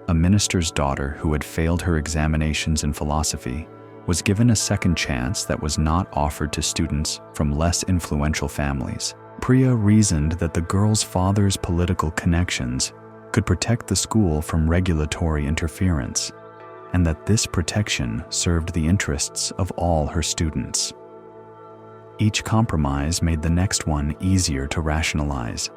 A minister's daughter who had failed her examinations in philosophy was given a second chance that was not offered to students from less influential families. Priya reasoned that the girl's father's political connections could protect the school from regulatory interference. and that this protection served the interests of all her students. Each compromise made the next one easier to rationalize.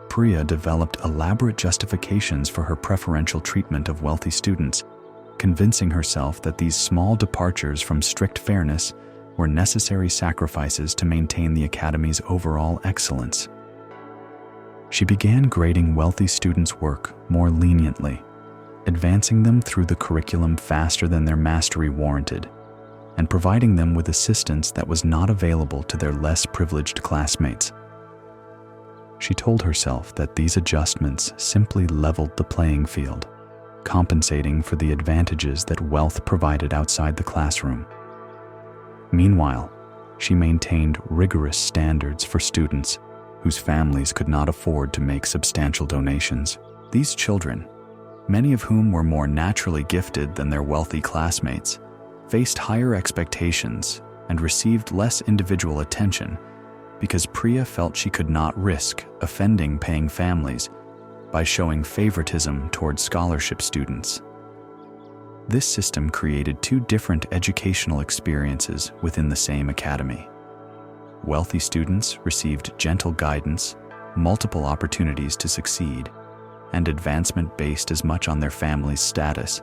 Priya developed elaborate justifications for her preferential treatment of wealthy students, convincing herself that these small departures from strict fairness were necessary sacrifices to maintain the academy's overall excellence. She began grading wealthy students' work more leniently, advancing them through the curriculum faster than their mastery warranted, and providing them with assistance that was not available to their less privileged classmates. She told herself that these adjustments simply leveled the playing field, compensating for the advantages that wealth provided outside the classroom. Meanwhile, she maintained rigorous standards for students whose families could not afford to make substantial donations. These children, many of whom were more naturally gifted than their wealthy classmates, faced higher expectations and received less individual attention because Priya felt she could not risk offending paying families by showing favoritism towards scholarship students. This system created two different educational experiences within the same academy. Wealthy students received gentle guidance, multiple opportunities to succeed, and advancement based as much on their family's status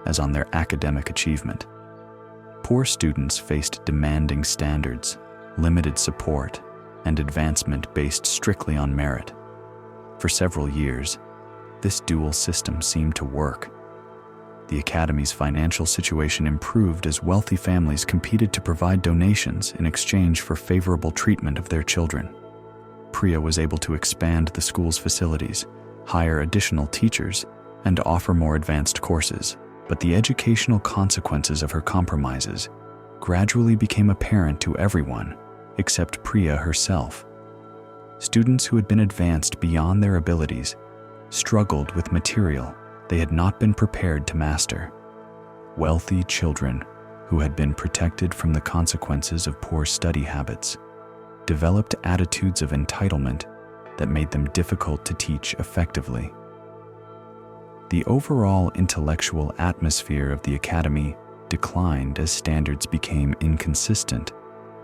as on their academic achievement. Poor students faced demanding standards, limited support, and advancement based strictly on merit. For several years, this dual system seemed to work. The academy's financial situation improved as wealthy families competed to provide donations in exchange for favorable treatment of their children. Priya was able to expand the school's facilities, hire additional teachers, and offer more advanced courses. But the educational consequences of her compromises gradually became apparent to everyone except Priya herself. Students who had been advanced beyond their abilities struggled with material they had not been prepared to master. Wealthy children who had been protected from the consequences of poor study habits developed attitudes of entitlement that made them difficult to teach effectively. The overall intellectual atmosphere of the academy declined as standards became inconsistent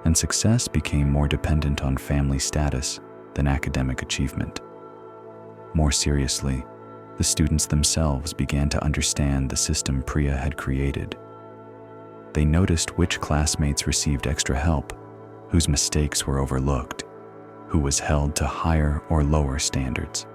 and success became more dependent on family status than academic achievement. More seriously, the students themselves began to understand the system Priya had created. They noticed which classmates received extra help, whose mistakes were overlooked, who was held to higher or lower standards.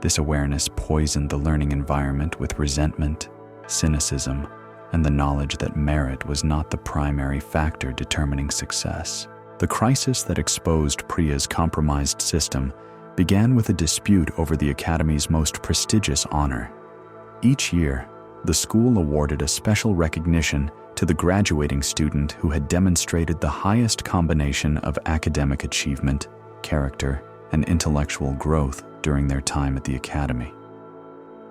This awareness poisoned the learning environment with resentment, cynicism, and the knowledge that merit was not the primary factor determining success. The crisis that exposed Priya's compromised system began with a dispute over the academy's most prestigious honor. Each year, the school awarded a special recognition to the graduating student who had demonstrated the highest combination of academic achievement, character, and intellectual growth during their time at the academy.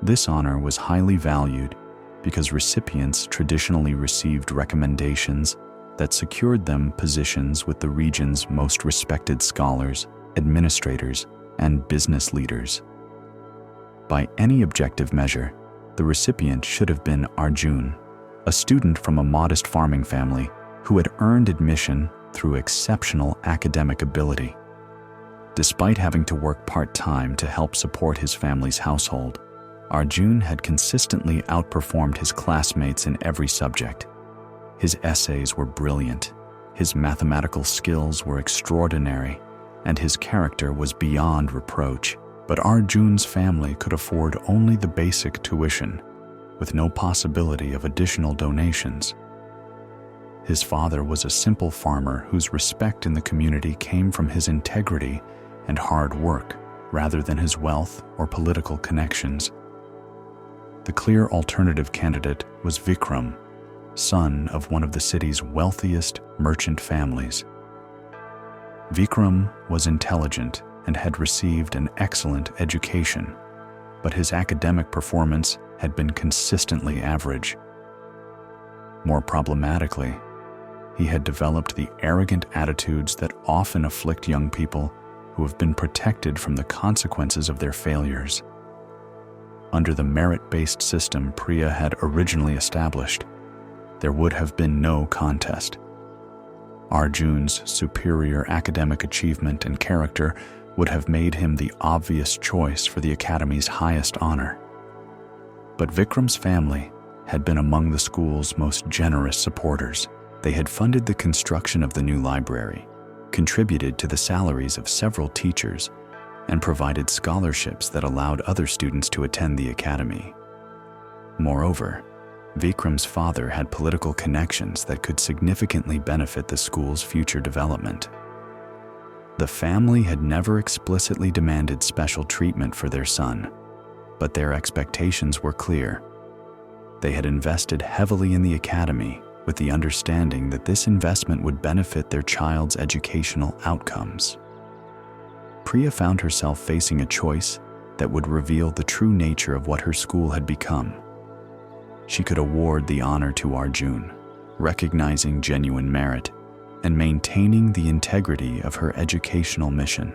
This honor was highly valued because recipients traditionally received recommendations that secured them positions with the region's most respected scholars, administrators, and business leaders. By any objective measure, the recipient should have been Arjun, a student from a modest farming family who had earned admission through exceptional academic ability. Despite having to work part-time to help support his family's household, Arjun had consistently outperformed his classmates in every subject. His essays were brilliant, his mathematical skills were extraordinary, and his character was beyond reproach. But Arjun's family could afford only the basic tuition, with no possibility of additional donations. His father was a simple farmer whose respect in the community came from his integrity and hard work, rather than his wealth or political connections. The clear alternative candidate was Vikram, son of one of the city's wealthiest merchant families. Vikram was intelligent and had received an excellent education, but his academic performance had been consistently average. More problematically, he had developed the arrogant attitudes that often afflict young people who have been protected from the consequences of their failures. under the merit-based system Priya had originally established, there would have been no contest. Arjun's superior academic achievement and character would have made him the obvious choice for the Academy's highest honor. But Vikram's family had been among the school's most generous supporters. They had funded the construction of the new library, contributed to the salaries of several teachers, and provided scholarships that allowed other students to attend the academy. Moreover, Vikram's father had political connections that could significantly benefit the school's future development. The family had never explicitly demanded special treatment for their son, but their expectations were clear. They had invested heavily in the academy with the understanding that this investment would benefit their child's educational outcomes. Priya found herself facing a choice that would reveal the true nature of what her school had become. She could award the honor to Arjun, recognizing genuine merit and maintaining the integrity of her educational mission.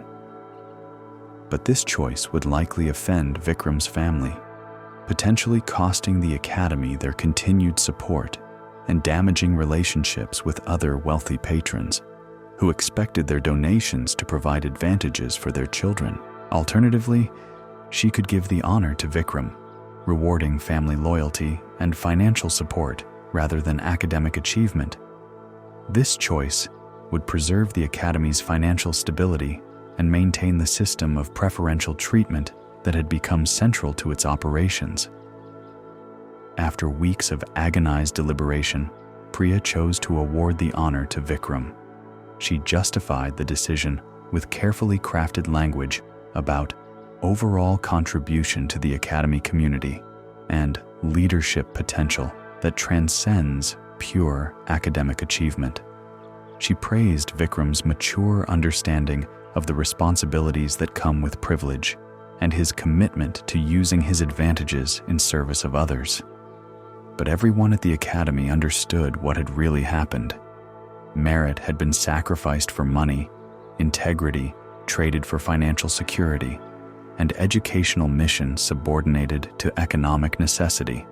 But this choice would likely offend Vikram's family, potentially costing the academy their continued support and damaging relationships with other wealthy patrons who expected their donations to provide advantages for their children. Alternatively, she could give the honor to Vikram, rewarding family loyalty and financial support rather than academic achievement. This choice would preserve the academy's financial stability and maintain the system of preferential treatment that had become central to its operations. After weeks of agonized deliberation, Priya chose to award the honor to Vikram. She justified the decision with carefully crafted language about overall contribution to the academy community and leadership potential that transcends pure academic achievement. She praised Vikram's mature understanding of the responsibilities that come with privilege and his commitment to using his advantages in service of others. But everyone at the academy understood what had really happened. Merit had been sacrificed for money, integrity traded for financial security, and educational mission subordinated to economic necessity.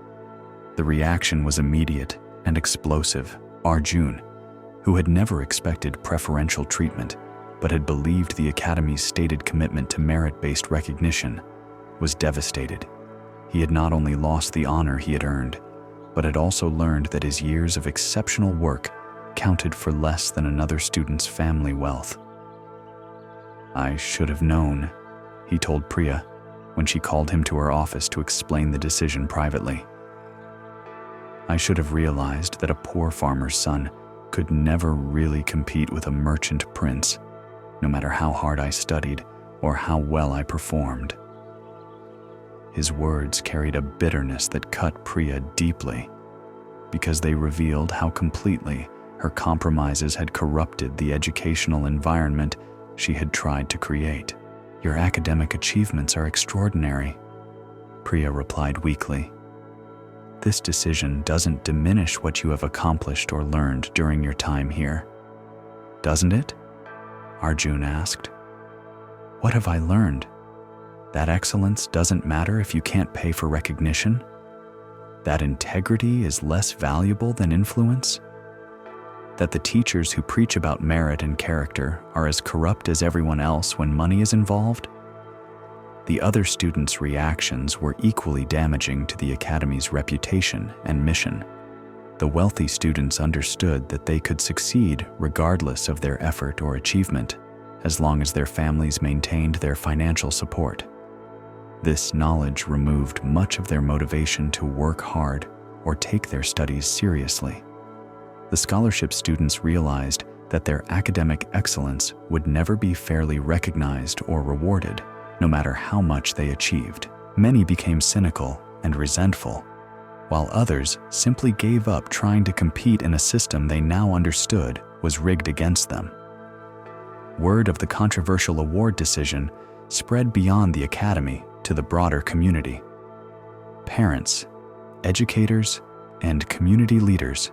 The reaction was immediate and explosive. Arjun, who had never expected preferential treatment but had believed the academy's stated commitment to merit-based recognition, was devastated. He had not only lost the honor he had earned, but had also learned that his years of exceptional work counted for less than another student's family wealth. "I should have known," he told Priya when she called him to her office to explain the decision privately. "I should have realized that a poor farmer's son could never really compete with a merchant prince, no matter how hard I studied or how well I performed." His words carried a bitterness that cut Priya deeply, because they revealed how completely her compromises had corrupted the educational environment she had tried to create. "Your academic achievements are extraordinary," Priya replied weakly. "This decision doesn't diminish what you have accomplished or learned during your time here, doesn't it?" Arjun asked. "What have I learned? That excellence doesn't matter if you can't pay for recognition? That integrity is less valuable than influence? That the teachers who preach about merit and character are as corrupt as everyone else when money is involved?" The other students' reactions were equally damaging to the academy's reputation and mission. The wealthy students understood that they could succeed regardless of their effort or achievement, as long as their families maintained their financial support. This knowledge removed much of their motivation to work hard or take their studies seriously. The scholarship students realized that their academic excellence would never be fairly recognized or rewarded, no matter how much they achieved. Many became cynical and resentful, while others simply gave up trying to compete in a system they now understood was rigged against them. Word of the controversial award decision spread beyond the academy to the broader community. Parents, educators, and community leaders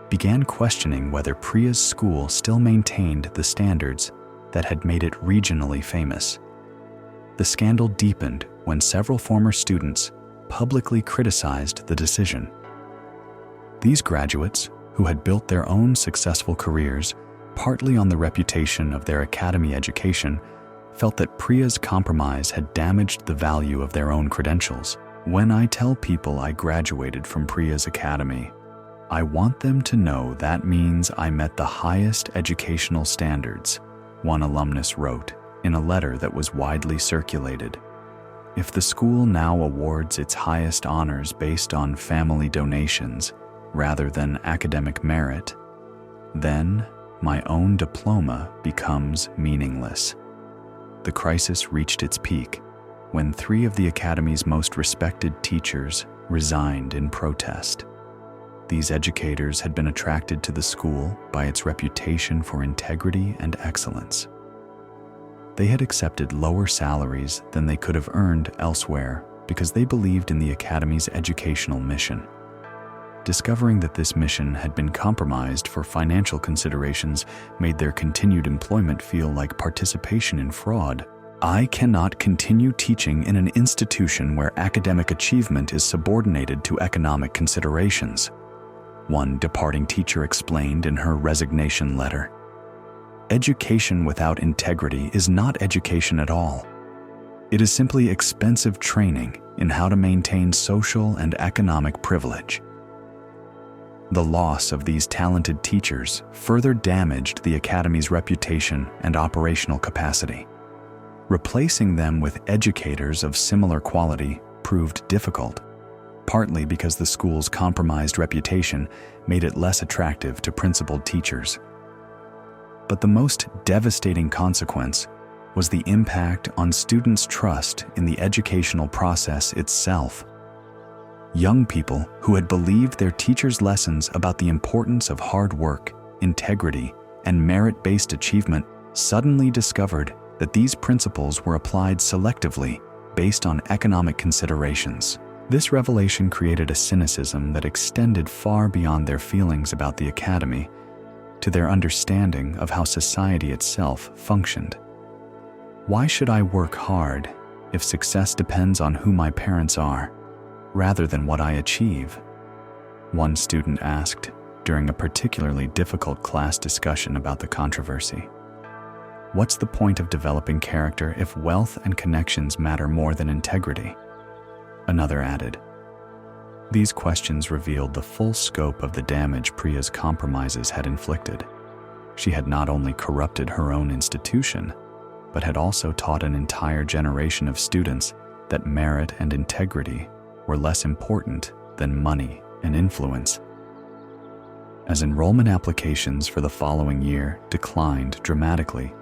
began questioning whether Priya's school still maintained the standards that had made it regionally famous. The scandal deepened when several former students publicly criticized the decision. These graduates, who had built their own successful careers partly on the reputation of their academy education, felt that Priya's compromise had damaged the value of their own credentials. When I tell people I graduated from Priya's academy, I want them to know that means I met the highest educational standards, one alumnus wrote in a letter that was widely circulated. If the school now awards its highest honors based on family donations rather than academic merit, then my own diploma becomes meaningless. The crisis reached its peak when 3 of the academy's most respected teachers resigned in protest. These educators had been attracted to the school by its reputation for integrity and excellence. They had accepted lower salaries than they could have earned elsewhere because they believed in the academy's educational mission. Discovering that this mission had been compromised for financial considerations made their continued employment feel like participation in fraud. I cannot continue teaching in an institution where academic achievement is subordinated to economic considerations, one departing teacher explained in her resignation letter. Education without integrity is not education at all. It is simply expensive training in how to maintain social and economic privilege. The loss of these talented teachers further damaged the academy's reputation and operational capacity. Replacing them with educators of similar quality proved difficult, partly because the school's compromised reputation made it less attractive to principled teachers. But the most devastating consequence was the impact on students' trust in the educational process itself. Young people who had believed their teachers' lessons about the importance of hard work, integrity, and merit-based achievement suddenly discovered that these principles were applied selectively based on economic considerations. This revelation created a cynicism that extended far beyond their feelings about the academy to their understanding of how society itself functioned. Why should I work hard if success depends on who my parents are, rather than what I achieve? One student asked during a particularly difficult class discussion about the controversy. What's the point of developing character if wealth and connections matter more than integrity? Another added. These questions revealed the full scope of the damage Priya's compromises had inflicted. She had not only corrupted her own institution, but had also taught an entire generation of students that merit and integrity were less important than money and influence. As enrollment applications for the following year declined dramatically,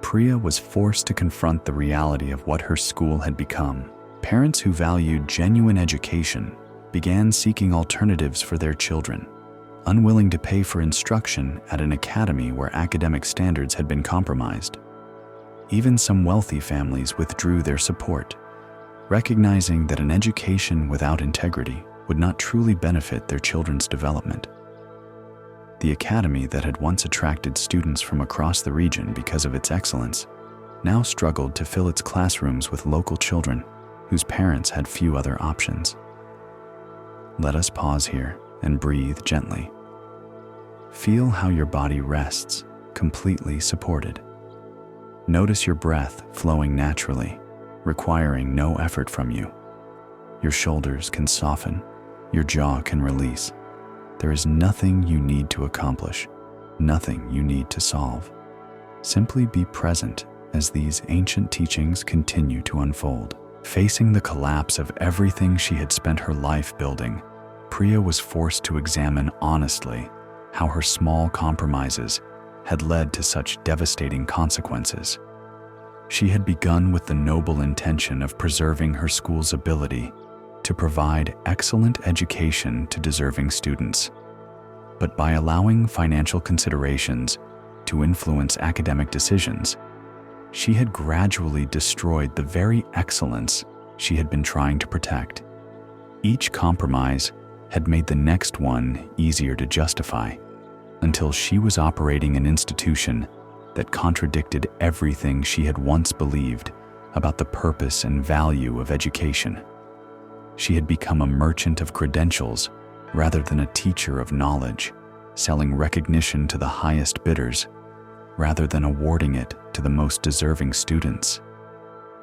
Priya was forced to confront the reality of what her school had become. Parents who valued genuine education began seeking alternatives for their children, unwilling to pay for instruction at an academy where academic standards had been compromised. Even some wealthy families withdrew their support, recognizing that an education without integrity would not truly benefit their children's development. The academy that had once attracted students from across the region because of its excellence now struggled to fill its classrooms with local children whose parents had few other options. Let us pause here and breathe gently. Feel how your body rests, completely supported. Notice your breath flowing naturally, requiring no effort from you. Your shoulders can soften, your jaw can release. There is nothing you need to accomplish, nothing you need to solve. Simply be present as these ancient teachings continue to unfold. Facing the collapse of everything she had spent her life building, Priya was forced to examine honestly how her small compromises had led to such devastating consequences. She had begun with the noble intention of preserving her school's ability to provide excellent education to deserving students. But by allowing financial considerations to influence academic decisions, she had gradually destroyed the very excellence she had been trying to protect. Each compromise had made the next one easier to justify, until she was operating an institution that contradicted everything she had once believed about the purpose and value of education. She had become a merchant of credentials rather than a teacher of knowledge, selling recognition to the highest bidders rather than awarding it to the most deserving students.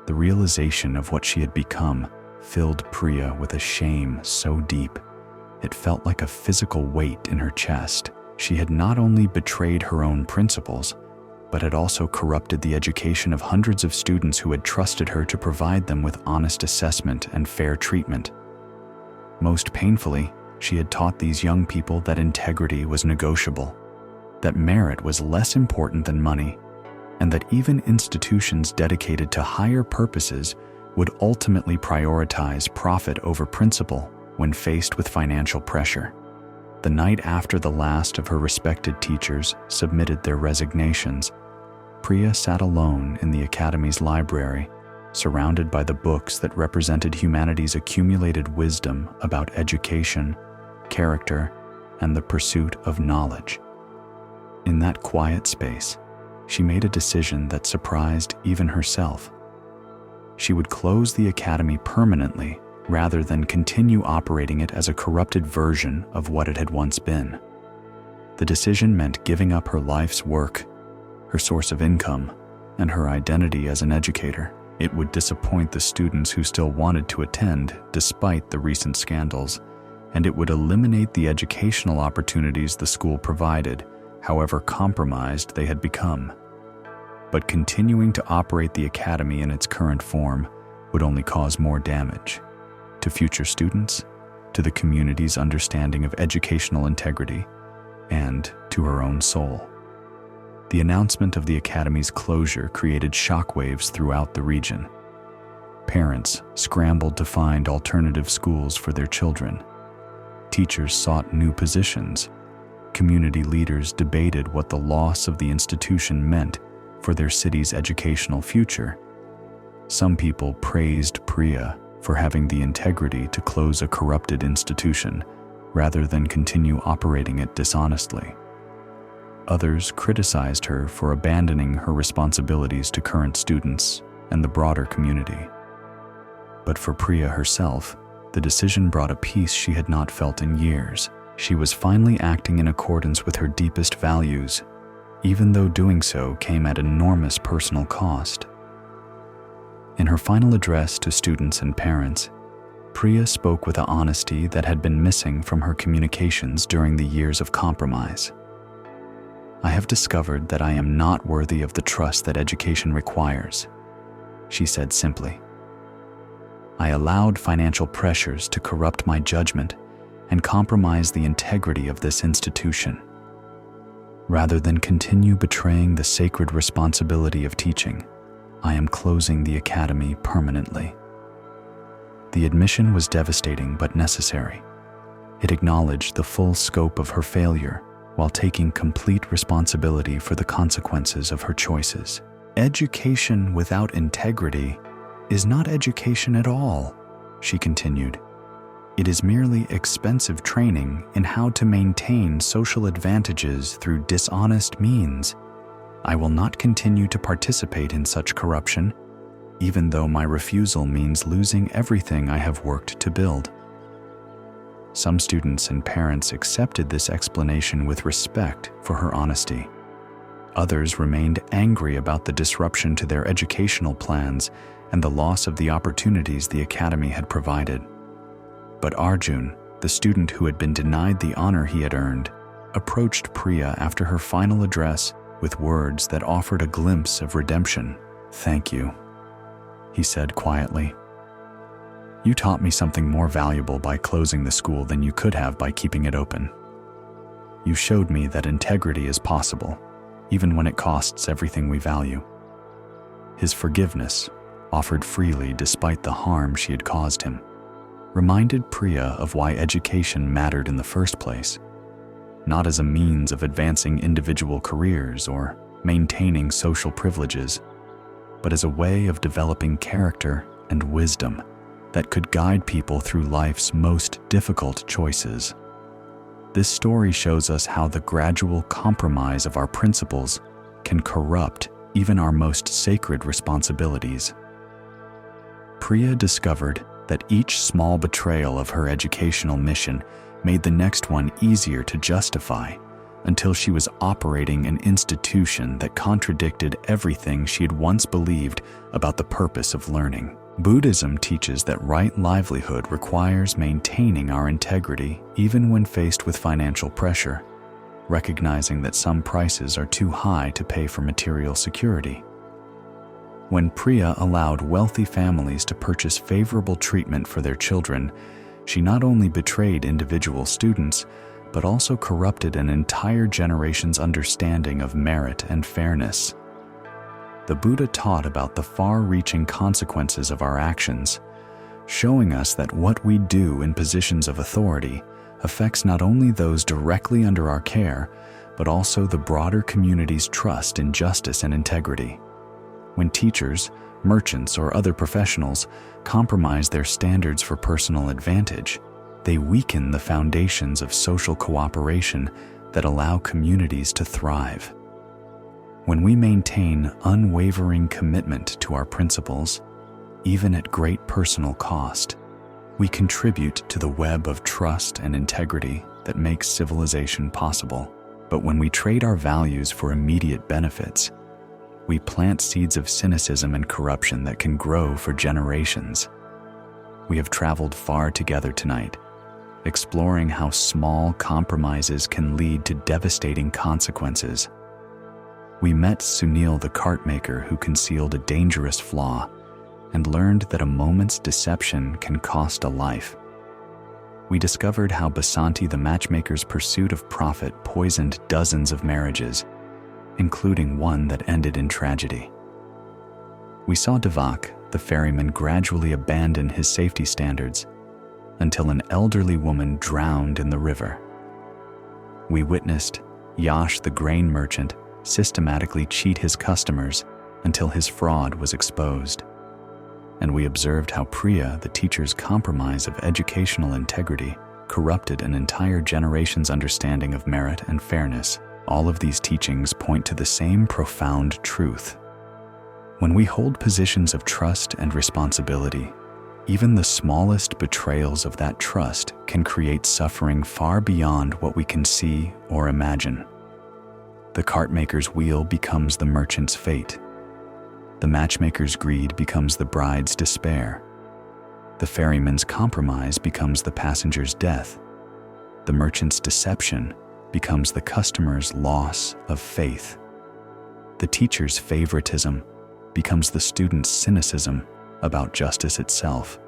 The realization of what she had become filled Priya with a shame so deep, it felt like a physical weight in her chest. She had not only betrayed her own principles, but had also corrupted the education of hundreds of students who had trusted her to provide them with honest assessment and fair treatment. Most painfully, she had taught these young people that integrity was negotiable, that merit was less important than money, and that even institutions dedicated to higher purposes would ultimately prioritize profit over principle when faced with financial pressure. The night after the last of her respected teachers submitted their resignations, Priya sat alone in the Academy's library, surrounded by the books that represented humanity's accumulated wisdom about education, character, and the pursuit of knowledge. In that quiet space, she made a decision that surprised even herself. She would close the Academy permanently rather than continue operating it as a corrupted version of what it had once been. The decision meant giving up her life's work, her source of income, and her identity as an educator. It would disappoint the students who still wanted to attend despite the recent scandals, and it would eliminate the educational opportunities the school provided, however compromised they had become. But continuing to operate the Academy in its current form would only cause more damage to future students, to the community's understanding of educational integrity, and to her own soul. The announcement of the Academy's closure created shockwaves throughout the region. Parents scrambled to find alternative schools for their children. Teachers sought new positions. Community leaders debated what the loss of the institution meant for their city's educational future. Some people praised Priya for having the integrity to close a corrupted institution rather than continue operating it dishonestly. Others criticized her for abandoning her responsibilities to current students and the broader community. But for Priya herself, the decision brought a peace she had not felt in years. She was finally acting in accordance with her deepest values, even though doing so came at enormous personal cost. In her final address to students and parents, Priya spoke with an honesty that had been missing from her communications during the years of compromise. "I have discovered that I am not worthy of the trust that education requires," she said simply. "I allowed financial pressures to corrupt my judgment and compromise the integrity of this institution. Rather than continue betraying the sacred responsibility of teaching, I am closing the Academy permanently." The admission was devastating but necessary. It acknowledged the full scope of her failure while taking complete responsibility for the consequences of her choices. "Education without integrity is not education at all," she continued. "It is merely expensive training in how to maintain social advantages through dishonest means. I will not continue to participate in such corruption, even though my refusal means losing everything I have worked to build." Some students and parents accepted this explanation with respect for her honesty. Others remained angry about the disruption to their educational plans and the loss of the opportunities the Academy had provided. But Arjun, the student who had been denied the honor he had earned, approached Priya after her final address with words that offered a glimpse of redemption. "Thank you," he said quietly. "You taught me something more valuable by closing the school than you could have by keeping it open. You showed me that integrity is possible, even when it costs everything we value." His forgiveness, offered freely despite the harm she had caused him, reminded Priya of why education mattered in the first place, not as a means of advancing individual careers or maintaining social privileges, but as a way of developing character and wisdom that could guide people through life's most difficult choices. This story shows us how the gradual compromise of our principles can corrupt even our most sacred responsibilities. Priya discovered that each small betrayal of her educational mission made the next one easier to justify, until she was operating an institution that contradicted everything she had once believed about the purpose of learning. Buddhism teaches that right livelihood requires maintaining our integrity even when faced with financial pressure, recognizing that some prices are too high to pay for material security. When Priya allowed wealthy families to purchase favorable treatment for their children, she not only betrayed individual students, but also corrupted an entire generation's understanding of merit and fairness. The Buddha taught about the far-reaching consequences of our actions, showing us that what we do in positions of authority affects not only those directly under our care, but also the broader community's trust in justice and integrity. When teachers, merchants, or other professionals compromise their standards for personal advantage, they weaken the foundations of social cooperation that allow communities to thrive. When we maintain unwavering commitment to our principles, even at great personal cost, we contribute to the web of trust and integrity that makes civilization possible. But when we trade our values for immediate benefits, we plant seeds of cynicism and corruption that can grow for generations. We have traveled far together tonight, exploring how small compromises can lead to devastating consequences. We met Sunil the cart maker who concealed a dangerous flaw and learned that a moment's deception can cost a life. We discovered how Basanti the matchmaker's pursuit of profit poisoned dozens of marriages, including one that ended in tragedy. We saw Devak, the ferryman, gradually abandon his safety standards until an elderly woman drowned in the river. We witnessed Yash, the grain merchant, systematically cheat his customers until his fraud was exposed. And we observed how Priya, the teacher's compromise of educational integrity, corrupted an entire generation's understanding of merit and fairness. All of these teachings point to the same profound truth. When we hold positions of trust and responsibility, even the smallest betrayals of that trust can create suffering far beyond what we can see or imagine. The cart maker's wheel becomes the merchant's fate. The matchmaker's greed becomes the bride's despair. The ferryman's compromise becomes the passenger's death. The merchant's deception becomes the customer's loss of faith. The teacher's favoritism becomes the student's cynicism about justice itself.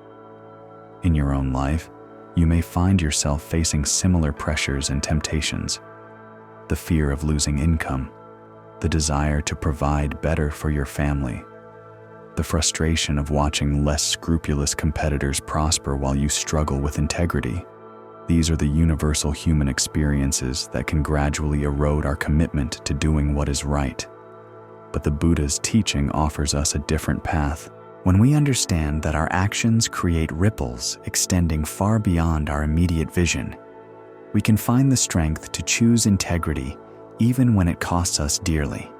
In your own life, you may find yourself facing similar pressures and temptations. The fear of losing income, the desire to provide better for your family, the frustration of watching less scrupulous competitors prosper while you struggle with integrity. These are the universal human experiences that can gradually erode our commitment to doing what is right. But the Buddha's teaching offers us a different path. When we understand that our actions create ripples extending far beyond our immediate vision, we can find the strength to choose integrity even when it costs us dearly.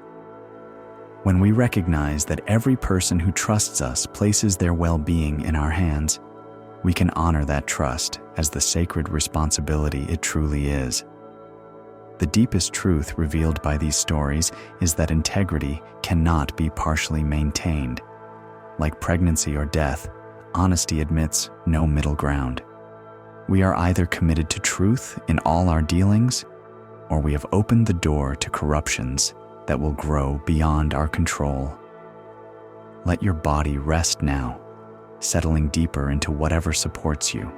When we recognize that every person who trusts us places their well-being in our hands, we can honor that trust as the sacred responsibility it truly is. The deepest truth revealed by these stories is that integrity cannot be partially maintained. Like pregnancy or death, honesty admits no middle ground. We are either committed to truth in all our dealings, or we have opened the door to corruptions that will grow beyond our control. Let your body rest now, settling deeper into whatever supports you.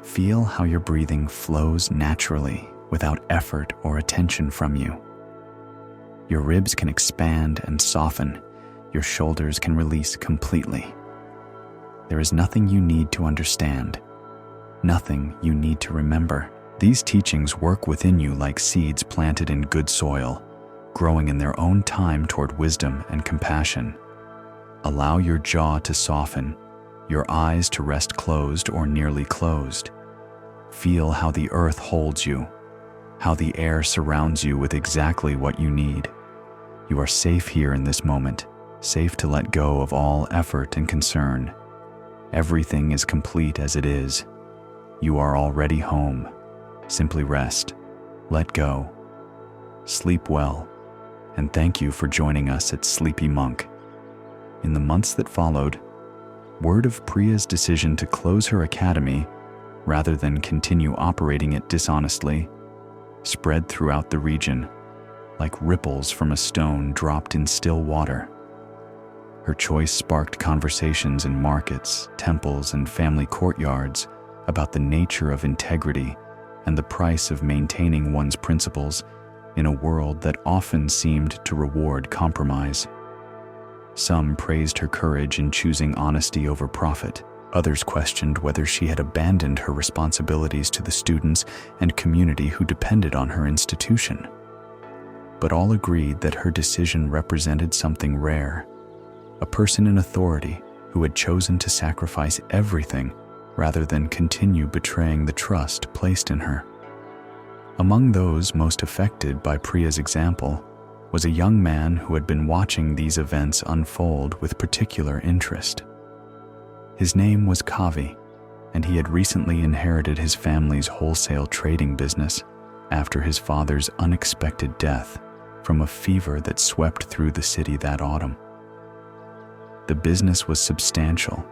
Feel how your breathing flows naturally without effort or attention from you. Your ribs can expand and soften. Your shoulders can release completely. There is nothing you need to understand, nothing you need to remember. These teachings work within you like seeds planted in good soil, growing in their own time toward wisdom and compassion. Allow your jaw to soften, your eyes to rest closed or nearly closed. Feel how the earth holds you, how the air surrounds you with exactly what you need. You are safe here in this moment, safe to let go of all effort and concern. Everything is complete as it is. You are already home. Simply rest, let go, sleep well, and thank you for joining us at Sleepy Monk. In the months that followed, word of Priya's decision to close her academy rather than continue operating it dishonestly spread throughout the region like ripples from a stone dropped in still water. Her choice sparked conversations in markets, temples, and family courtyards about the nature of integrity and the price of maintaining one's principles in a world that often seemed to reward compromise. Some praised her courage in choosing honesty over profit. Others questioned whether she had abandoned her responsibilities to the students and community who depended on her institution. But all agreed that her decision represented something rare, a person in authority who had chosen to sacrifice everything rather than continue betraying the trust placed in her. Among those most affected by Priya's example was a young man who had been watching these events unfold with particular interest. His name was Kavi, and he had recently inherited his family's wholesale trading business after his father's unexpected death from a fever that swept through the city that autumn. The business was substantial,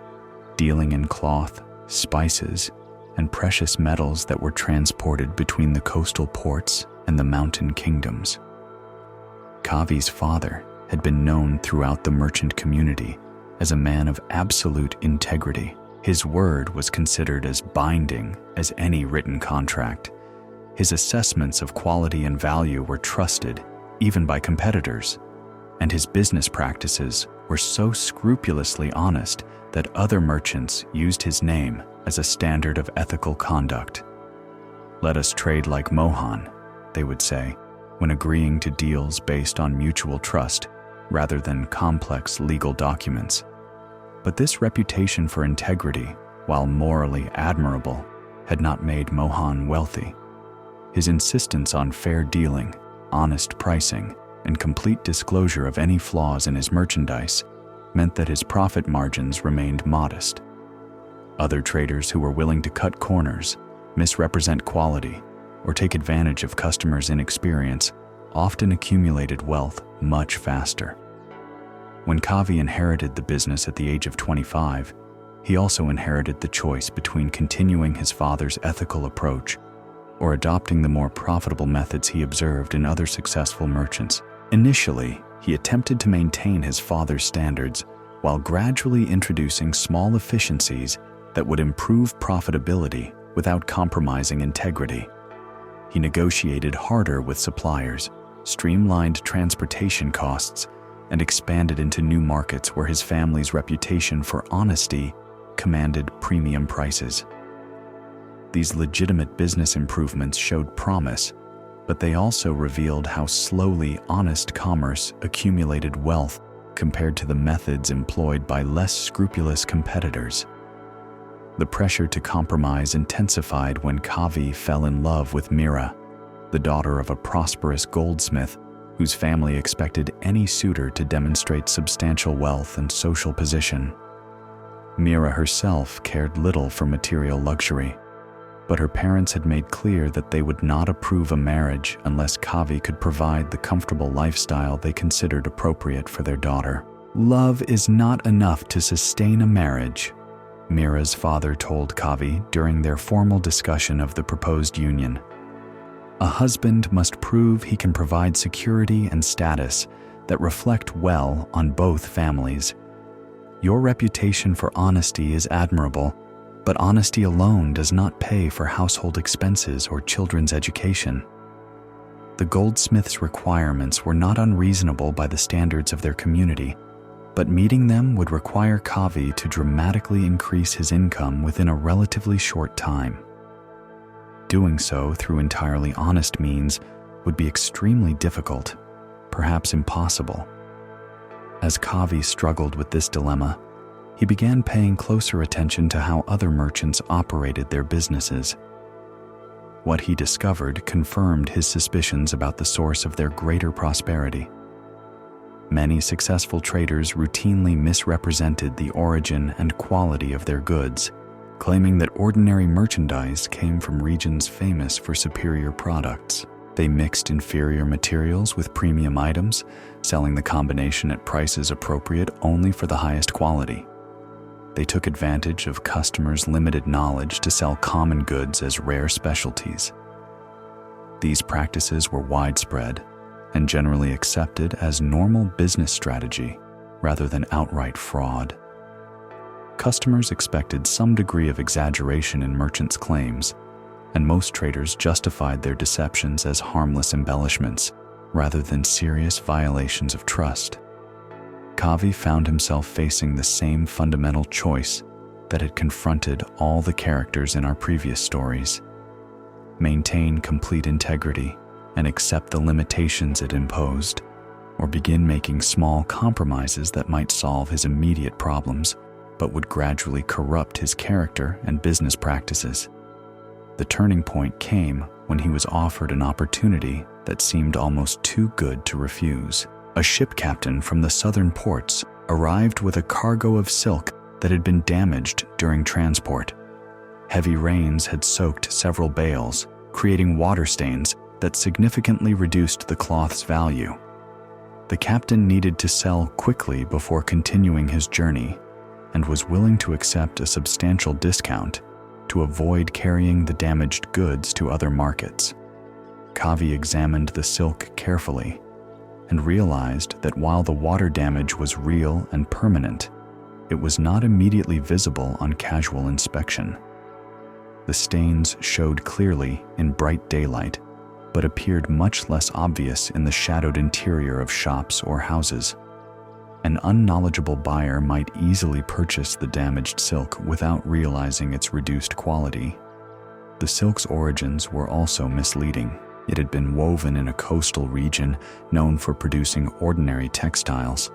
dealing in cloth, spices, and precious metals that were transported between the coastal ports and the mountain kingdoms. Kavi's father had been known throughout the merchant community as a man of absolute integrity. His word was considered as binding as any written contract. His assessments of quality and value were trusted even by competitors, and his business practices were so scrupulously honest that other merchants used his name as a standard of ethical conduct. "Let us trade like Mohan," they would say, when agreeing to deals based on mutual trust rather than complex legal documents. But this reputation for integrity, while morally admirable, had not made Mohan wealthy. His insistence on fair dealing, honest pricing, and complete disclosure of any flaws in his merchandise meant that his profit margins remained modest. Other traders who were willing to cut corners, misrepresent quality, or take advantage of customers' inexperience often accumulated wealth much faster. When Kavi inherited the business at the age of 25, he also inherited the choice between continuing his father's ethical approach or adopting the more profitable methods he observed in other successful merchants. Initially, he attempted to maintain his father's standards while gradually introducing small efficiencies that would improve profitability without compromising integrity. He negotiated harder with suppliers, streamlined transportation costs, and expanded into new markets where his family's reputation for honesty commanded premium prices. These legitimate business improvements showed promise, but they also revealed how slowly honest commerce accumulated wealth compared to the methods employed by less scrupulous competitors. The pressure to compromise intensified when Kavi fell in love with Mira, the daughter of a prosperous goldsmith whose family expected any suitor to demonstrate substantial wealth and social position. Mira herself cared little for material luxury, but her parents had made clear that they would not approve a marriage unless Kavi could provide the comfortable lifestyle they considered appropriate for their daughter. "Love is not enough to sustain a marriage," Mira's father told Kavi during their formal discussion of the proposed union. "A husband must prove he can provide security and status that reflect well on both families. Your reputation for honesty is admirable, but honesty alone does not pay for household expenses or children's education." The goldsmith's requirements were not unreasonable by the standards of their community, but meeting them would require Kavi to dramatically increase his income within a relatively short time. Doing so through entirely honest means would be extremely difficult, perhaps impossible. As Kavi struggled with this dilemma, he began paying closer attention to how other merchants operated their businesses. What he discovered confirmed his suspicions about the source of their greater prosperity. Many successful traders routinely misrepresented the origin and quality of their goods, claiming that ordinary merchandise came from regions famous for superior products. They mixed inferior materials with premium items, selling the combination at prices appropriate only for the highest quality. They took advantage of customers' limited knowledge to sell common goods as rare specialties. These practices were widespread and generally accepted as normal business strategy rather than outright fraud. Customers expected some degree of exaggeration in merchants' claims, and most traders justified their deceptions as harmless embellishments rather than serious violations of trust. Kavi found himself facing the same fundamental choice that had confronted all the characters in our previous stories: maintain complete integrity and accept the limitations it imposed, or begin making small compromises that might solve his immediate problems but would gradually corrupt his character and business practices. The turning point came when he was offered an opportunity that seemed almost too good to refuse. A ship captain from the southern ports arrived with a cargo of silk that had been damaged during transport. Heavy rains had soaked several bales, creating water stains that significantly reduced the cloth's value. The captain needed to sell quickly before continuing his journey and was willing to accept a substantial discount to avoid carrying the damaged goods to other markets. Kavi examined the silk carefully and realized that while the water damage was real and permanent, it was not immediately visible on casual inspection. The stains showed clearly in bright daylight, but appeared much less obvious in the shadowed interior of shops or houses. An unknowledgeable buyer might easily purchase the damaged silk without realizing its reduced quality. The silk's origins were also misleading. It had been woven in a coastal region known for producing ordinary textiles,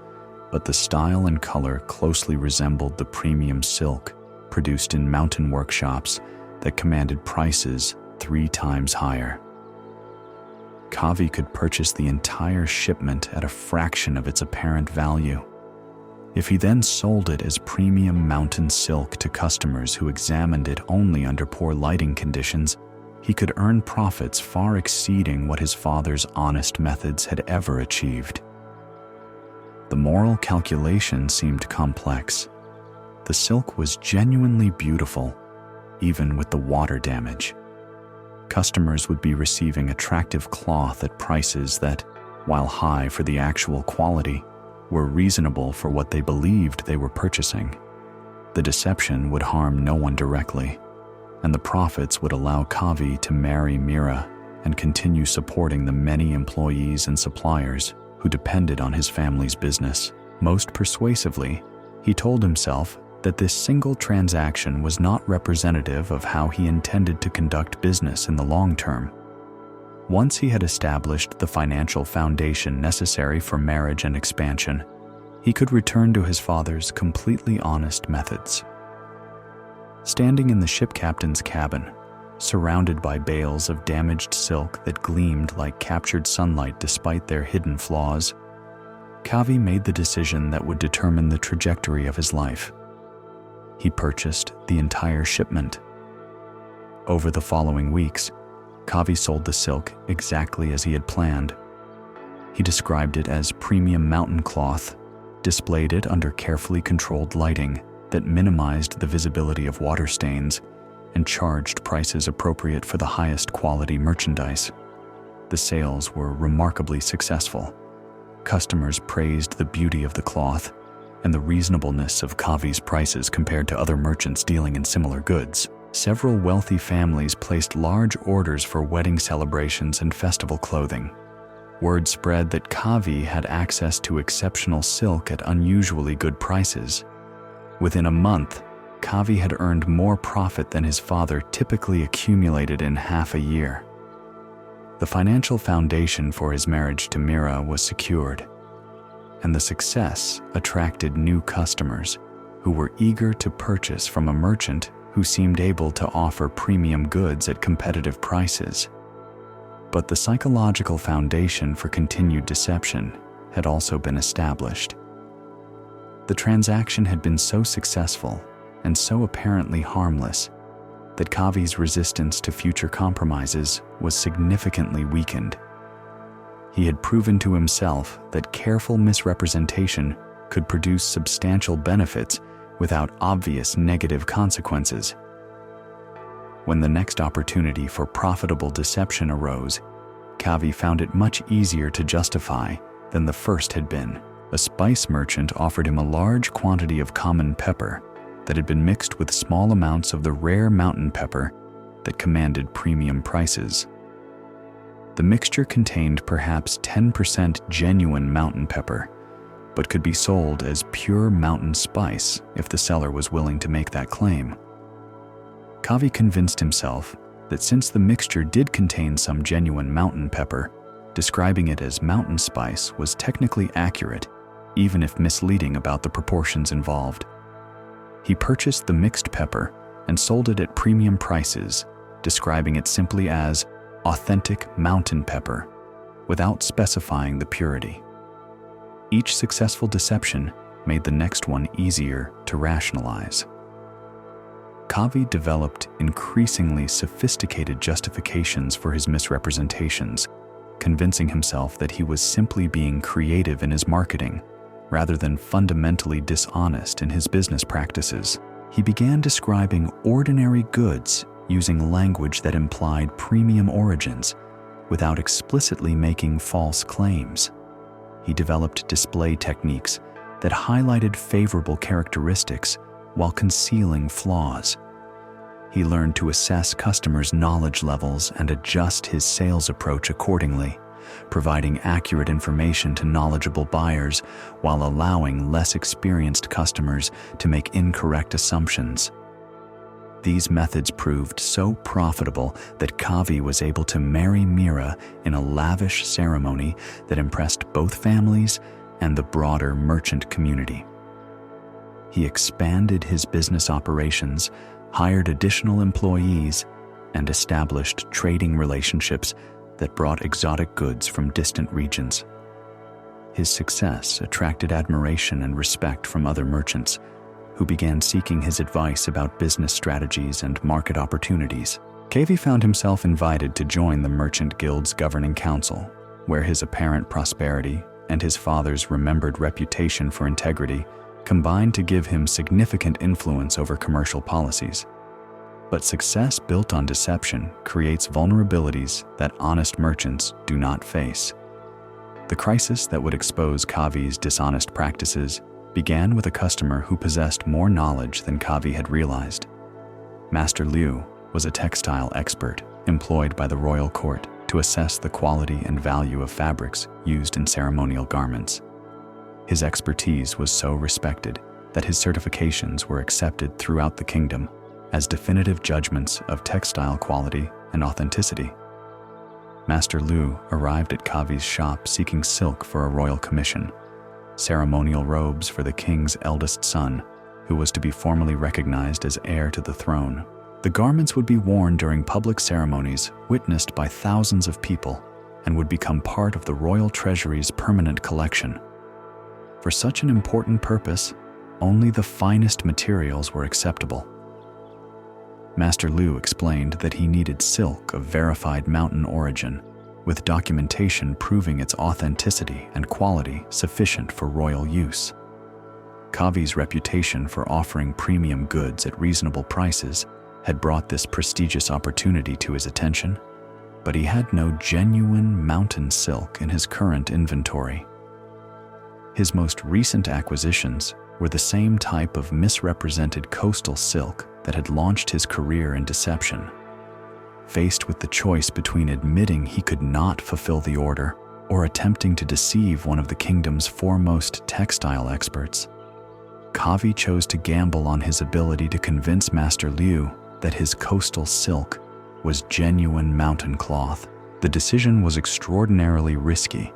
but the style and color closely resembled the premium silk produced in mountain workshops that commanded prices 3 times higher. Kavi could purchase the entire shipment at a fraction of its apparent value. If he then sold it as premium mountain silk to customers who examined it only under poor lighting conditions, he could earn profits far exceeding what his father's honest methods had ever achieved. The moral calculation seemed complex. The silk was genuinely beautiful, even with the water damage. Customers would be receiving attractive cloth at prices that, while high for the actual quality, were reasonable for what they believed they were purchasing. The deception would harm no one directly, and the profits would allow Kavi to marry Mira and continue supporting the many employees and suppliers who depended on his family's business. Most persuasively, he told himself that this single transaction was not representative of how he intended to conduct business in the long term. Once he had established the financial foundation necessary for marriage and expansion, he could return to his father's completely honest methods. Standing in the ship captain's cabin, surrounded by bales of damaged silk that gleamed like captured sunlight despite their hidden flaws, Kavi made the decision that would determine the trajectory of his life. He purchased the entire shipment. Over the following weeks, Kavi sold the silk exactly as he had planned. He described it as premium mountain cloth, displayed it under carefully controlled lighting that minimized the visibility of water stains, and charged prices appropriate for the highest quality merchandise. The sales were remarkably successful. Customers praised the beauty of the cloth and the reasonableness of Kavi's prices compared to other merchants dealing in similar goods. Several wealthy families placed large orders for wedding celebrations and festival clothing. Word spread that Kavi had access to exceptional silk at unusually good prices. Within a month, Kavi had earned more profit than his father typically accumulated in half a year. The financial foundation for his marriage to Mira was secured, and the success attracted new customers who were eager to purchase from a merchant who seemed able to offer premium goods at competitive prices. But the psychological foundation for continued deception had also been established. The transaction had been so successful and so apparently harmless that Kavi's resistance to future compromises was significantly weakened. He had proven to himself that careful misrepresentation could produce substantial benefits without obvious negative consequences. When the next opportunity for profitable deception arose, Kavi found it much easier to justify than the first had been. A spice merchant offered him a large quantity of common pepper that had been mixed with small amounts of the rare mountain pepper that commanded premium prices. The mixture contained perhaps 10% genuine mountain pepper, but could be sold as pure mountain spice if the seller was willing to make that claim. Kavi convinced himself that since the mixture did contain some genuine mountain pepper, describing it as mountain spice was technically accurate, even if misleading about the proportions involved. He purchased the mixed pepper and sold it at premium prices, describing it simply as authentic mountain pepper, without specifying the purity. Each successful deception made the next one easier to rationalize. Kavi developed increasingly sophisticated justifications for his misrepresentations, convincing himself that he was simply being creative in his marketing, rather than fundamentally dishonest in his business practices. He began describing ordinary goods using language that implied premium origins, without explicitly making false claims. He developed display techniques that highlighted favorable characteristics while concealing flaws. He learned to assess customers' knowledge levels and adjust his sales approach accordingly, providing accurate information to knowledgeable buyers while allowing less experienced customers to make incorrect assumptions. These methods proved so profitable that Kavi was able to marry Mira in a lavish ceremony that impressed both families and the broader merchant community. He expanded his business operations, hired additional employees, and established trading relationships that brought exotic goods from distant regions. His success attracted admiration and respect from other merchants, who began seeking his advice about business strategies and market opportunities. Kavi found himself invited to join the Merchant Guild's governing council, where his apparent prosperity and his father's remembered reputation for integrity combined to give him significant influence over commercial policies. But success built on deception creates vulnerabilities that honest merchants do not face. The crisis that would expose Kavi's dishonest practices began with a customer who possessed more knowledge than Kavi had realized. Master Liu was a textile expert employed by the royal court to assess the quality and value of fabrics used in ceremonial garments. His expertise was so respected that his certifications were accepted throughout the kingdom as definitive judgments of textile quality and authenticity. Master Liu arrived at Kavi's shop seeking silk for a royal commission, ceremonial robes for the king's eldest son, who was to be formally recognized as heir to the throne. The garments would be worn during public ceremonies witnessed by thousands of people and would become part of the royal treasury's permanent collection. For such an important purpose, only the finest materials were acceptable. Master Liu explained that he needed silk of verified mountain origin, with documentation proving its authenticity and quality sufficient for royal use. Kavi's reputation for offering premium goods at reasonable prices had brought this prestigious opportunity to his attention, but he had no genuine mountain silk in his current inventory. His most recent acquisitions were the same type of misrepresented coastal silk that had launched his career in deception. Faced with the choice between admitting he could not fulfill the order or attempting to deceive one of the kingdom's foremost textile experts, Kavi chose to gamble on his ability to convince Master Liu that his coastal silk was genuine mountain cloth. The decision was extraordinarily risky,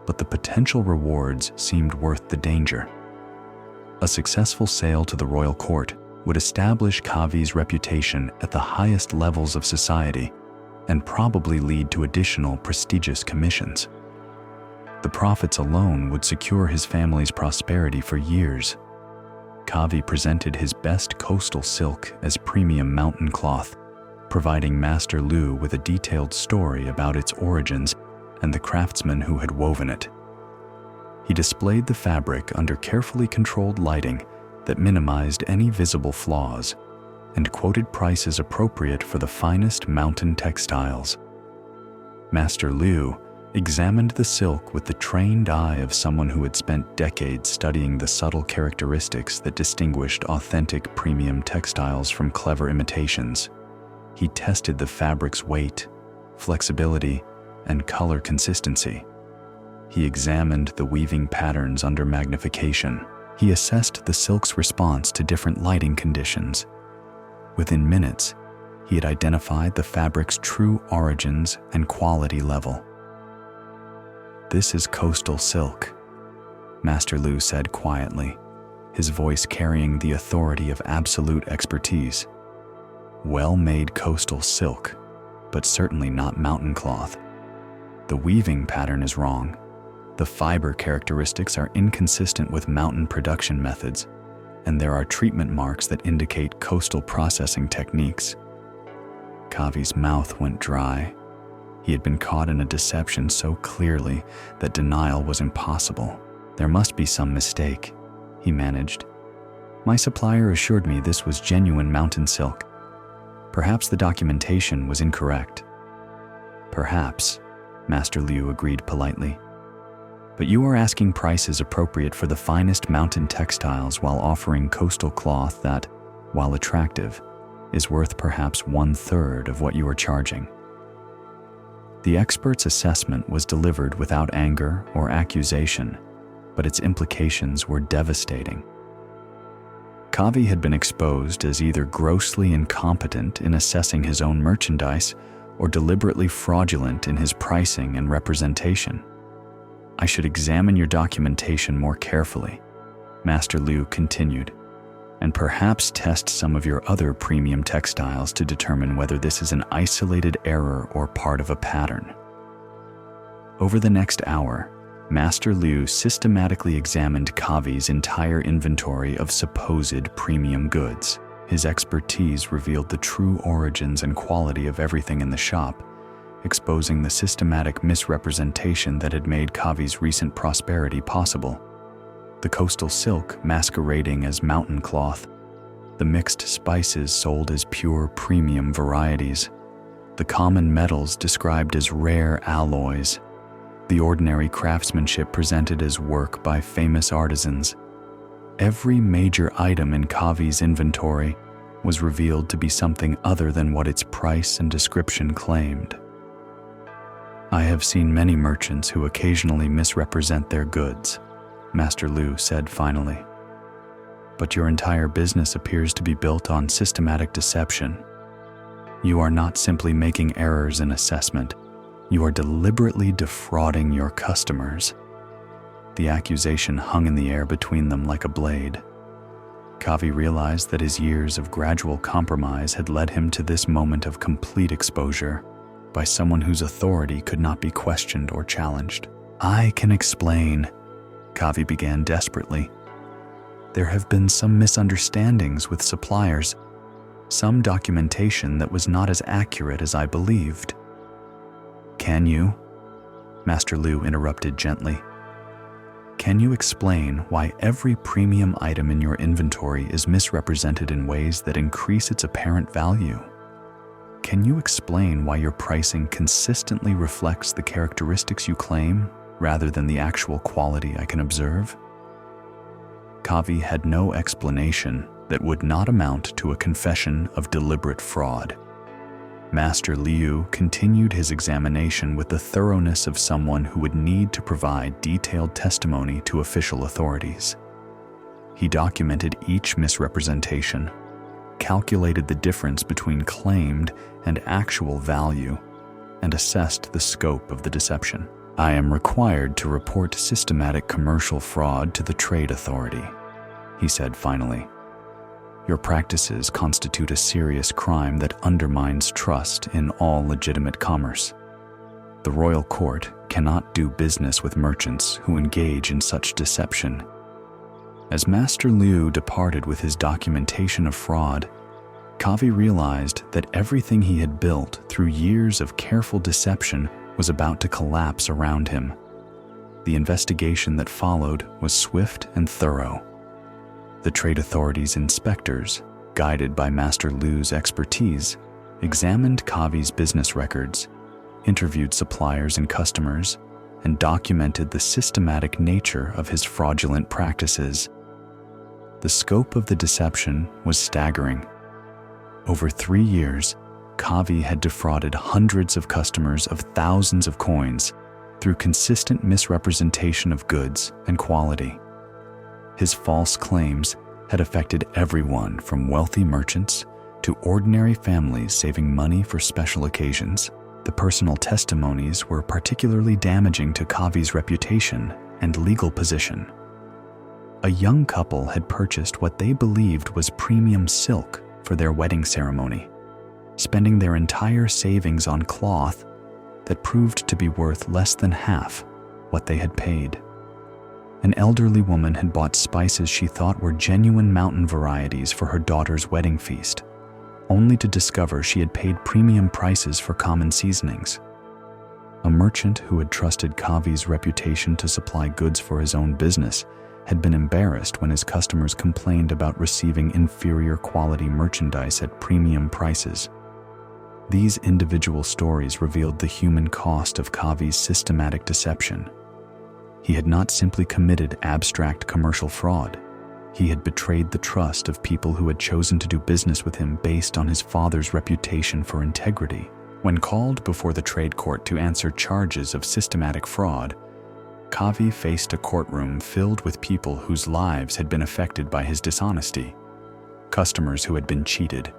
but the potential rewards seemed worth the danger. A successful sale to the royal court would establish Kavi's reputation at the highest levels of society and probably lead to additional prestigious commissions. The profits alone would secure his family's prosperity for years. Kavi presented his best coastal silk as premium mountain cloth, providing Master Lu with a detailed story about its origins and the craftsman who had woven it. He displayed the fabric under carefully controlled lighting that minimized any visible flaws, and quoted prices appropriate for the finest mountain textiles. Master Liu examined the silk with the trained eye of someone who had spent decades studying the subtle characteristics that distinguished authentic premium textiles from clever imitations. He tested the fabric's weight, flexibility, and color consistency. He examined the weaving patterns under magnification. He assessed the silk's response to different lighting conditions. Within minutes, he had identified the fabric's true origins and quality level. "This is coastal silk," Master Lu said quietly, his voice carrying the authority of absolute expertise. "Well-made coastal silk, but certainly not mountain cloth. The weaving pattern is wrong. The fiber characteristics are inconsistent with mountain production methods, and there are treatment marks that indicate coastal processing techniques." Kavi's mouth went dry. He had been caught in a deception so clearly that denial was impossible. "There must be some mistake," he managed. "My supplier assured me this was genuine mountain silk. Perhaps the documentation was incorrect." "Perhaps," Master Liu agreed politely. "But you are asking prices appropriate for the finest mountain textiles while offering coastal cloth that, while attractive, is worth perhaps 1/3 of what you are charging." The expert's assessment was delivered without anger or accusation, but its implications were devastating. Kavi had been exposed as either grossly incompetent in assessing his own merchandise or deliberately fraudulent in his pricing and representation. "I should examine your documentation more carefully," Master Liu continued, "and perhaps test some of your other premium textiles to determine whether this is an isolated error or part of a pattern." Over the next hour, Master Liu systematically examined Kavi's entire inventory of supposed premium goods. His expertise revealed the true origins and quality of everything in the shop, exposing the systematic misrepresentation that had made Kavi's recent prosperity possible. The coastal silk masquerading as mountain cloth, the mixed spices sold as pure premium varieties, the common metals described as rare alloys, the ordinary craftsmanship presented as work by famous artisans. Every major item in Kavi's inventory was revealed to be something other than what its price and description claimed. "I have seen many merchants who occasionally misrepresent their goods," Master Liu said finally. "But your entire business appears to be built on systematic deception. You are not simply making errors in assessment, you are deliberately defrauding your customers." The accusation hung in the air between them like a blade. Kavi realized that his years of gradual compromise had led him to this moment of complete exposure by someone whose authority could not be questioned or challenged. "I can explain," Kavi began desperately. "There have been some misunderstandings with suppliers, some documentation that was not as accurate as I believed." "Can you?" Master Liu interrupted gently. "Can you explain why every premium item in your inventory is misrepresented in ways that increase its apparent value? Can you explain why your pricing consistently reflects the characteristics you claim rather than the actual quality I can observe?" Kavi had no explanation that would not amount to a confession of deliberate fraud. Master Liu continued his examination with the thoroughness of someone who would need to provide detailed testimony to official authorities. He documented each misrepresentation, calculated the difference between claimed and actual value, and assessed the scope of the deception. "I am required to report systematic commercial fraud to the trade authority," he said finally. "Your practices constitute a serious crime that undermines trust in all legitimate commerce. The royal court cannot do business with merchants who engage in such deception. As Master Liu departed with his documentation of fraud, Kavi realized that everything he had built through years of careful deception was about to collapse around him. The investigation that followed was swift and thorough. The trade authorities' inspectors, guided by Master Liu's expertise, examined Kavi's business records, interviewed suppliers and customers, and documented the systematic nature of his fraudulent practices. The scope of the deception was staggering. Over 3 years, Kavi had defrauded hundreds of customers of thousands of coins through consistent misrepresentation of goods and quality. His false claims had affected everyone from wealthy merchants to ordinary families saving money for special occasions. The personal testimonies were particularly damaging to Kavi's reputation and legal position. A young couple had purchased what they believed was premium silk for their wedding ceremony, spending their entire savings on cloth that proved to be worth less than half what they had paid. An elderly woman had bought spices she thought were genuine mountain varieties for her daughter's wedding feast, only to discover she had paid premium prices for common seasonings. A merchant who had trusted Kavi's reputation to supply goods for his own business had been embarrassed when his customers complained about receiving inferior quality merchandise at premium prices. These individual stories revealed the human cost of Kavi's systematic deception. He had not simply committed abstract commercial fraud. He had betrayed the trust of people who had chosen to do business with him based on his father's reputation for integrity. When called before the trade court to answer charges of systematic fraud, Kavi faced a courtroom filled with people whose lives had been affected by his dishonesty, customers who had been cheated,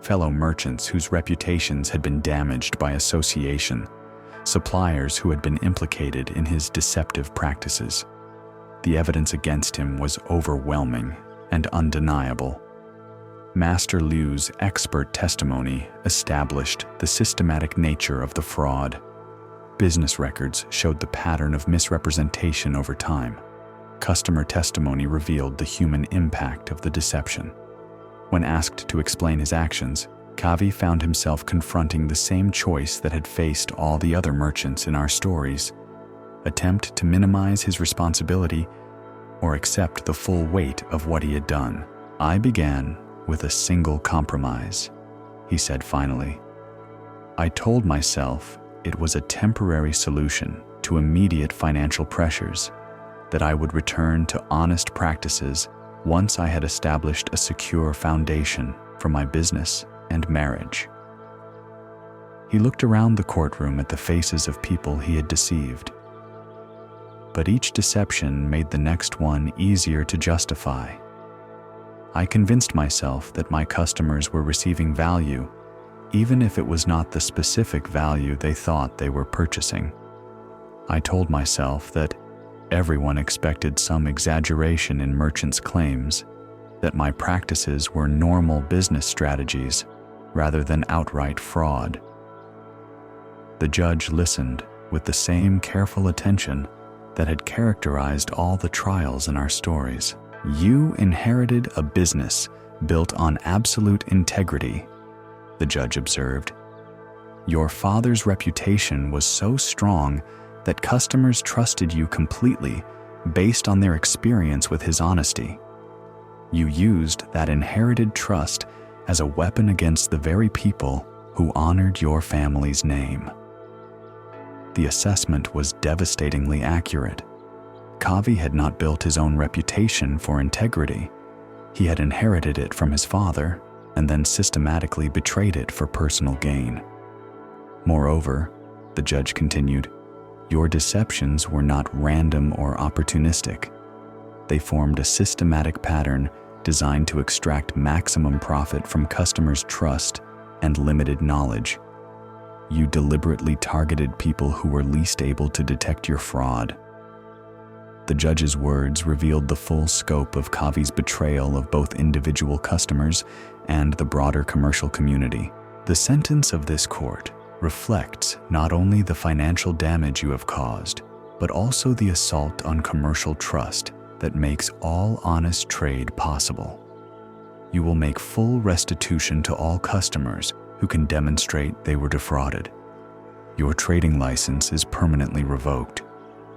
fellow merchants whose reputations had been damaged by association, suppliers who had been implicated in his deceptive practices. The evidence against him was overwhelming and undeniable. Master Liu's expert testimony established the systematic nature of the fraud. Business records showed the pattern of misrepresentation over time. Customer testimony revealed the human impact of the deception. When asked to explain his actions, Kavi found himself confronting the same choice that had faced all the other merchants in our stories: attempt to minimize his responsibility or accept the full weight of what he had done. "I began with a single compromise," he said finally. "I told myself it was a temporary solution to immediate financial pressures, that I would return to honest practices once I had established a secure foundation for my business and marriage." He looked around the courtroom at the faces of people he had deceived. But each deception made the next one easier to justify. "I convinced myself that my customers were receiving value, even if it was not the specific value they thought they were purchasing. I told myself that everyone expected some exaggeration in merchants' claims, that my practices were normal business strategies rather than outright fraud." The judge listened with the same careful attention that had characterized all the trials in our stories. "You inherited a business built on absolute integrity," the judge observed. "Your father's reputation was so strong that customers trusted you completely based on their experience with his honesty. You used that inherited trust as a weapon against the very people who honored your family's name." The assessment was devastatingly accurate. Kavi had not built his own reputation for integrity. He had inherited it from his father and then systematically betrayed it for personal gain. Moreover, the judge continued, "Your deceptions were not random or opportunistic. They formed a systematic pattern designed to extract maximum profit from customers' trust and limited knowledge. You deliberately targeted people who were least able to detect your fraud." The judge's words revealed the full scope of Kavi's betrayal of both individual customers and the broader commercial community. The sentence of this court reflects not only the financial damage you have caused, but also the assault on commercial trust that makes all honest trade possible. You will make full restitution to all customers who can demonstrate they were defrauded. Your trading license is permanently revoked.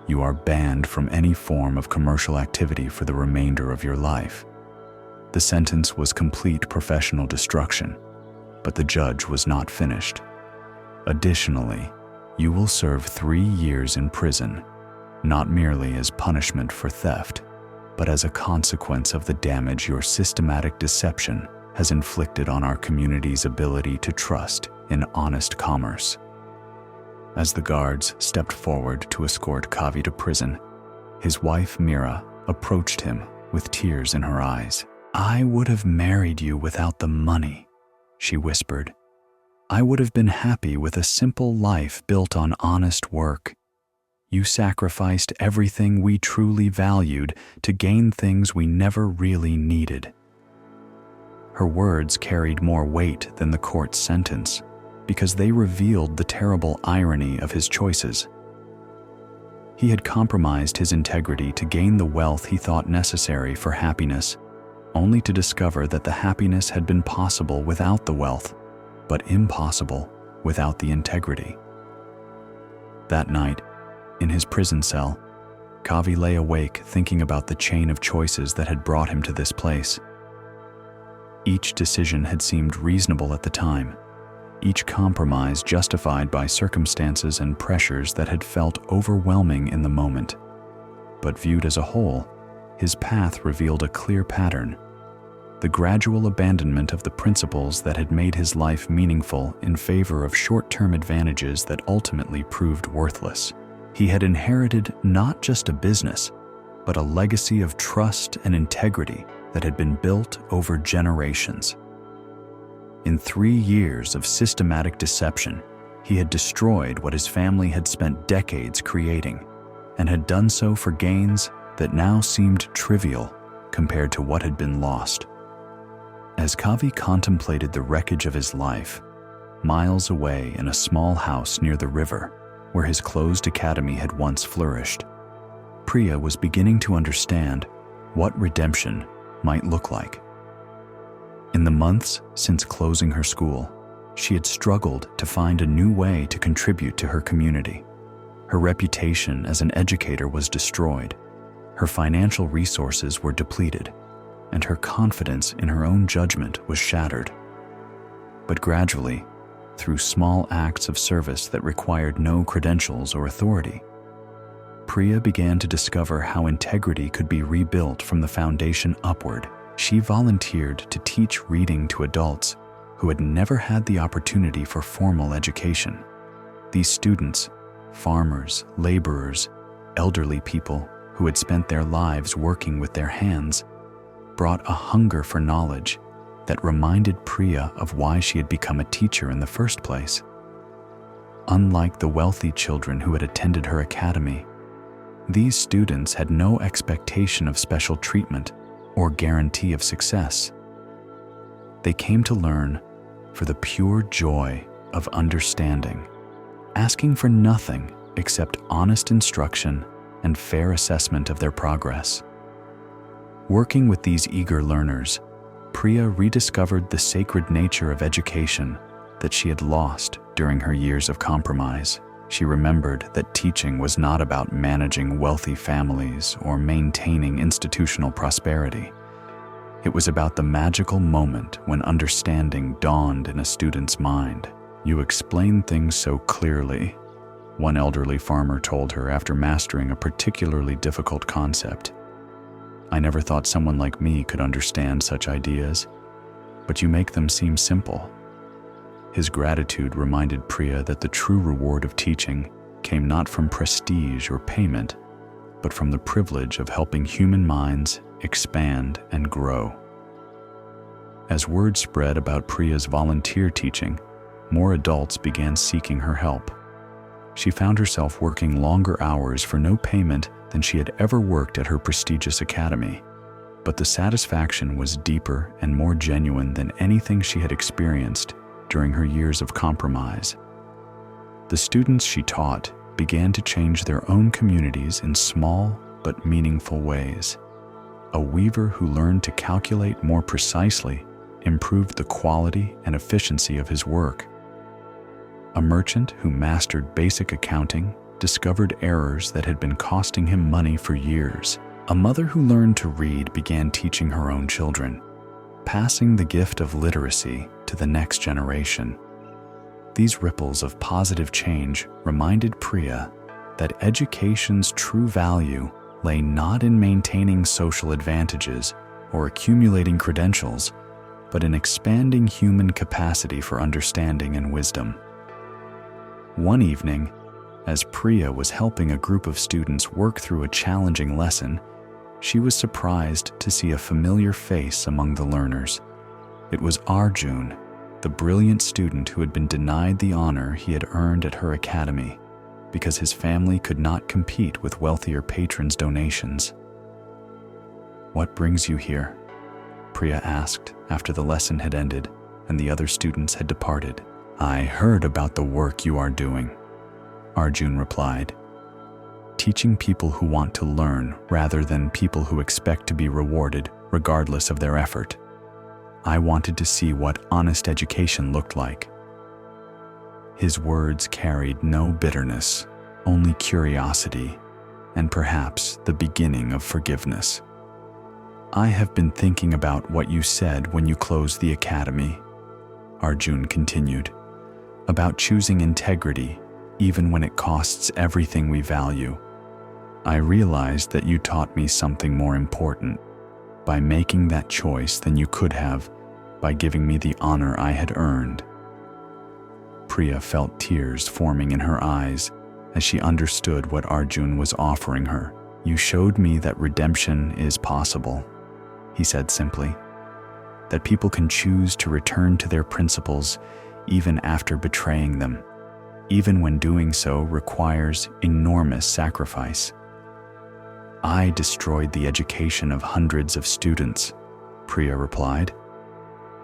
You are banned from any form of commercial activity for the remainder of your life. The sentence was complete professional destruction, but the judge was not finished. Additionally, you will serve 3 years in prison, not merely as punishment for theft, but as a consequence of the damage your systematic deception has inflicted on our community's ability to trust in honest commerce. As the guards stepped forward to escort Kavi to prison, his wife Mira approached him with tears in her eyes. "I would have married you without the money," she whispered. "I would have been happy with a simple life built on honest work. You sacrificed everything we truly valued to gain things we never really needed." Her words carried more weight than the court's sentence because they revealed the terrible irony of his choices. He had compromised his integrity to gain the wealth he thought necessary for happiness, only to discover that the happiness had been possible without the wealth, but impossible without the integrity. That night, in his prison cell, Kavi lay awake thinking about the chain of choices that had brought him to this place. Each decision had seemed reasonable at the time, each compromise justified by circumstances and pressures that had felt overwhelming in the moment. But viewed as a whole, his path revealed a clear pattern: the gradual abandonment of the principles that had made his life meaningful in favor of short-term advantages that ultimately proved worthless. He had inherited not just a business, but a legacy of trust and integrity that had been built over generations. In 3 years of systematic deception, he had destroyed what his family had spent decades creating, and had done so for gains that now seemed trivial compared to what had been lost. As Kavi contemplated the wreckage of his life, miles away in a small house near the river, where his closed academy had once flourished, Priya was beginning to understand what redemption might look like. In the months since closing her school, she had struggled to find a new way to contribute to her community. Her reputation as an educator was destroyed, her financial resources were depleted, and her confidence in her own judgment was shattered. But gradually, through small acts of service that required no credentials or authority, Priya began to discover how integrity could be rebuilt from the foundation upward. She volunteered to teach reading to adults who had never had the opportunity for formal education. These students, farmers, laborers, elderly people who had spent their lives working with their hands, brought a hunger for knowledge that reminded Priya of why she had become a teacher in the first place. Unlike the wealthy children who had attended her academy, these students had no expectation of special treatment or guarantee of success. They came to learn for the pure joy of understanding, asking for nothing except honest instruction and fair assessment of their progress. Working with these eager learners, Priya rediscovered the sacred nature of education that she had lost during her years of compromise. She remembered that teaching was not about managing wealthy families or maintaining institutional prosperity. It was about the magical moment when understanding dawned in a student's mind. "You explain things so clearly," one elderly farmer told her after mastering a particularly difficult concept. "I never thought someone like me could understand such ideas, but you make them seem simple." His gratitude reminded Priya that the true reward of teaching came not from prestige or payment, but from the privilege of helping human minds expand and grow. As word spread about Priya's volunteer teaching, more adults began seeking her help. She found herself working longer hours for no payment than she had ever worked at her prestigious academy, but the satisfaction was deeper and more genuine than anything she had experienced during her years of compromise. The students she taught began to change their own communities in small but meaningful ways. A weaver who learned to calculate more precisely improved the quality and efficiency of his work. A merchant who mastered basic accounting discovered errors that had been costing him money for years. A mother who learned to read began teaching her own children, passing the gift of literacy to the next generation. These ripples of positive change reminded Priya that education's true value lay not in maintaining social advantages or accumulating credentials, but in expanding human capacity for understanding and wisdom. One evening, as Priya was helping a group of students work through a challenging lesson, she was surprised to see a familiar face among the learners. It was Arjun, the brilliant student who had been denied the honor he had earned at her academy because his family could not compete with wealthier patrons' donations. "What brings you here?" Priya asked after the lesson had ended and the other students had departed. "I heard about the work you are doing," Arjun replied. "Teaching people who want to learn rather than people who expect to be rewarded regardless of their effort. I wanted to see what honest education looked like." His words carried no bitterness, only curiosity, and perhaps the beginning of forgiveness. "I have been thinking about what you said when you closed the academy," Arjun continued, "about choosing integrity even when it costs everything we value. I realized that you taught me something more important by making that choice than you could have by giving me the honor I had earned." Priya felt tears forming in her eyes as she understood what Arjun was offering her. "You showed me that redemption is possible," he said simply, "that people can choose to return to their principles even after betraying them, even when doing so requires enormous sacrifice." "I destroyed the education of hundreds of students," Priya replied,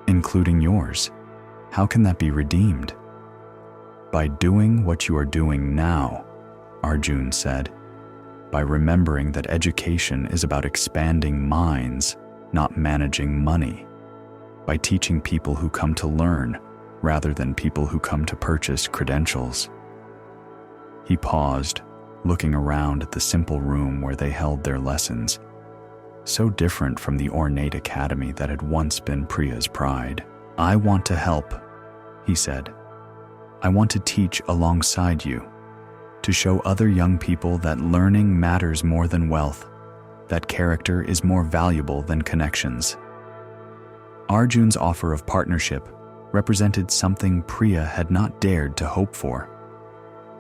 "including yours. How can that be redeemed?" "By doing what you are doing now," Arjun said, "by remembering that education is about expanding minds, not managing money, by teaching people who come to learn rather than people who come to purchase credentials." He paused, looking around at the simple room where they held their lessons, so different from the ornate academy that had once been Priya's pride. "I want to help," he said. "I want to teach alongside you, to show other young people that learning matters more than wealth, that character is more valuable than connections." Arjun's offer of partnership represented something Priya had not dared to hope for: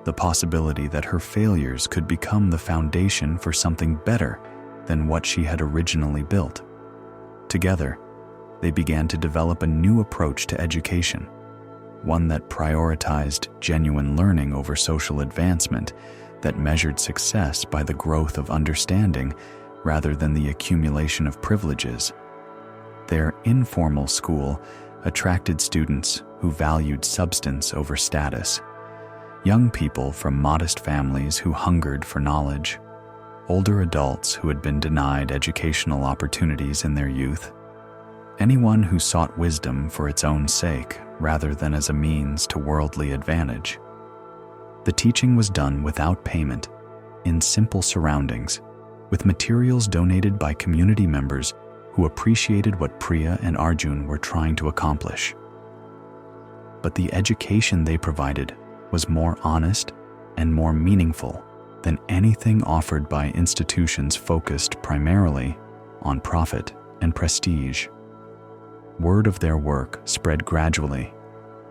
the possibility that her failures could become the foundation for something better than what she had originally built. Together, they began to develop a new approach to education, one that prioritized genuine learning over social advancement, that measured success by the growth of understanding rather than the accumulation of privileges. Their informal school attracted students who valued substance over status, young people from modest families who hungered for knowledge, older adults who had been denied educational opportunities in their youth, anyone who sought wisdom for its own sake rather than as a means to worldly advantage. The teaching was done without payment, in simple surroundings, with materials donated by community members who appreciated what Priya and Arjun were trying to accomplish. But the education they provided was more honest and more meaningful than anything offered by institutions focused primarily on profit and prestige. Word of their work spread gradually,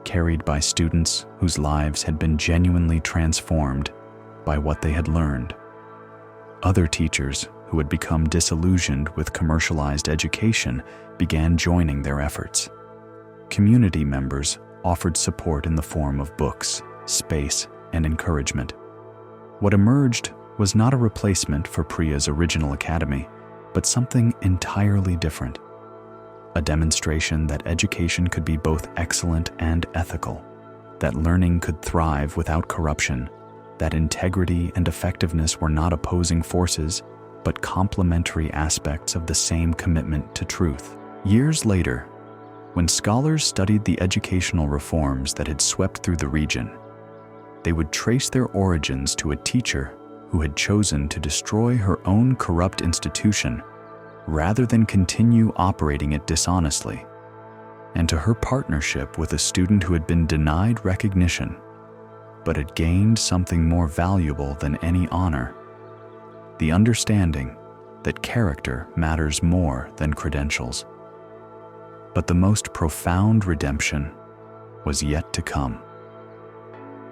carried by students whose lives had been genuinely transformed by what they had learned. Other teachers who had become disillusioned with commercialized education began joining their efforts. Community members offered support in the form of books, space, and encouragement. What emerged was not a replacement for Priya's original academy, but something entirely different. A demonstration that education could be both excellent and ethical, that learning could thrive without corruption, that integrity and effectiveness were not opposing forces, but complementary aspects of the same commitment to truth. Years later, when scholars studied the educational reforms that had swept through the region, they would trace their origins to a teacher who had chosen to destroy her own corrupt institution rather than continue operating it dishonestly, and to her partnership with a student who had been denied recognition but had gained something more valuable than any honor: the understanding that character matters more than credentials. But the most profound redemption was yet to come.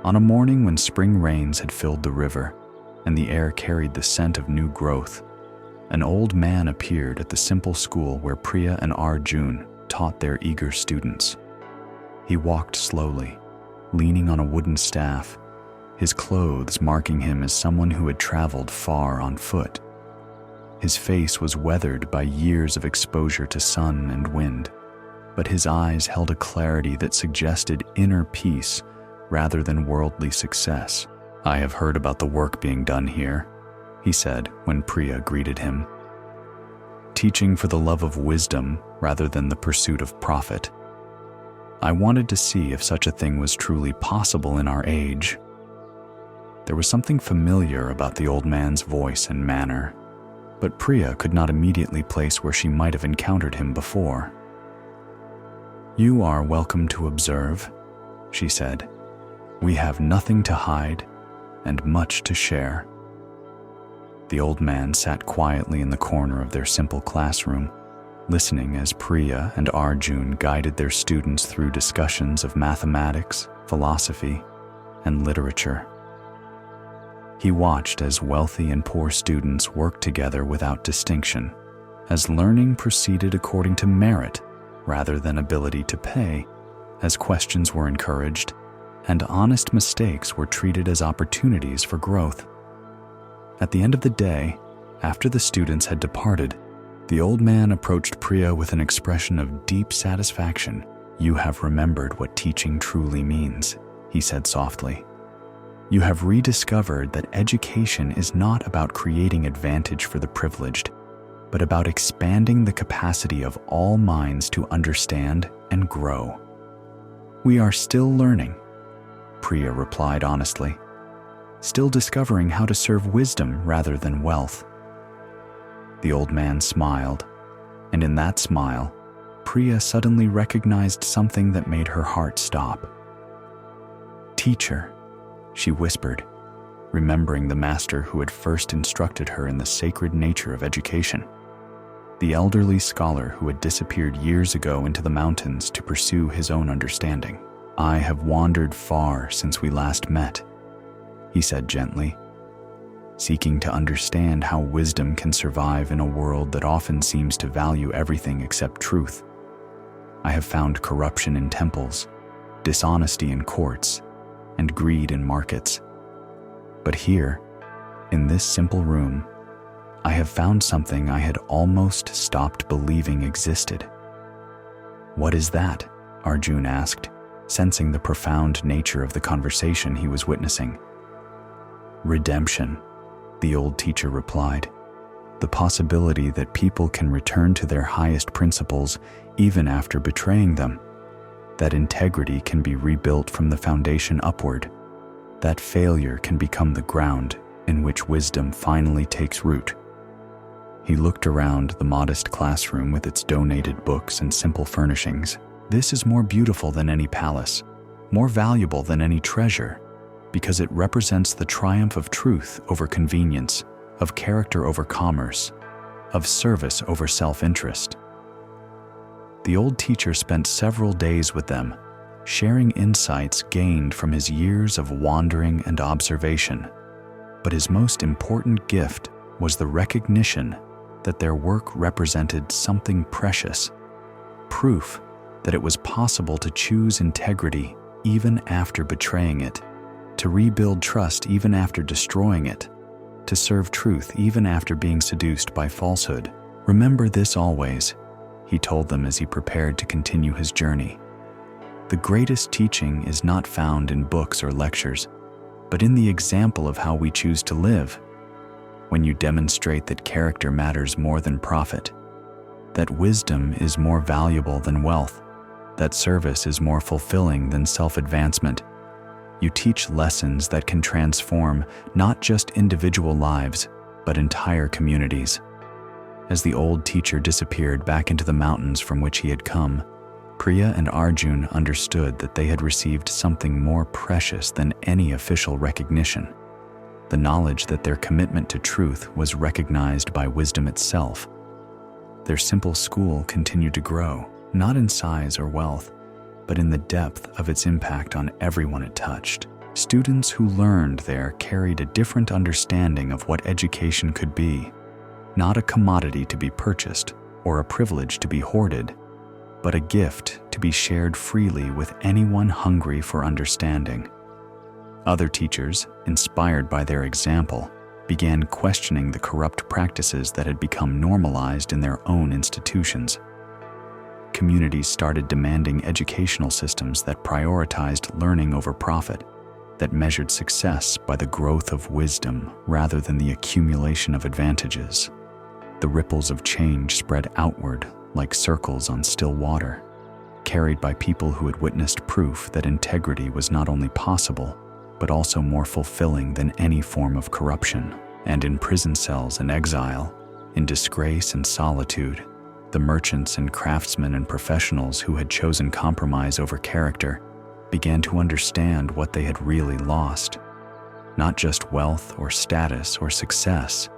On a morning when spring rains had filled the river and the air carried the scent of new growth, an old man appeared at the simple school where Priya and Arjun taught their eager students. He walked slowly, leaning on a wooden staff, his clothes marking him as someone who had traveled far on foot. His face was weathered by years of exposure to sun and wind, but his eyes held a clarity that suggested inner peace rather than worldly success. "I have heard about the work being done here," he said when Priya greeted him. "Teaching for the love of wisdom rather than the pursuit of profit. I wanted to see if such a thing was truly possible in our age." There was something familiar about the old man's voice and manner, but Priya could not immediately place where she might have encountered him before. "You are welcome to observe," she said. "We have nothing to hide and much to share." The old man sat quietly in the corner of their simple classroom, listening as Priya and Arjun guided their students through discussions of mathematics, philosophy, and literature. He watched as wealthy and poor students worked together without distinction, as learning proceeded according to merit rather than ability to pay, as questions were encouraged, and honest mistakes were treated as opportunities for growth. At the end of the day, after the students had departed, the old man approached Priya with an expression of deep satisfaction. "You have remembered what teaching truly means," he said softly. "You have rediscovered that education is not about creating advantage for the privileged, but about expanding the capacity of all minds to understand and grow." "We are still learning," Priya replied honestly, "still discovering how to serve wisdom rather than wealth." The old man smiled, and in that smile, Priya suddenly recognized something that made her heart stop. "Teacher," she whispered, remembering the master who had first instructed her in the sacred nature of education. The elderly scholar who had disappeared years ago into the mountains to pursue his own understanding. "I have wandered far since we last met," he said gently, seeking to understand how wisdom can survive in a world that often seems to value everything except truth. "I have found corruption in temples, dishonesty in courts, and greed in markets. But here, in this simple room, I have found something I had almost stopped believing existed." "What is that?" Arjun asked, sensing the profound nature of the conversation he was witnessing. "Redemption," the old teacher replied. "The possibility that people can return to their highest principles even after betraying them. That integrity can be rebuilt from the foundation upward. That failure can become the ground in which wisdom finally takes root." He looked around the modest classroom with its donated books and simple furnishings. "This is more beautiful than any palace, more valuable than any treasure, because it represents the triumph of truth over convenience, of character over commerce, of service over self-interest." The old teacher spent several days with them, sharing insights gained from his years of wandering and observation. But his most important gift was the recognition that their work represented something precious, proof that it was possible to choose integrity even after betraying it, to rebuild trust even after destroying it, to serve truth even after being seduced by falsehood. "Remember this always," he told them as he prepared to continue his journey. The greatest teaching is not found in books or lectures, but in the example of how we choose to live. When you demonstrate that character matters more than profit, that wisdom is more valuable than wealth, that service is more fulfilling than self-advancement, you teach lessons that can transform not just individual lives, but entire communities. As the old teacher disappeared back into the mountains from which he had come, Priya and Arjun understood that they had received something more precious than any official recognition, the knowledge that their commitment to truth was recognized by wisdom itself. Their simple school continued to grow, not in size or wealth, but in the depth of its impact on everyone it touched. Students who learned there carried a different understanding of what education could be, not a commodity to be purchased or a privilege to be hoarded, but a gift to be shared freely with anyone hungry for understanding. Other teachers, inspired by their example, began questioning the corrupt practices that had become normalized in their own institutions. Communities started demanding educational systems that prioritized learning over profit, that measured success by the growth of wisdom rather than the accumulation of advantages. The ripples of change spread outward like circles on still water, carried by people who had witnessed proof that integrity was not only possible, but also more fulfilling than any form of corruption. And in prison cells and exile, in disgrace and solitude, the merchants and craftsmen and professionals who had chosen compromise over character began to understand what they had really lost. Not just wealth or status or success,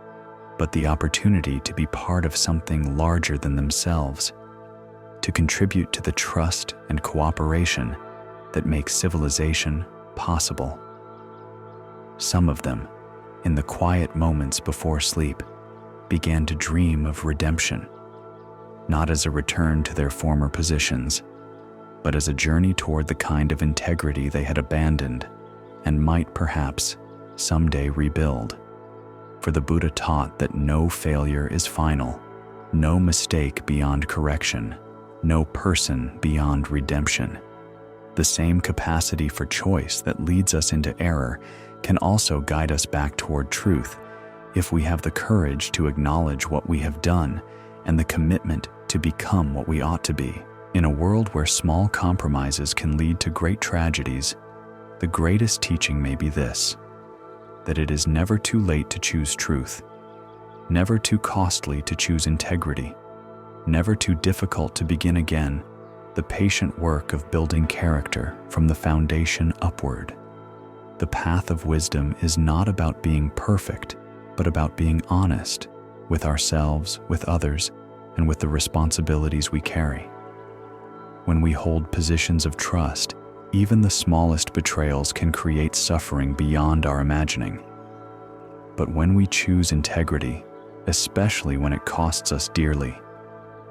but the opportunity to be part of something larger than themselves, to contribute to the trust and cooperation that make civilization possible. Some of them, in the quiet moments before sleep, began to dream of redemption, not as a return to their former positions, but as a journey toward the kind of integrity they had abandoned and might perhaps someday rebuild. For the Buddha taught that no failure is final, no mistake beyond correction, no person beyond redemption. The same capacity for choice that leads us into error can also guide us back toward truth if we have the courage to acknowledge what we have done and the commitment to become what we ought to be. In a world where small compromises can lead to great tragedies, the greatest teaching may be this: that it is never too late to choose truth, never too costly to choose integrity, never too difficult to begin again the patient work of building character from the foundation upward. The path of wisdom is not about being perfect, but about being honest with ourselves, with others, and with the responsibilities we carry. When we hold positions of trust, even the smallest betrayals can create suffering beyond our imagining. But when we choose integrity, especially when it costs us dearly,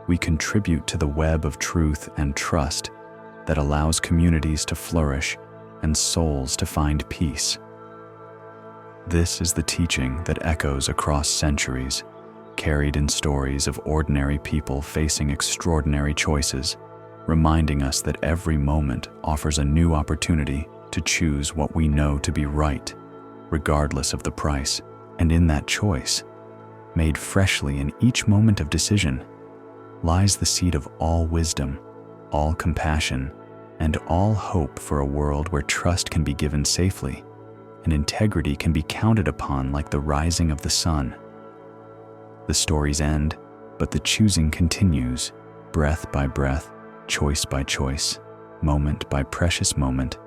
we contribute to the web of truth and trust that allows communities to flourish and souls to find peace. This is the teaching that echoes across centuries, carried in stories of ordinary people facing extraordinary choices, reminding us that every moment offers a new opportunity to choose what we know to be right, regardless of the price. And in that choice, made freshly in each moment of decision, lies the seed of all wisdom, all compassion, and all hope for a world where trust can be given safely and integrity can be counted upon like the rising of the sun. The stories end, but the choosing continues, breath by breath, choice by choice, moment by precious moment,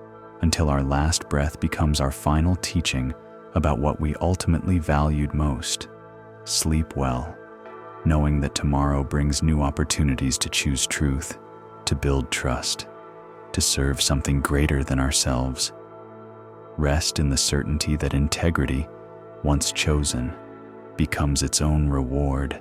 until our last breath becomes our final teaching about what we ultimately valued most. Sleep well, knowing that tomorrow brings new opportunities to choose truth, to build trust, to serve something greater than ourselves. Rest in the certainty that integrity, once chosen, becomes its own reward.